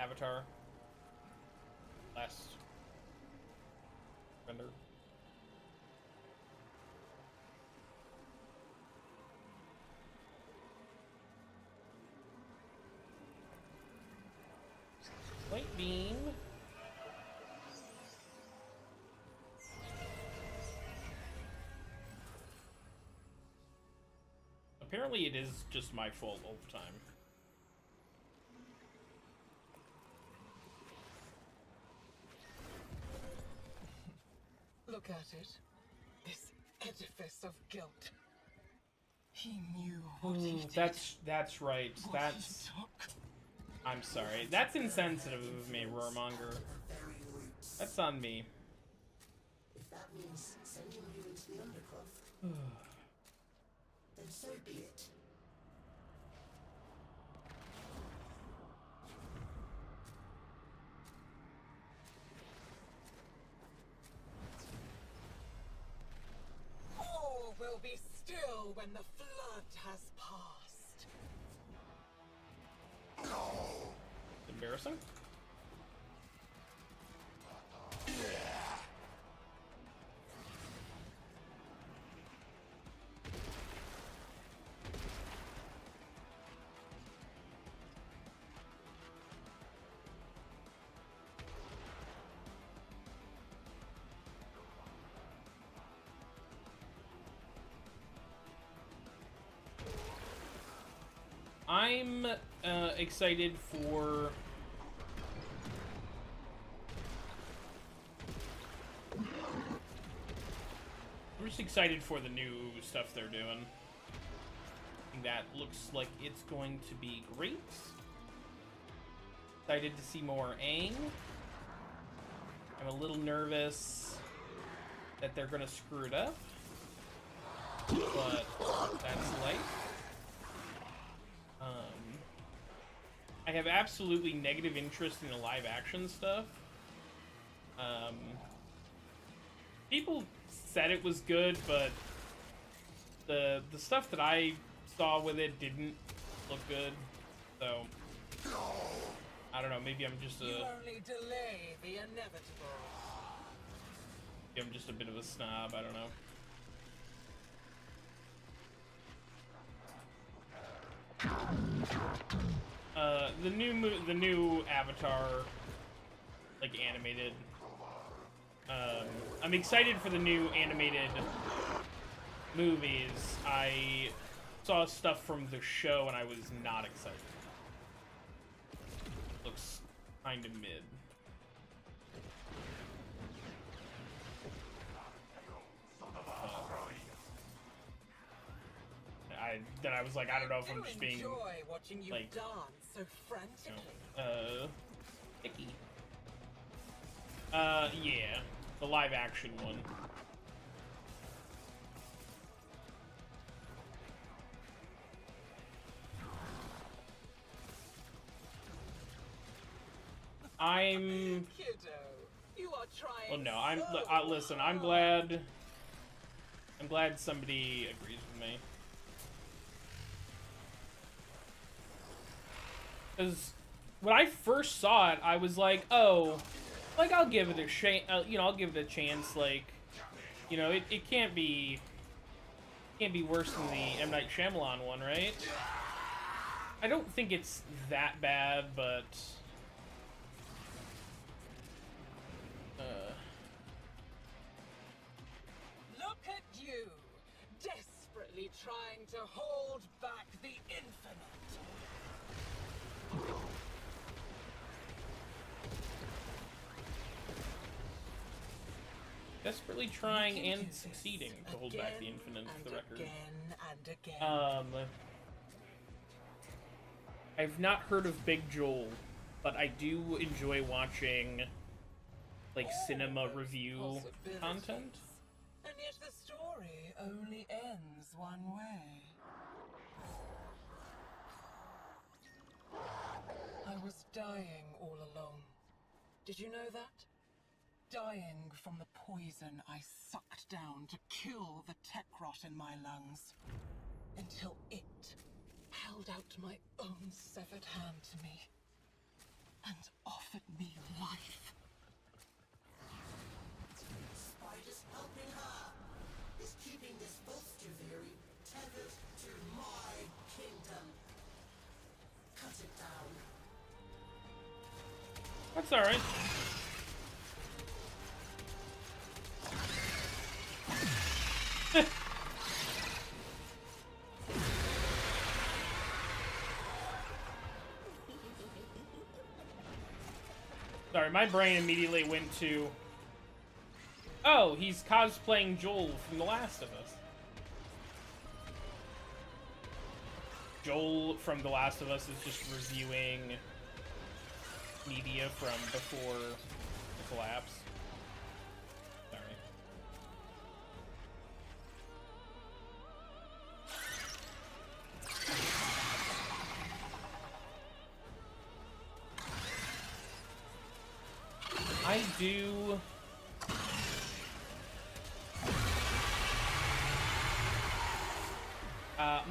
Avatar. Last render. Light beam. Apparently it is just my fault all the time. Look at it. This edifice of guilt. He knew what he did. That's right. That's... I'm sorry. That's insensitive of me, Roarmonger. That's on me. If that means sending you into the undercloth, then so be it. All will be still when the flood has passed. Embarrassing. I'm excited for I'm just excited for the new stuff they're doing. That looks like it's going to be great. Excited to see more Aang. I'm a little nervous that they're gonna screw it up, but that's life. I have absolutely negative interest in the live action stuff. People said it was good, but the stuff that I saw with it didn't look good. So I don't know. Maybe I'm just You only delay the inevitable. I'm just a bit of a snob. I don't know. The new Avatar, like, animated. I'm excited for the new animated movies. I saw stuff from the show and I was not excited. Looks kind of mid. Then I was like, I don't know if I'm just being watching you like dance so frantically. Icky. Yeah, the live action one. I'm. Kiddo, you are trying. Well, no, I'm. So listen, I'm glad. I'm glad somebody agrees with me. Because when I first saw it, I was like, oh, like, I'll give it a you know, I'll give it a chance. Like, you know, it can't be worse than the M. Night Shyamalan one, right? I don't think it's that bad, but look at you, desperately trying to hold back the infinite. desperately trying and succeeding to hold back the infinite, for the record. I've not heard of Big Joel, but I do enjoy watching like cinema review content. And yet the story only ends one way. I was dying all alone. Did you know that? Dying from the poison I sucked down to kill the tech rot in my lungs. Until it held out my own severed hand to me and offered me life. Spider's helping her. Is keeping this Volstuviri tethered to my kingdom. Cut it down. That's alright. Sorry, my brain immediately went to... Oh, he's cosplaying Joel from The Last of Us. Joel from The Last of Us is just reviewing media from before the collapse. Sorry. I do...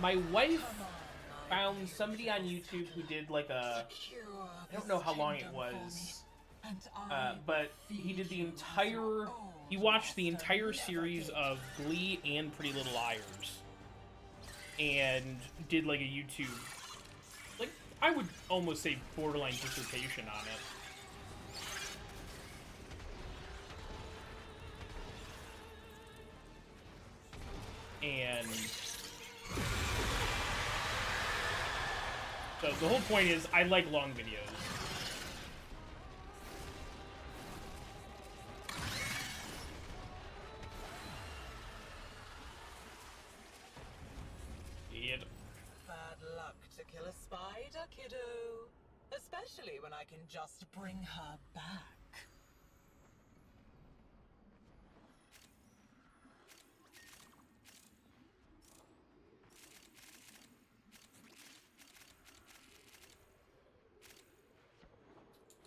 my wife found somebody on YouTube who did like a... I don't know how long it was, but he did the entire... He watched the entire series of Glee and Pretty Little Liars. And did like a YouTube... Like, I would almost say borderline dissertation on it. And so the whole point is I like long videos. Bad luck to kill a spider, kiddo. Especially when I can just bring her back.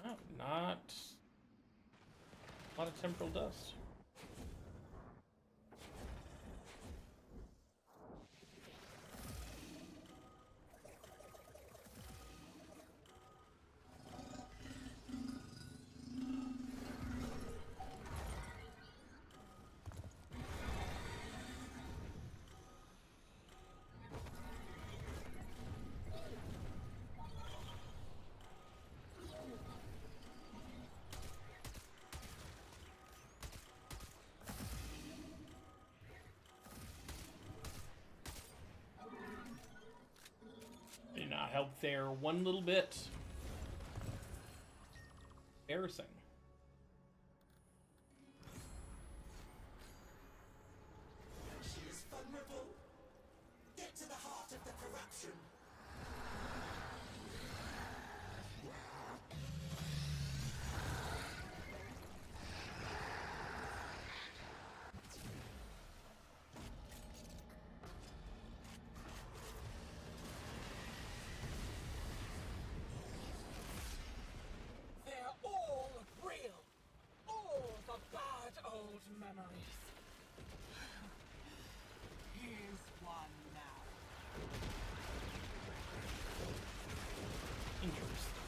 Oh, not a lot of temporal dust. Did not help there one little bit. Embarrassing. She is vulnerable. Get to the heart of the corruption. They're all real. All the bad old memories. Here's one now. Interesting.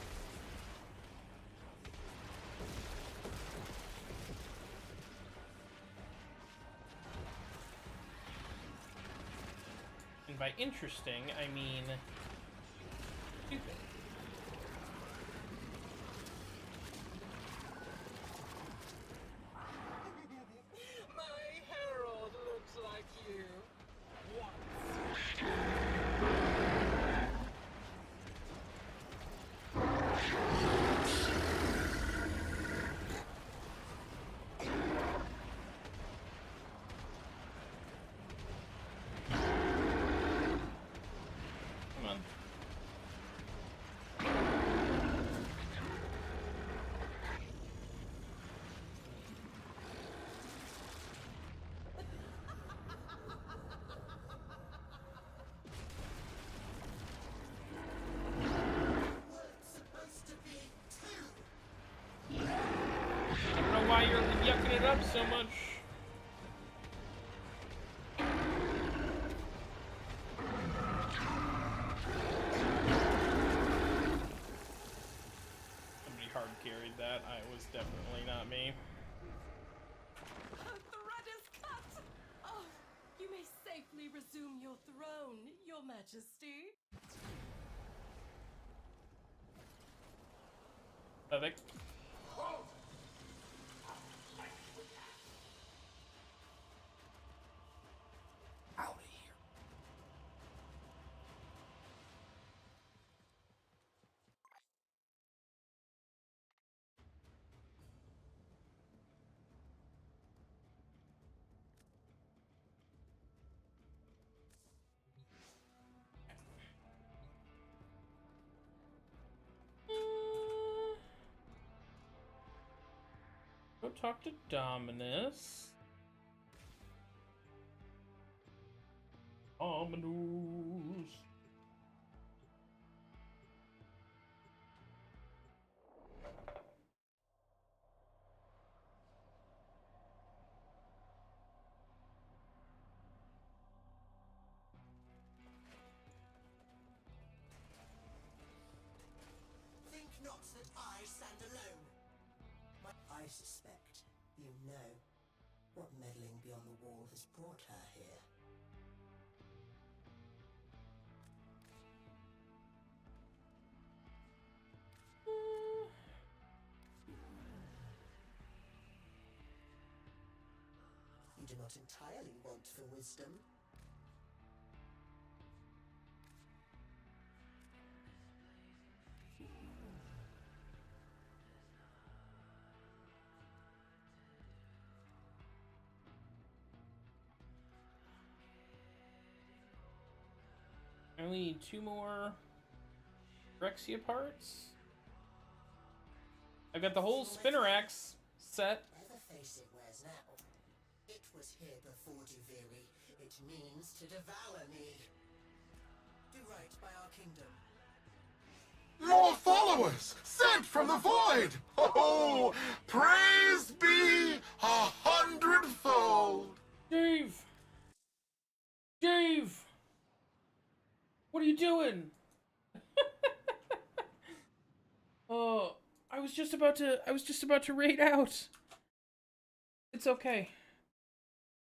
And by interesting, I mean stupid. My herald looks like you. Come on. you're yucking it up so much. Somebody hard carried that. I was definitely not me. The thread is cut! Oh, you may safely resume your throne, Your Majesty. Perfect. Out of here. Go talk to Dominus. Dominus. Think not that I stand alone. I suspect you know what meddling beyond the wall has brought her here. You do not entirely want for wisdom. I only need 2 more Rexia parts. I've got the whole Spinnerax set. Whatever face it wears now, it was here before Duviri. It means to devour me. Do right by our kingdom. More followers sent from the void! Oh, praise be 100-fold! Dave! Dave! What are you doing? Oh, I was just about to raid out. It's okay.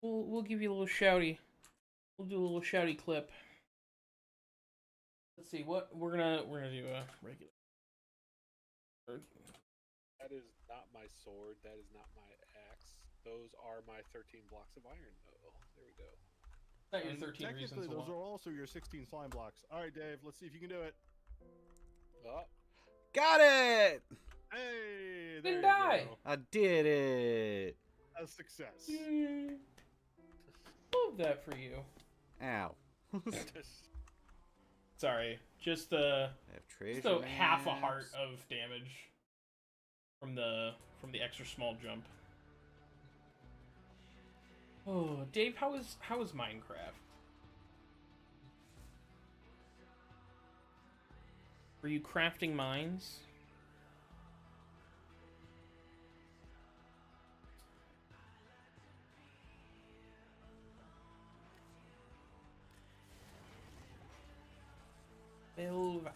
We'll give you a little shouty. We'll do a little shouty clip. Let's see what we're gonna do a regular. That is not my sword. That is not my axe. Those are my 13 blocks of iron, though. There we go. Not your 13 technically, reasons those why. are also your 16 slime blocks. All right, Dave. Let's see if you can do it. Oh. Got it! Hey, there Didn't you die. go. I did it. A success. Love that for you. Ow. Sorry, just the half a heart of damage from the extra small jump. Oh, Dave, how is Minecraft? Were you crafting mines? $12 hours.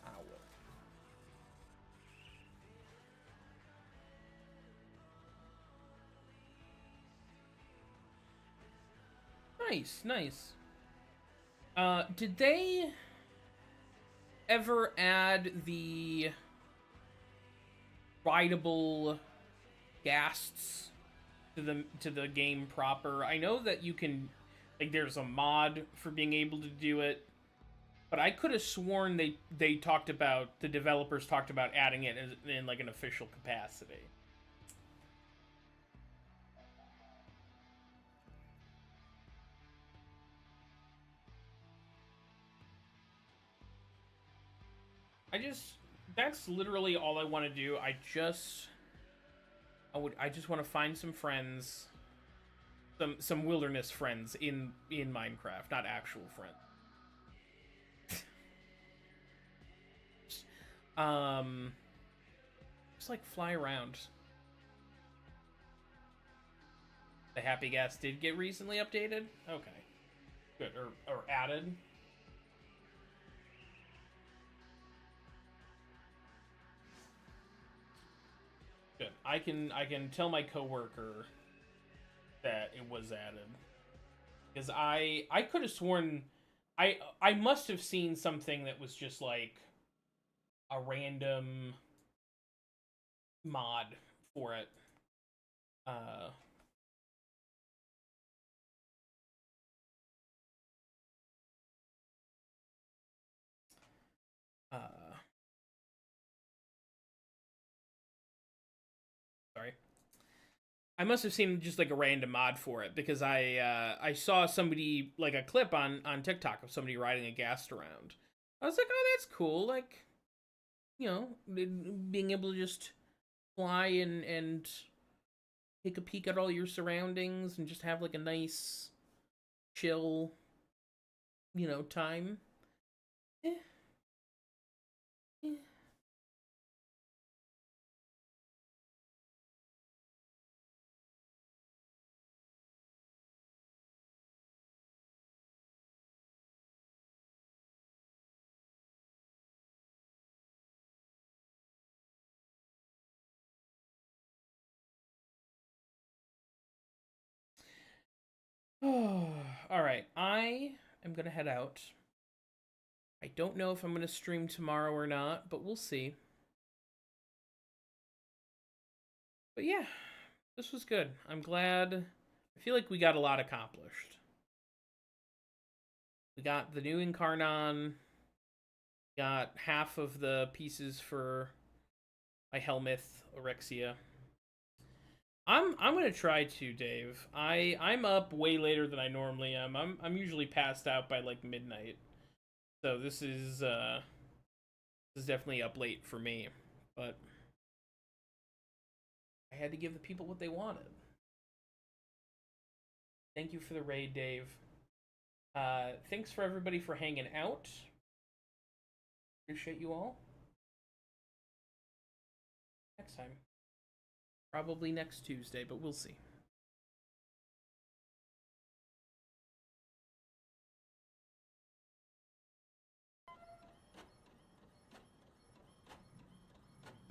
Nice, nice. Did they ever add the rideable ghasts to the game proper? I know that you can, like, there's a mod for being able to do it, but I could have sworn they talked about, the developers talked about adding it in like an official capacity. That's literally all I want to do. I just want to find some friends, some wilderness friends in Minecraft, not actual friends. Just like fly around. The Happy Gas did get recently updated? Okay. Good. Or added. Good. I can tell my coworker that it was added. Because I could have sworn I must have seen something that was just like a random mod for it. Sorry. I must have seen just like a random mod for it because I saw somebody, like a clip on TikTok of somebody riding a ghast around. I was like, oh, that's cool. Like, you know, being able to just fly and take a peek at all your surroundings and just have like a nice, chill, you know, time. Eh. Eh. All right, I am gonna head out. I don't know if I'm gonna stream tomorrow or not, but we'll see. But yeah, this was good. I'm glad. I feel like we got a lot accomplished. We got the new Incarnon. Got half of the pieces for my Helmith Orexia. I'm gonna try to, Dave. I'm up way later than I normally am. I'm usually passed out by like midnight. So this is definitely up late for me. But I had to give the people what they wanted. Thank you for the raid, Dave. Thanks for everybody for hanging out. Appreciate you all. Next time. Probably next Tuesday, but we'll see.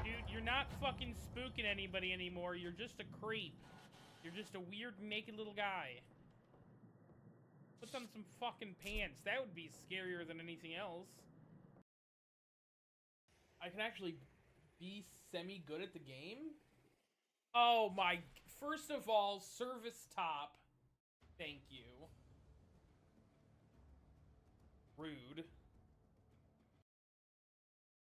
Dude, you're not fucking spooking anybody anymore. You're just a creep. You're just a weird naked little guy. Put on some fucking pants. That would be scarier than anything else. I can actually be semi-good at the game? Oh my... First of all, service top. Thank you. Rude.